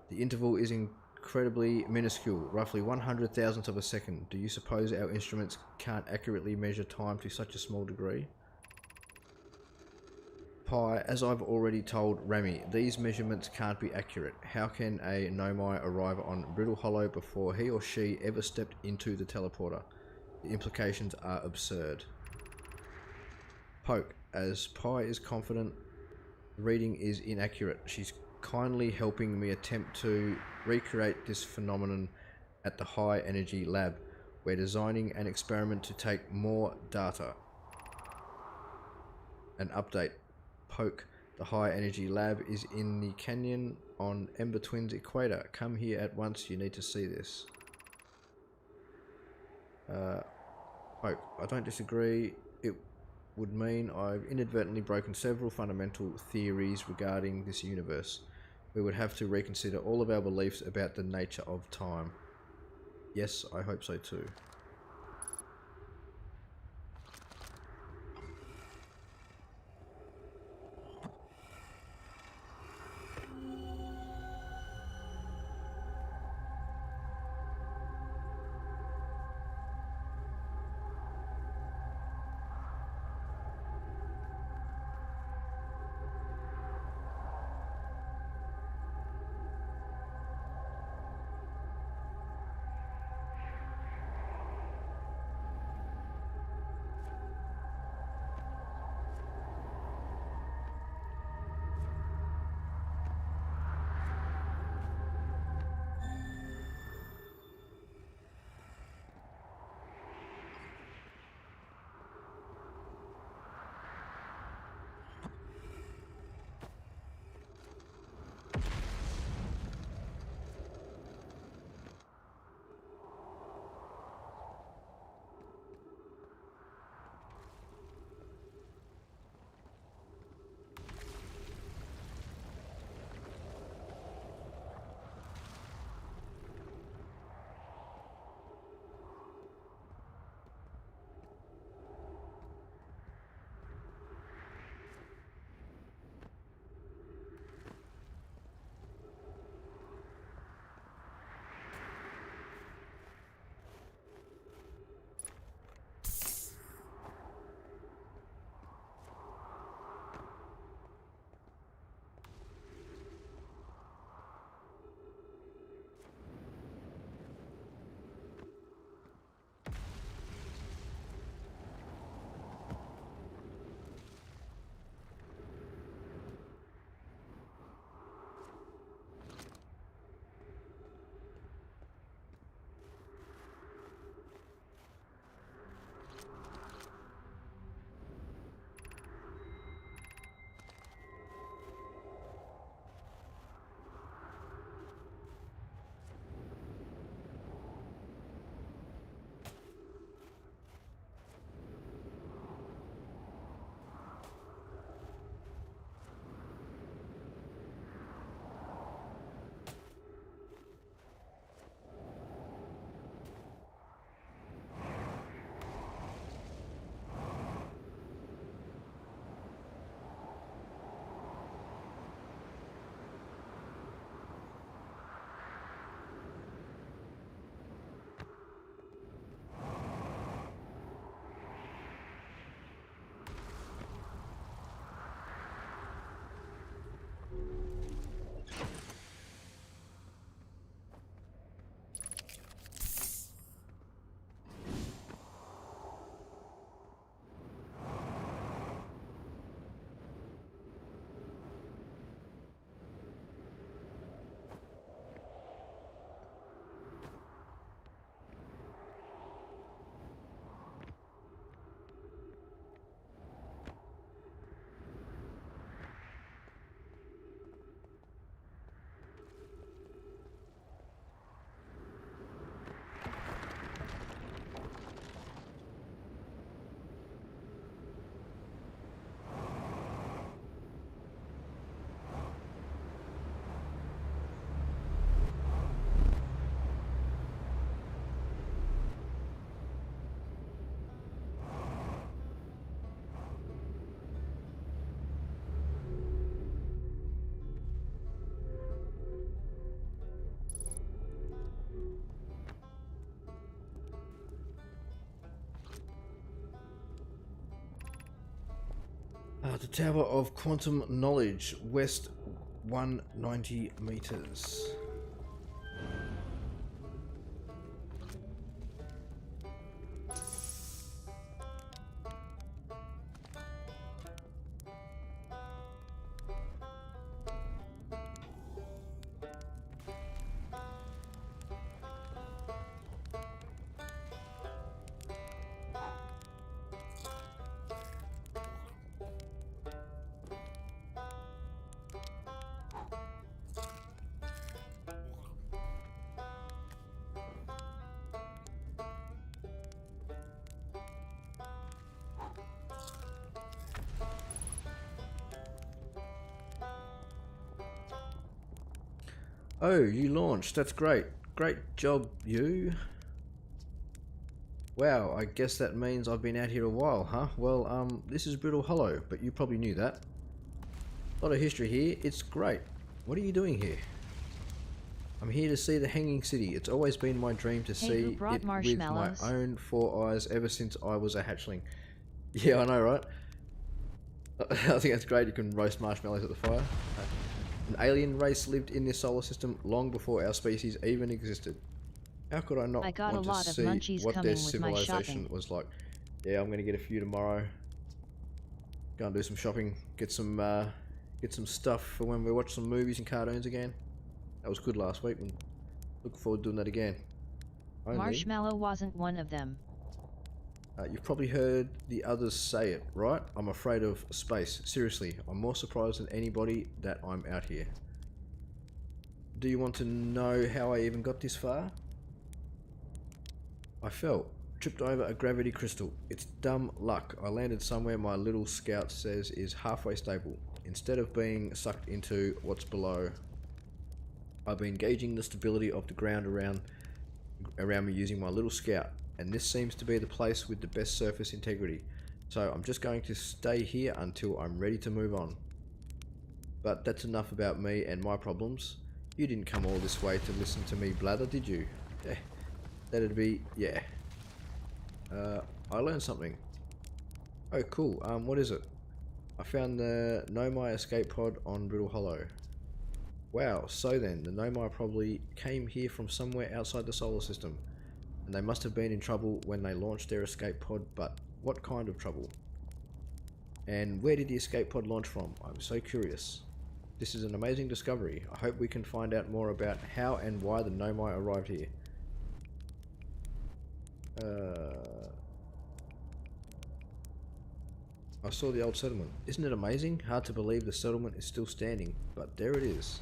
Speaker 1: The interval is incredibly minuscule, roughly 100,000th of a second. Do you suppose our instruments can't accurately measure time to such a small degree? Pi, as I've already told Rami, these measurements can't be accurate. How can a Nomai arrive on Brittle Hollow before he or she ever stepped into the teleporter? The implications are absurd. Poke, as Pi is confident the reading is inaccurate, she's kindly helping me attempt to recreate this phenomenon at the High Energy Lab. We're designing an experiment to take more data. An update. Poke, the High Energy Lab is in the canyon on Ember Twins Equator. Come here at once, you need to see this. Poke, I don't disagree. It would mean I've inadvertently broken several fundamental theories regarding this universe. We would have to reconsider all of our beliefs about the nature of time. Yes, I hope so too. the Tower of Quantum Knowledge, west 190 meters. Oh, you launched. That's great. Great job, you. Wow, I guess that means I've been out here a while, huh? Well, this is Brittle Hollow, but you probably knew that. A lot of history here. It's great. What are you doing here? I'm here to see the Hanging City. It's always been my dream to see it with my own 4 eyes ever since I was a hatchling. Yeah, I know, right? I think that's great. You can roast marshmallows at the fire. An alien race lived in this solar system long before our species even existed. How could I not want to see what their civilization was like? Yeah, I'm gonna get a few tomorrow. Go and do some shopping. Get some stuff for when we watch some movies and cartoons again. That was good last week. And look forward to doing that again.
Speaker 2: Marshmallow wasn't one of them.
Speaker 1: You've probably heard the others say it, right? I'm afraid of space. Seriously, I'm more surprised than anybody that I'm out here. Do you want to know how I even got this far? I fell. Tripped over a gravity crystal. It's dumb luck. I landed somewhere my little scout says is halfway stable. Instead of being sucked into what's below, I've been gauging the stability of the ground around me using my little scout. And this seems to be the place with the best surface integrity. So I'm just going to stay here until I'm ready to move on. But that's enough about me and my problems. You didn't come all this way to listen to me blather, did you? That'd be, yeah. I learned something. Oh cool, what is it? I found the Nomai escape pod on Brittle Hollow. Wow, so then, the Nomai probably came here from somewhere outside the solar system. And they must have been in trouble when they launched their escape pod, but what kind of trouble? And where did the escape pod launch from? I'm so curious. This is an amazing discovery. I hope we can find out more about how and why the Nomai arrived here. I saw the old settlement. Isn't it amazing? Hard to believe the settlement is still standing, but there it is.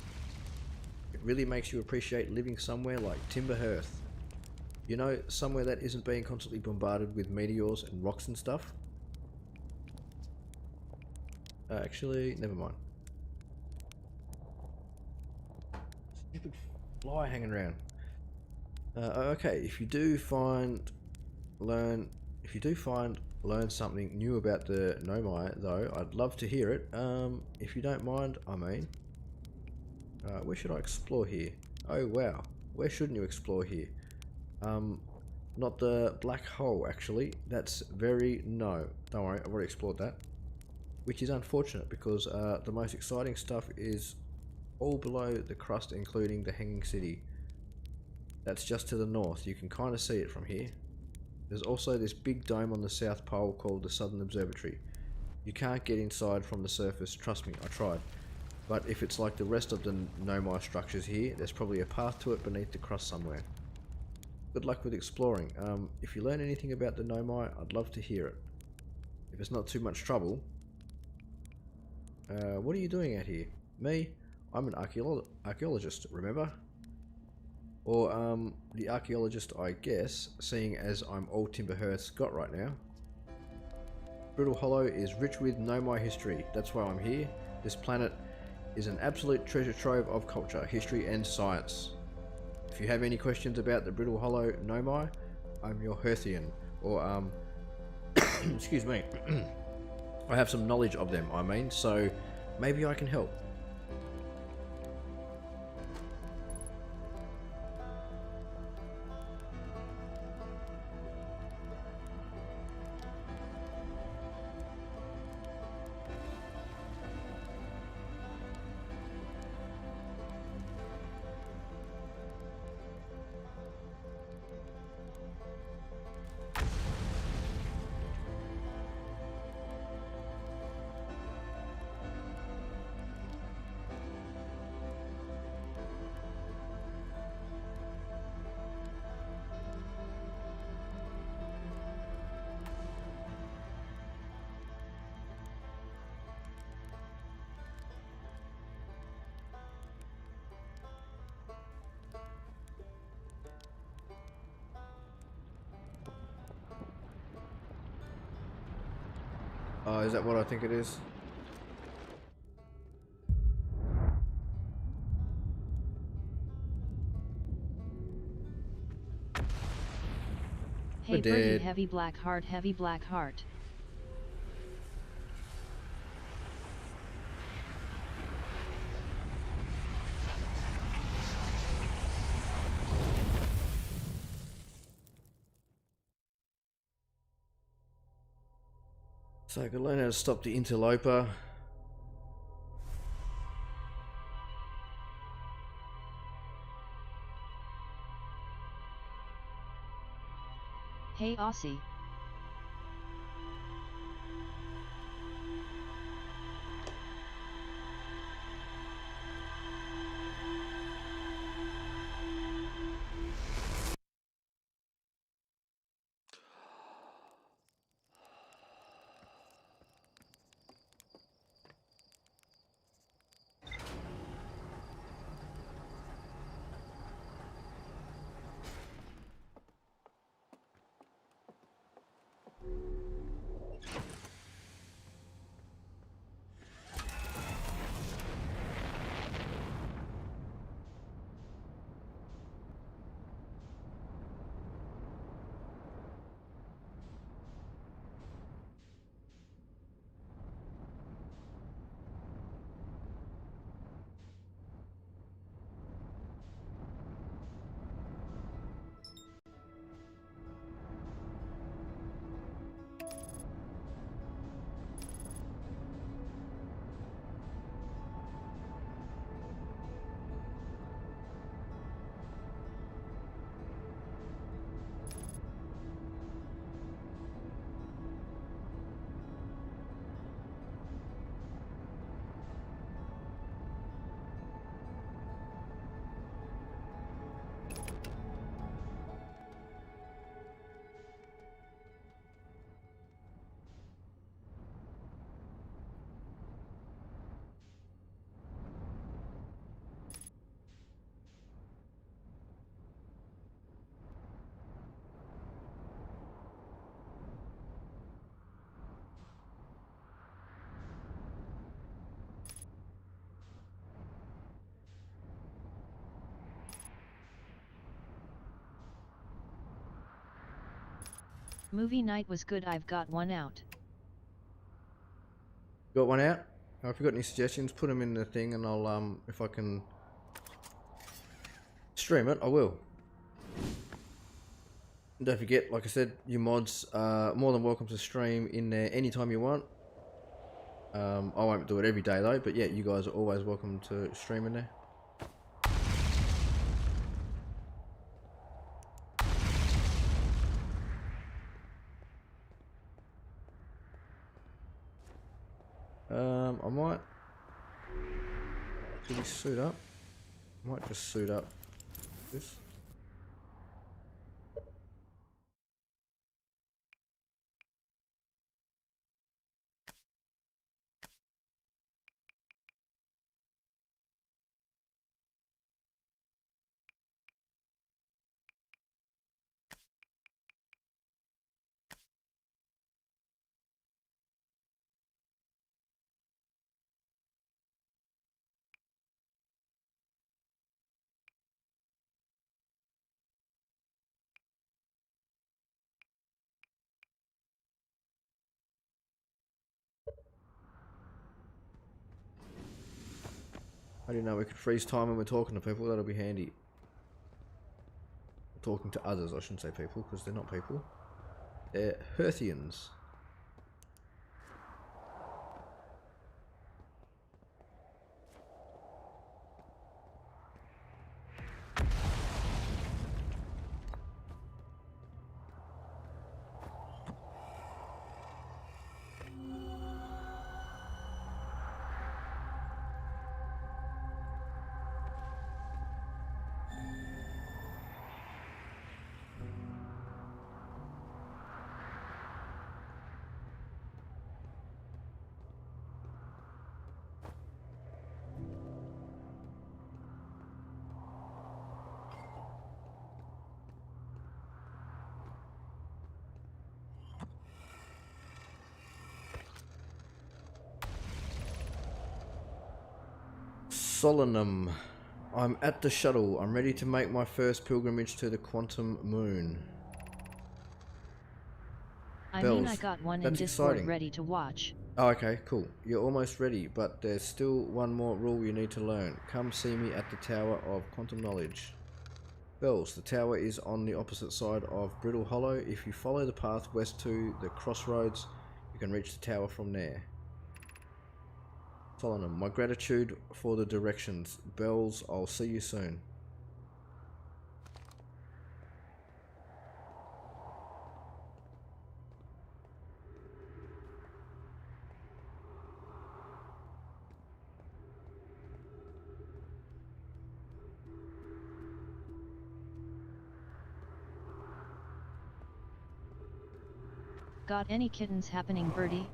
Speaker 1: It really makes you appreciate living somewhere like Timber Hearth. You know, somewhere that isn't being constantly bombarded with meteors and rocks and stuff. Actually, never mind. Stupid fly hanging around. Okay, if you do learn something new about the Nomai, though, I'd love to hear it. If you don't mind, I mean. Where should I explore here? Oh wow, where shouldn't you explore here? Not the black hole, actually. That's no, don't worry, I've already explored that. Which is unfortunate because the most exciting stuff is all below the crust, including the Hanging City. That's just to the north. You can kind of see it from here. There's also this big dome on the South Pole called the Southern Observatory. You can't get inside from the surface, trust me, I tried. But if it's like the rest of the Nomai structures here, there's probably a path to it beneath the crust somewhere. Good luck with exploring. If you learn anything about the Nomai, I'd love to hear it. If it's not too much trouble. What are you doing out here? Me? I'm an archaeologist, remember? Or, the archaeologist, I guess, seeing as I'm all Timber Hearth's got right now. Brittle Hollow is rich with Nomai history. That's why I'm here. This planet is an absolute treasure trove of culture, history, and science. If you have any questions about the Brittle Hollow Nomai, I'm your Hearthian. Or, excuse me. I have some knowledge of them, I mean, so maybe I can help. Oh, is that what I think it is?
Speaker 2: Hey Birdie, heavy black heart, heavy black heart.
Speaker 1: So I can learn how to stop the interloper.
Speaker 2: Hey Aussie. Movie night was good, I've got one out.
Speaker 1: Got one out? If you've got any suggestions, put them in the thing and I'll, if I can stream it, I will. And don't forget, like I said, you mods are more than welcome to stream in there anytime you want. I won't do it every day though, but yeah, you guys are always welcome to stream in there. I might... Did we suit up? I might just suit up this. I didn't know we could freeze time when we're talking to people. That'll be handy. Talking to others, I shouldn't say people, because they're not people. They're Herthians. Solanum. I'm at the shuttle. I'm ready to make my first pilgrimage to the quantum moon.
Speaker 2: I
Speaker 1: Bells.
Speaker 2: mean, I got one in
Speaker 1: That's
Speaker 2: Discord
Speaker 1: exciting.
Speaker 2: ready to watch.
Speaker 1: Oh, okay, cool. You're almost ready, but there's still one more rule you need to learn. Come see me at the Tower of Quantum Knowledge. Bells, the tower is on the opposite side of Brittle Hollow. If you follow the path west to the crossroads, you can reach the tower from there. Solanum, my gratitude for the directions. Bells, I'll see you soon.
Speaker 2: Got any kittens happening, birdie?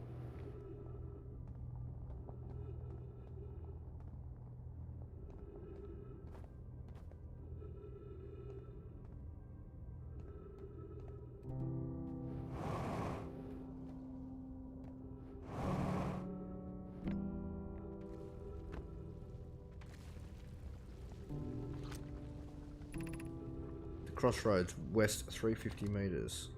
Speaker 1: The crossroads, west 350 meters.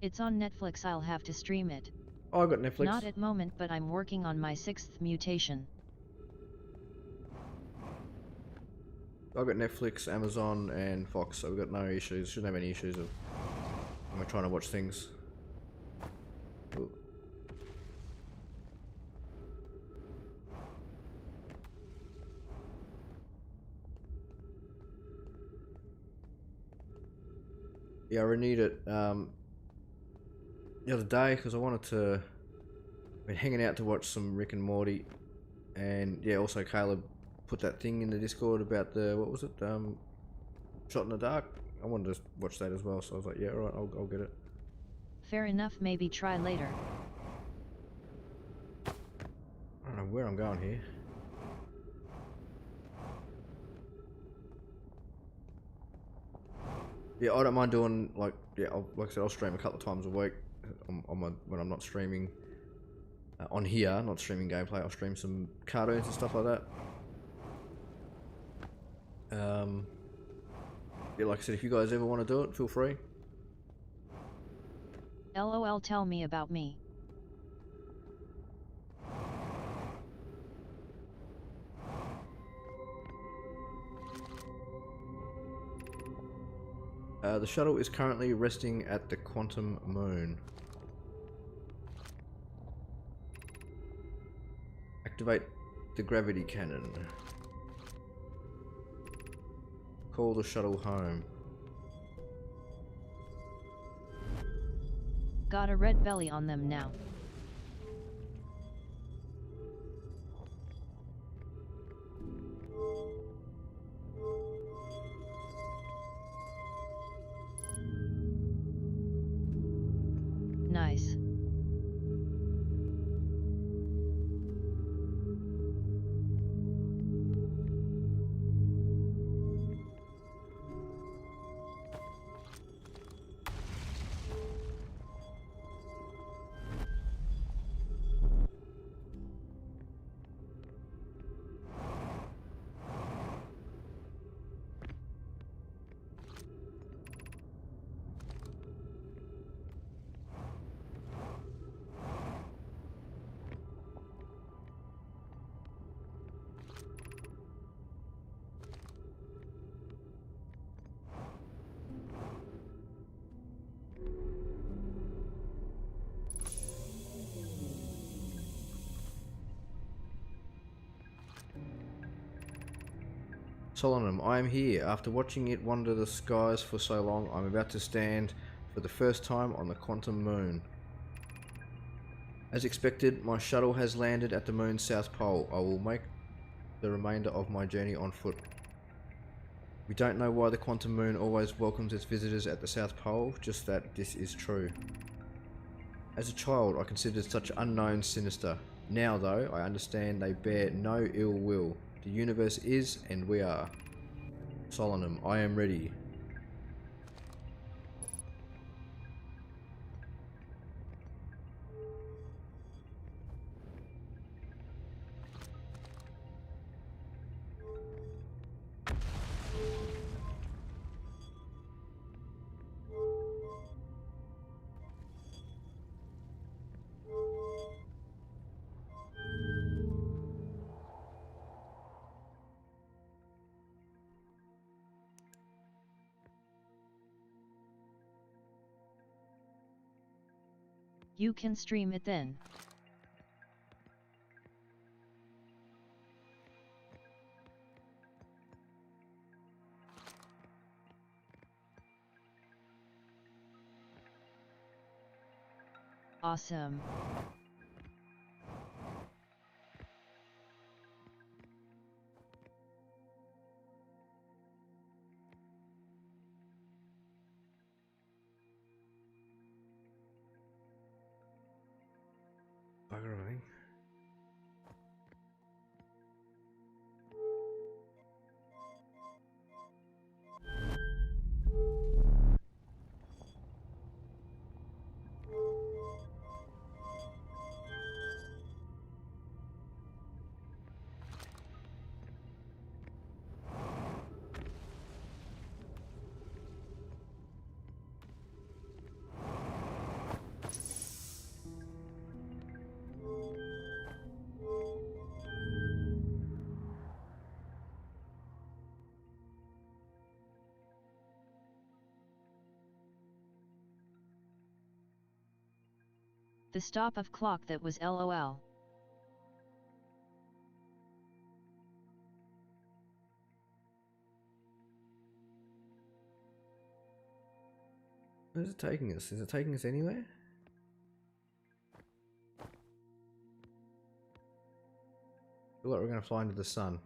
Speaker 2: It's on Netflix, I'll have to stream it.
Speaker 1: Oh, I got Netflix.
Speaker 2: Not at moment, but I'm working on my 6th mutation.
Speaker 1: I've got Netflix, Amazon, and Fox, so we've got no issues. Shouldn't have any issues of when we're trying to watch things. Ooh. Yeah, I renewed it the other day because I wanted to. I've been hanging out to watch some Rick and Morty, and yeah, also Caleb put that thing in the Discord about the, what was it, Shot in the Dark. I wanted to watch that as well, so I was like, yeah, alright, I'll get it.
Speaker 2: Fair enough, maybe try later.
Speaker 1: I don't know where I'm going here. Yeah, I don't mind doing, like, yeah, like I said, I'll stream a couple of times a week when I'm not streaming on here, not streaming gameplay. I'll stream some cartoons and stuff like that. Yeah, like I said, if you guys ever want to do it, feel free.
Speaker 2: LOL, tell me about me.
Speaker 1: The shuttle is currently resting at the quantum moon. Activate the gravity cannon. Call the shuttle home.
Speaker 2: Got a red belly on them now. Nice.
Speaker 1: Solanum, I am here. After watching it wander the skies for so long, I'm about to stand for the first time on the quantum moon. As expected, my shuttle has landed at the moon's south pole. I will make the remainder of my journey on foot. We don't know why the quantum moon always welcomes its visitors at the south pole, just that this is true. As a child, I considered such unknown sinister. Now though, I understand they bear no ill will. The universe is, and we are. Solemnum, I am ready.
Speaker 2: You can stream it then. Awesome.
Speaker 1: Bugger, I think.
Speaker 2: The stop of clock that was LOL.
Speaker 1: Where's it taking us? Is it taking us anywhere? I feel like we're going to fly into the sun.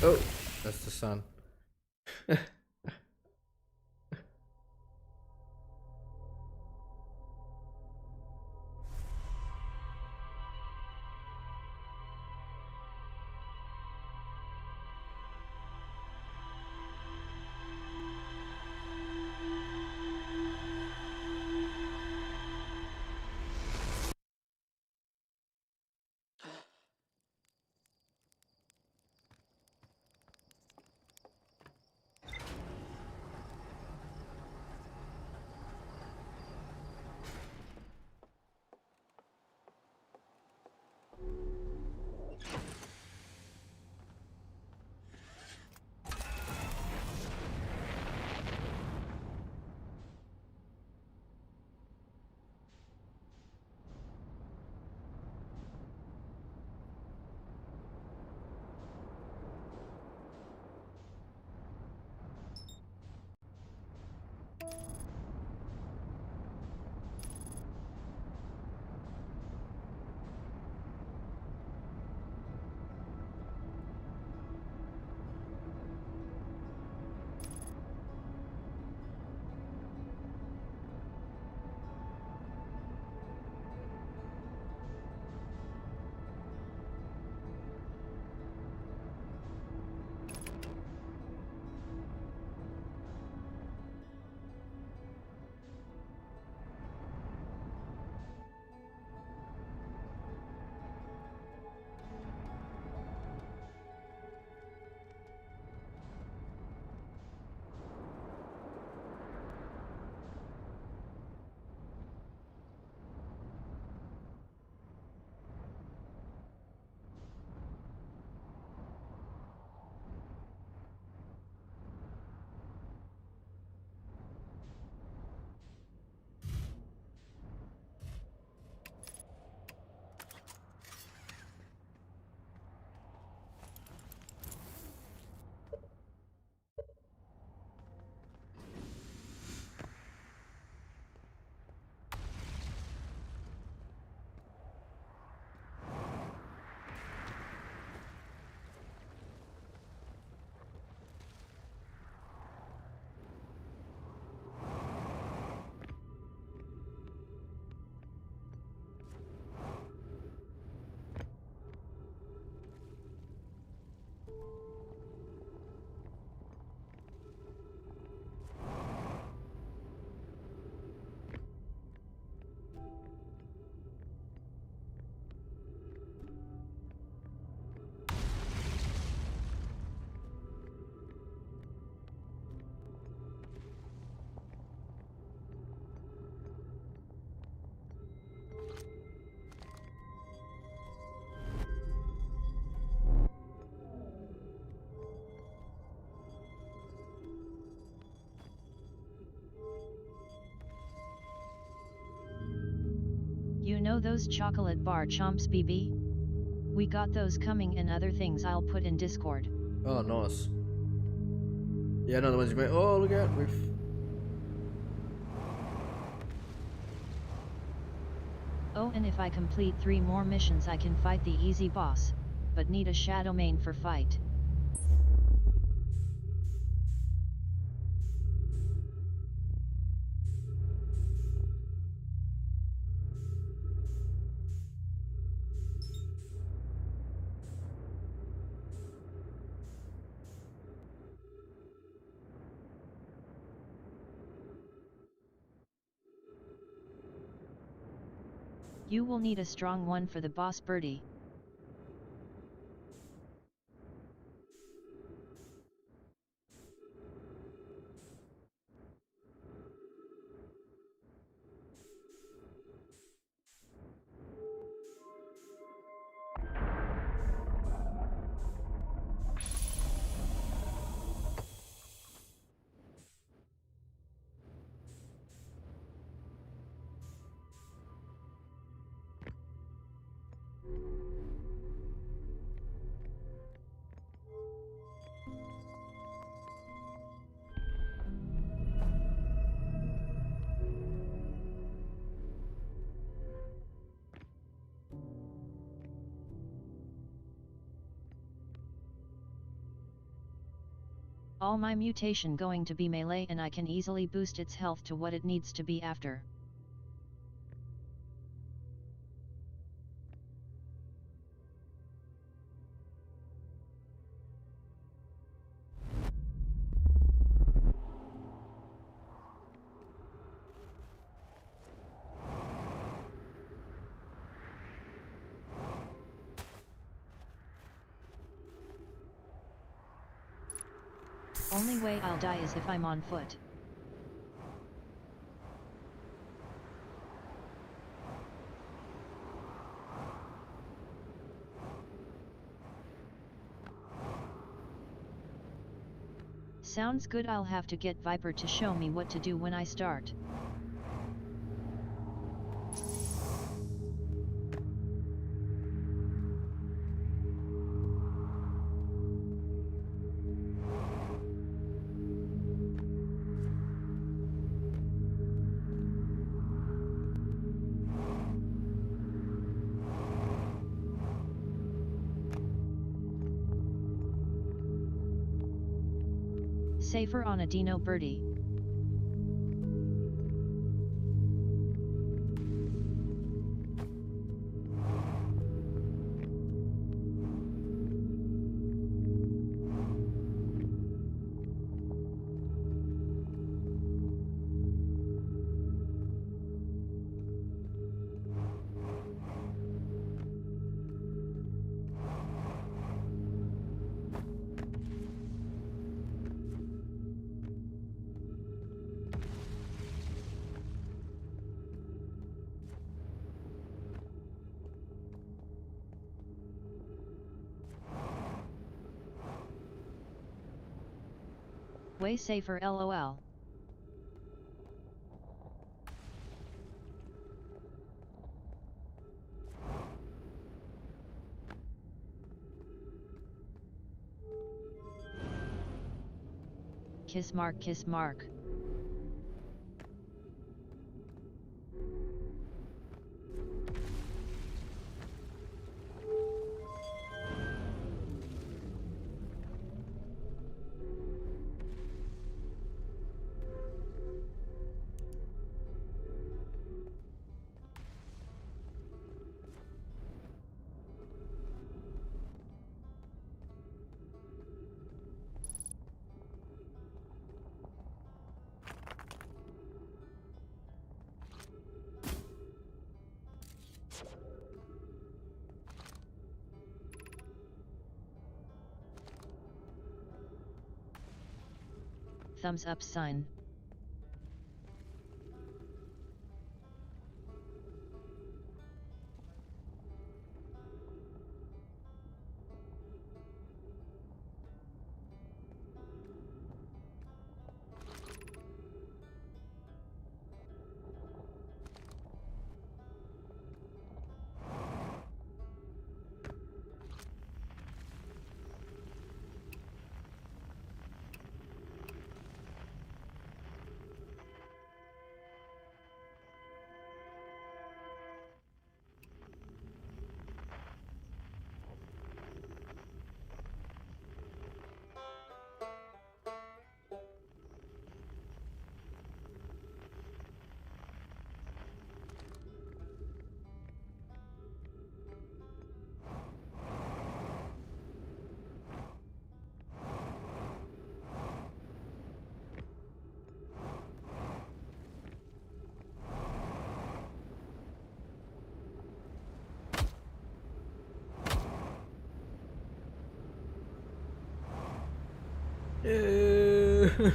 Speaker 1: Oh, that's the sun.
Speaker 2: You know those chocolate bar chomps, BB? We got those coming and other things I'll put in Discord.
Speaker 1: Oh, nice. Yeah, another one's going. Oh, look out! We've.
Speaker 2: Oh, and if I complete 3 more missions I can fight the easy boss, but need a shadow main for fight. You will need a strong one for the boss birdie. All my mutation going to be melee and I can easily boost its health to what it needs to be after. Only way I'll die is if I'm on foot. Sounds good. I'll have to get Viper to show me what to do when I start. Safer on a Dino Birdie. Way safer, lol. Kiss mark, kiss mark. Thumbs up sign.
Speaker 1: Yeah.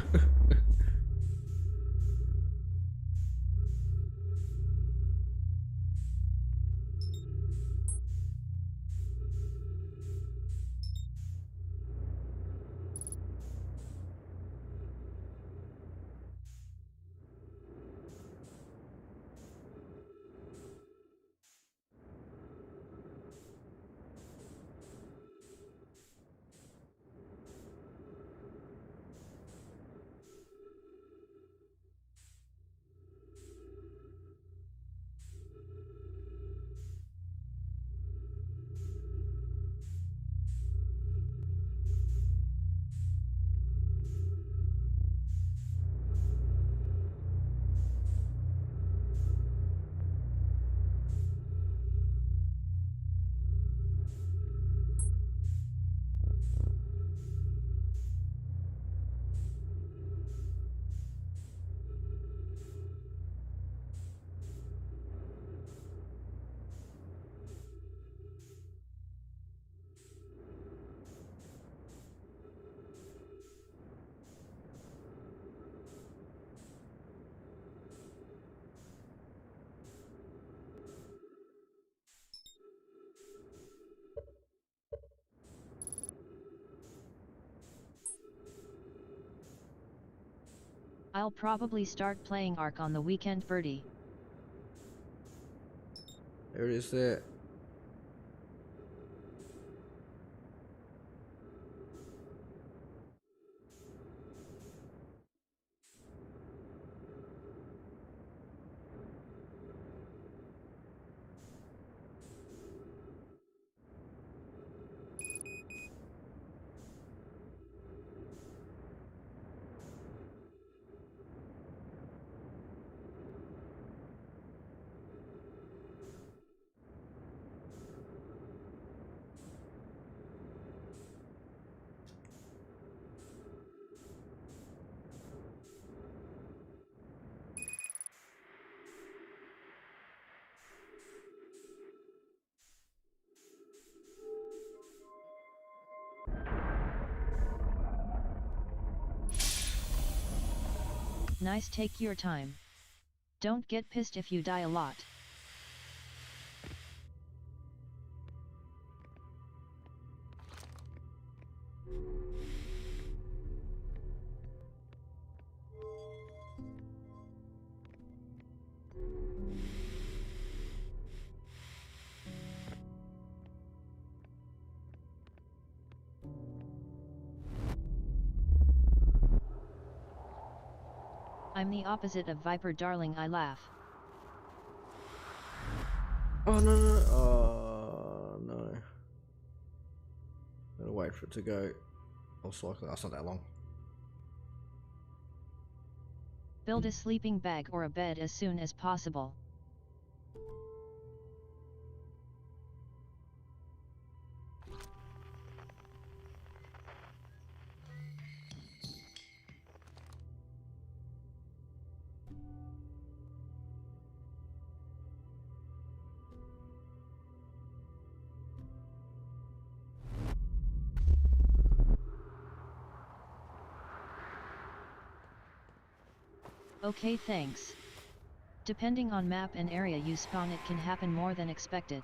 Speaker 2: I'll probably start playing Ark on the weekend, birdie.
Speaker 1: There it is there.
Speaker 2: Nice, take your time. Don't get pissed if you die a lot. I'm the opposite of Viper, darling, I laugh.
Speaker 1: Oh no, no, no. Oh no. Gotta wait for it to go. Most likely, that's not that long.
Speaker 2: Build a sleeping bag or a bed as soon as possible. Okay, thanks. Depending on map and area you spawn, it can happen more than expected.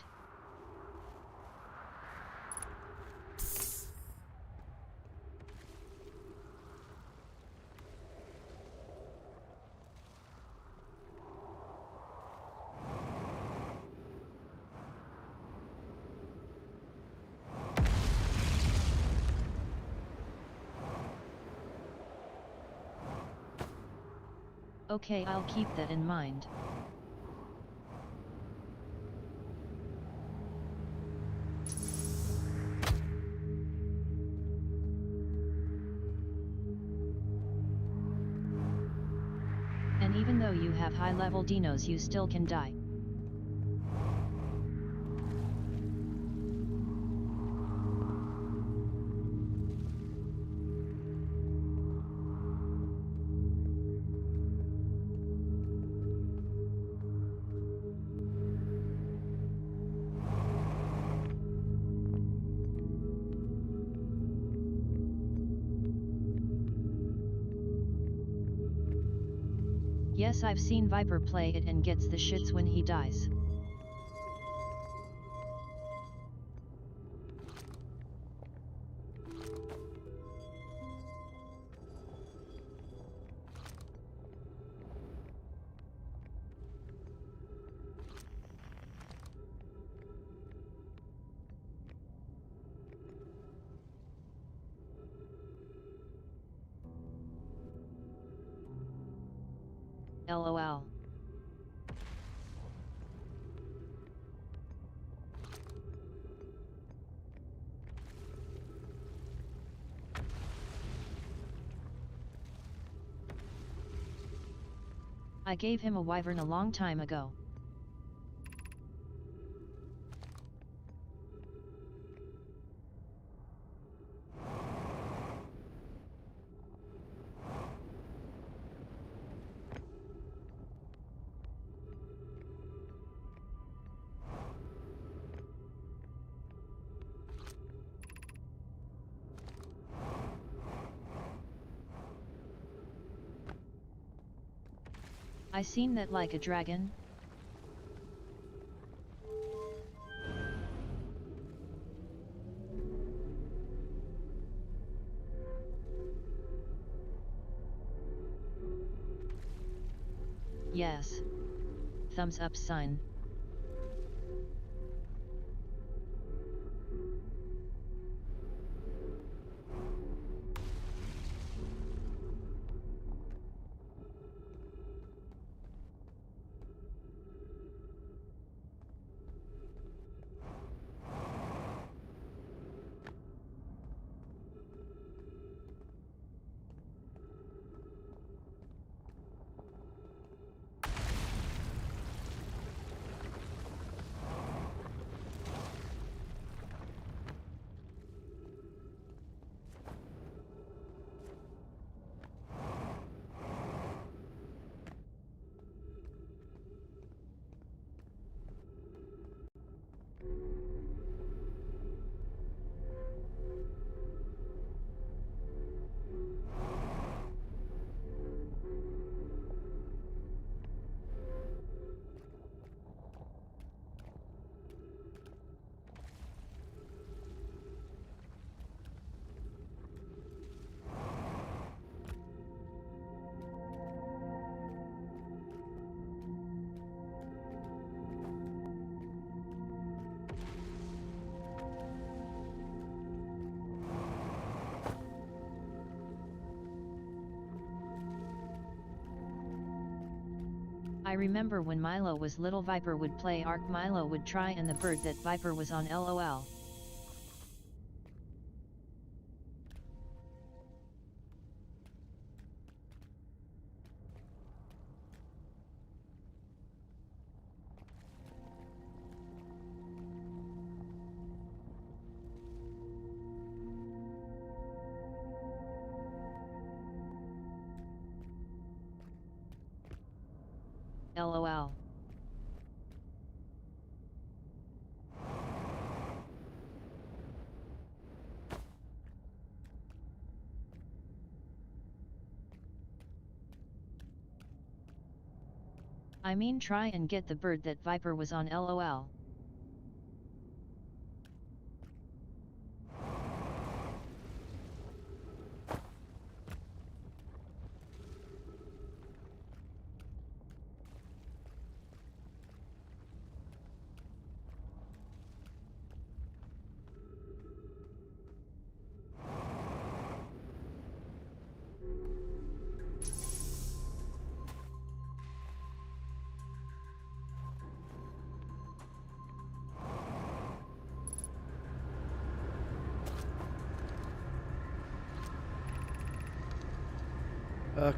Speaker 2: Okay, I'll keep that in mind. And even though you have high-level dinos, you still can die. Yes, I've seen Viper play it and gets the shits when he dies. LOL. I gave him a wyvern a long time ago. I seem that like a dragon. Yes. Thumbs up sign. I remember when Milo was little, Viper would play Ark, Milo would try and the bird that Viper was on LOL. LOL. I mean, try and get the bird that Viper was on LOL.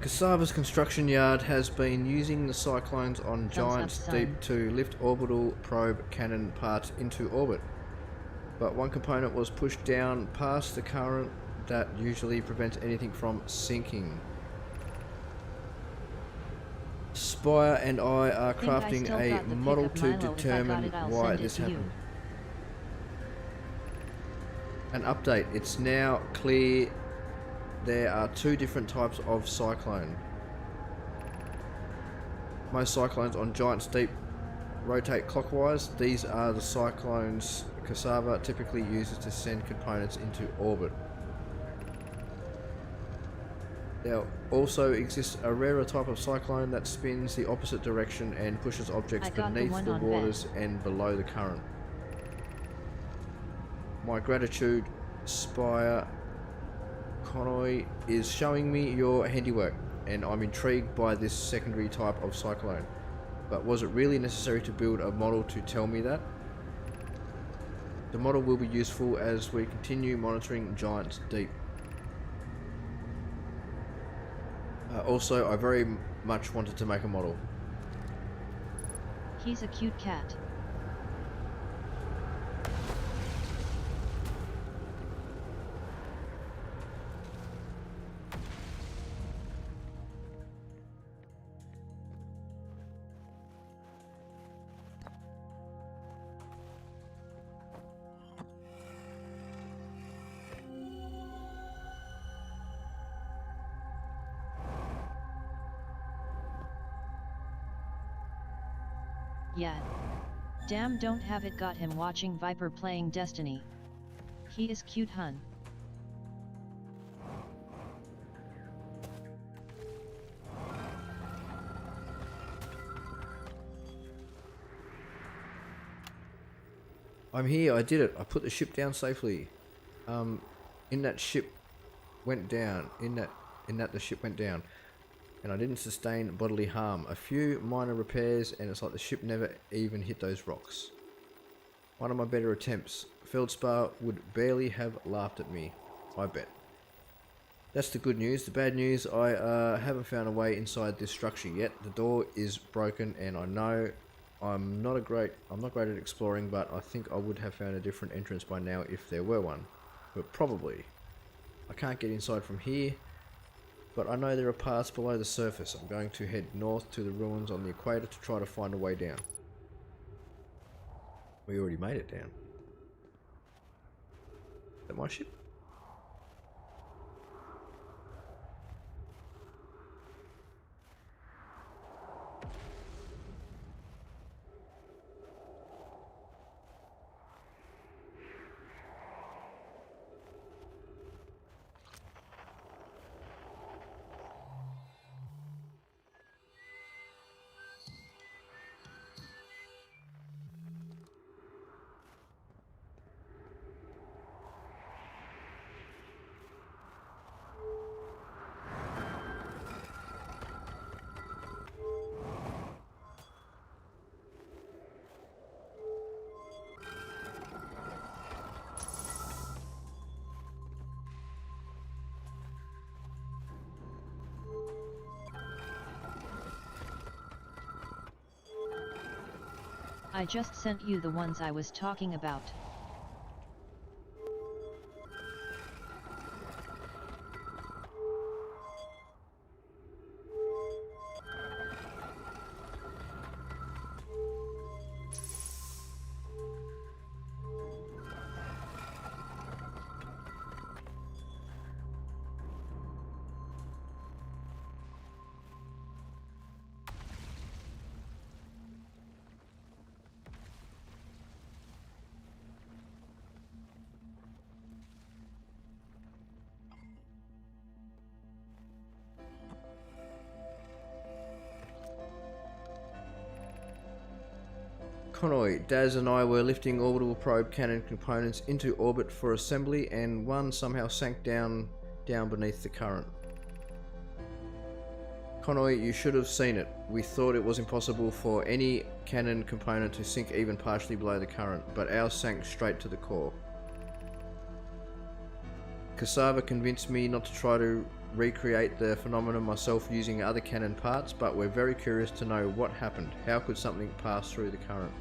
Speaker 1: Cassava's construction yard has been using the cyclones on Giant's Deep to lift orbital probe cannon parts into orbit, but one component was pushed down past the current that usually prevents anything from sinking. Spire and I are crafting a model to determine why this happened. An update, it's now clear there are two different types of cyclone. Most cyclones on Giant's Deep rotate clockwise. These are the cyclones Cassava typically uses to send components into orbit. There also exists a rarer type of cyclone that spins the opposite direction and pushes objects beneath the waters and below the current. My gratitude, Spire Connoy, is showing me your handiwork, and I'm intrigued by this secondary type of cyclone. But was it really necessary to build a model to tell me that? The model will be useful as we continue monitoring Giant's Deep. Also, I very much wanted to make a model.
Speaker 2: He's a cute cat. Yeah. Damn, don't have it got him watching Viper playing Destiny. He is cute, hun.
Speaker 1: I'm here. I did it. I put the ship down safely. In that ship went down. In that the ship went down, and I didn't sustain bodily harm. A few minor repairs, and it's like the ship never even hit those rocks. One of my better attempts. Feldspar would barely have laughed at me, I bet. That's the good news. The bad news, I haven't found a way inside this structure yet. The door is broken, and I know I'm not great at exploring, but I think I would have found a different entrance by now if there were one. But probably. I can't get inside from here, but I know there are paths below the surface. I'm going to head north to the ruins on the equator to try to find a way down. We already made it down. Is that my ship?
Speaker 2: I just sent you the ones I was talking about.
Speaker 1: Connoy, Daz and I were lifting orbital probe cannon components into orbit for assembly, and one somehow sank down beneath the current. Connoy, you should have seen it. We thought it was impossible for any cannon component to sink even partially below the current, but ours sank straight to the core. Cassava convinced me not to try to recreate the phenomenon myself using other cannon parts, but we're very curious to know what happened. How could something pass through the current?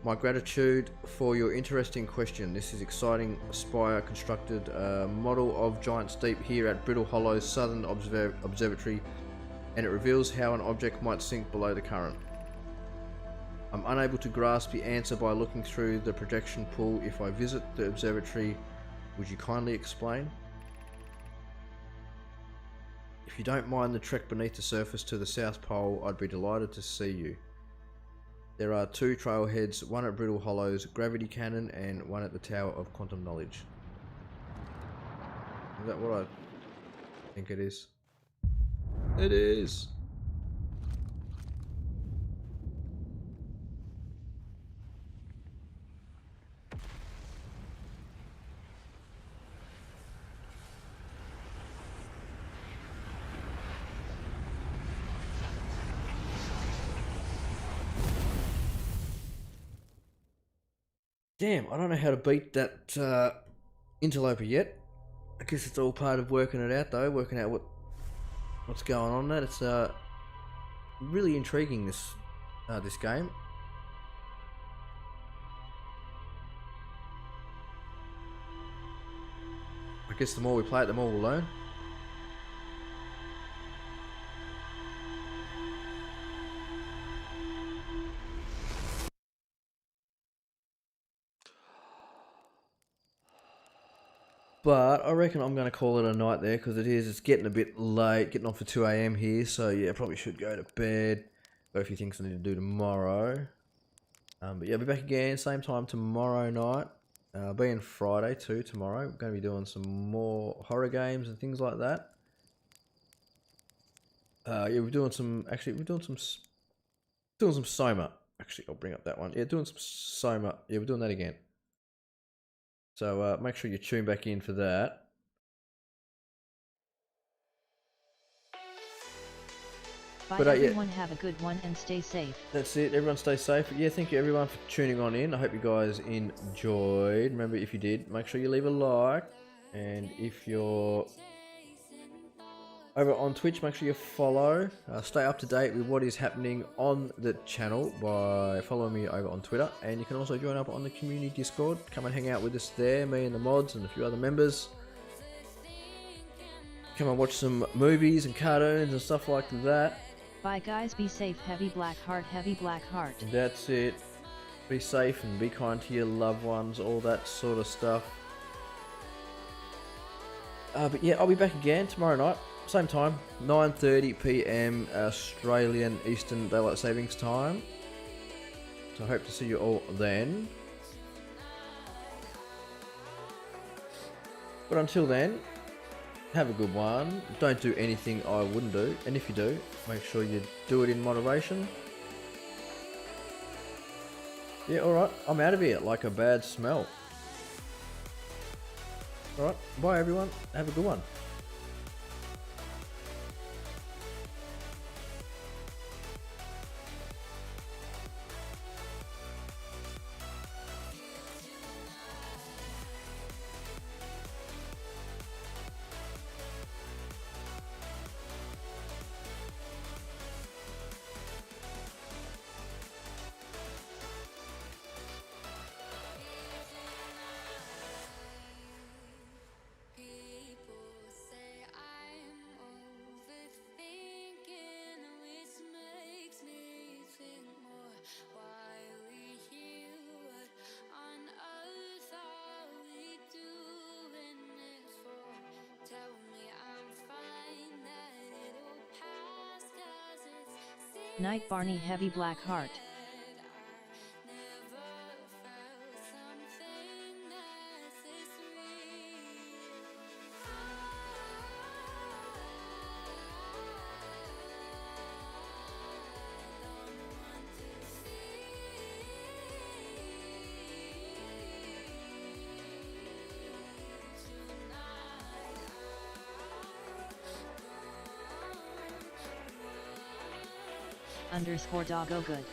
Speaker 1: My gratitude for your interesting question. This is exciting. Spire constructed a model of Giant's Deep here at Brittle Hollow's Southern Observatory, and it reveals how an object might sink below the current. I'm unable to grasp the answer by looking through the projection pool. If I visit the observatory, would you kindly explain? If you don't mind the trek beneath the surface to the South Pole, I'd be delighted to see you. There are 2 trailheads, one at Brittle Hollow's Gravity Cannon and one at the Tower of Quantum Knowledge. Is that what I think it is? It is! Damn, I don't know how to beat that interloper yet. I guess it's all part of working it out though, working out what's going on there. It's really intriguing, this game. I guess the more we play it, the more we'll learn. But I reckon I'm going to call it a night there, because it's getting a bit late, getting on for 2 AM here, so yeah, I probably should go to bed. Got a few things I need to do tomorrow. But yeah, I'll be back again, same time tomorrow night. Being Friday too, tomorrow. We're going to be doing some more horror games and things like that. Yeah, we're doing some Doing some Soma. Actually, I'll bring up that one. Yeah, doing some Soma. Yeah, we're doing that again. So make sure you tune back in for that.
Speaker 2: Bye
Speaker 1: But,
Speaker 2: everyone, have a good one and stay safe.
Speaker 1: That's it. Everyone stay safe. Yeah, thank you everyone for tuning on in. I hope you guys enjoyed. Remember, if you did, make sure you leave a like. And if you're over on Twitch, make sure you follow. Stay up to date with what is happening on the channel by following me over on Twitter. And you can also join up on the community Discord. Come and hang out with us there, me and the mods and a few other members. Come and watch some movies and cartoons and stuff like that.
Speaker 2: Bye guys, be safe, heavy black heart, heavy black heart.
Speaker 1: That's it. Be safe and be kind to your loved ones, all that sort of stuff. But yeah, I'll be back again tomorrow night, same time, 9:30 PM Australian Eastern Daylight Savings Time. So I hope to see you all then. But until then, have a good one. Don't do anything I wouldn't do, and if you do, make sure you do it in moderation. Yeah, alright, I'm out of here like a bad smell. Alright, bye everyone, have a good one.
Speaker 2: Night Barney, heavy black heart. _ Doggo good.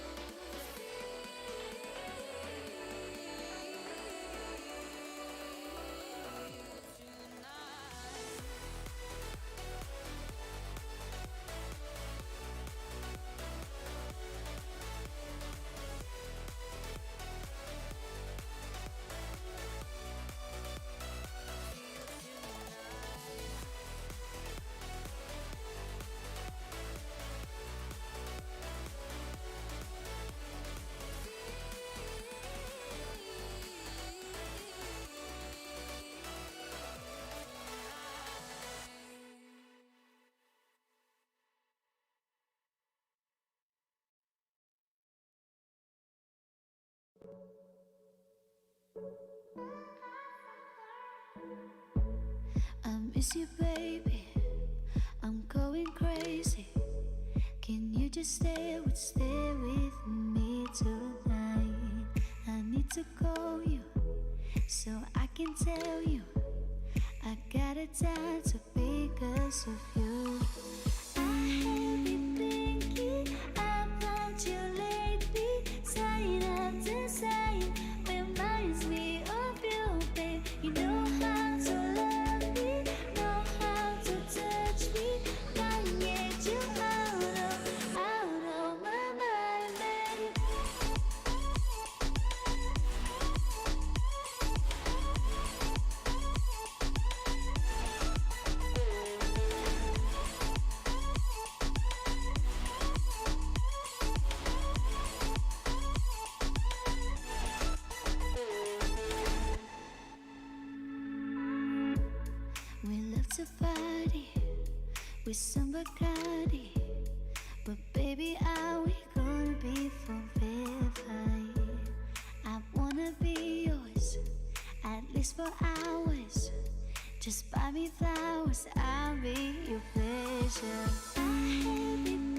Speaker 4: I miss you, baby. I'm going crazy. Can you just stay with me tonight? I need to call you so I can tell you I got a chance because of you. I have been thinking about you lately. Sign after sign reminds me of you, babe. You know how to love me, know how to touch me. Can't get you out of my mind, babe. We love to party with some Bacardi, but baby, are we gonna be forever? I wanna be yours, at least for hours. Just buy me flowers, I'll be your pleasure. I have been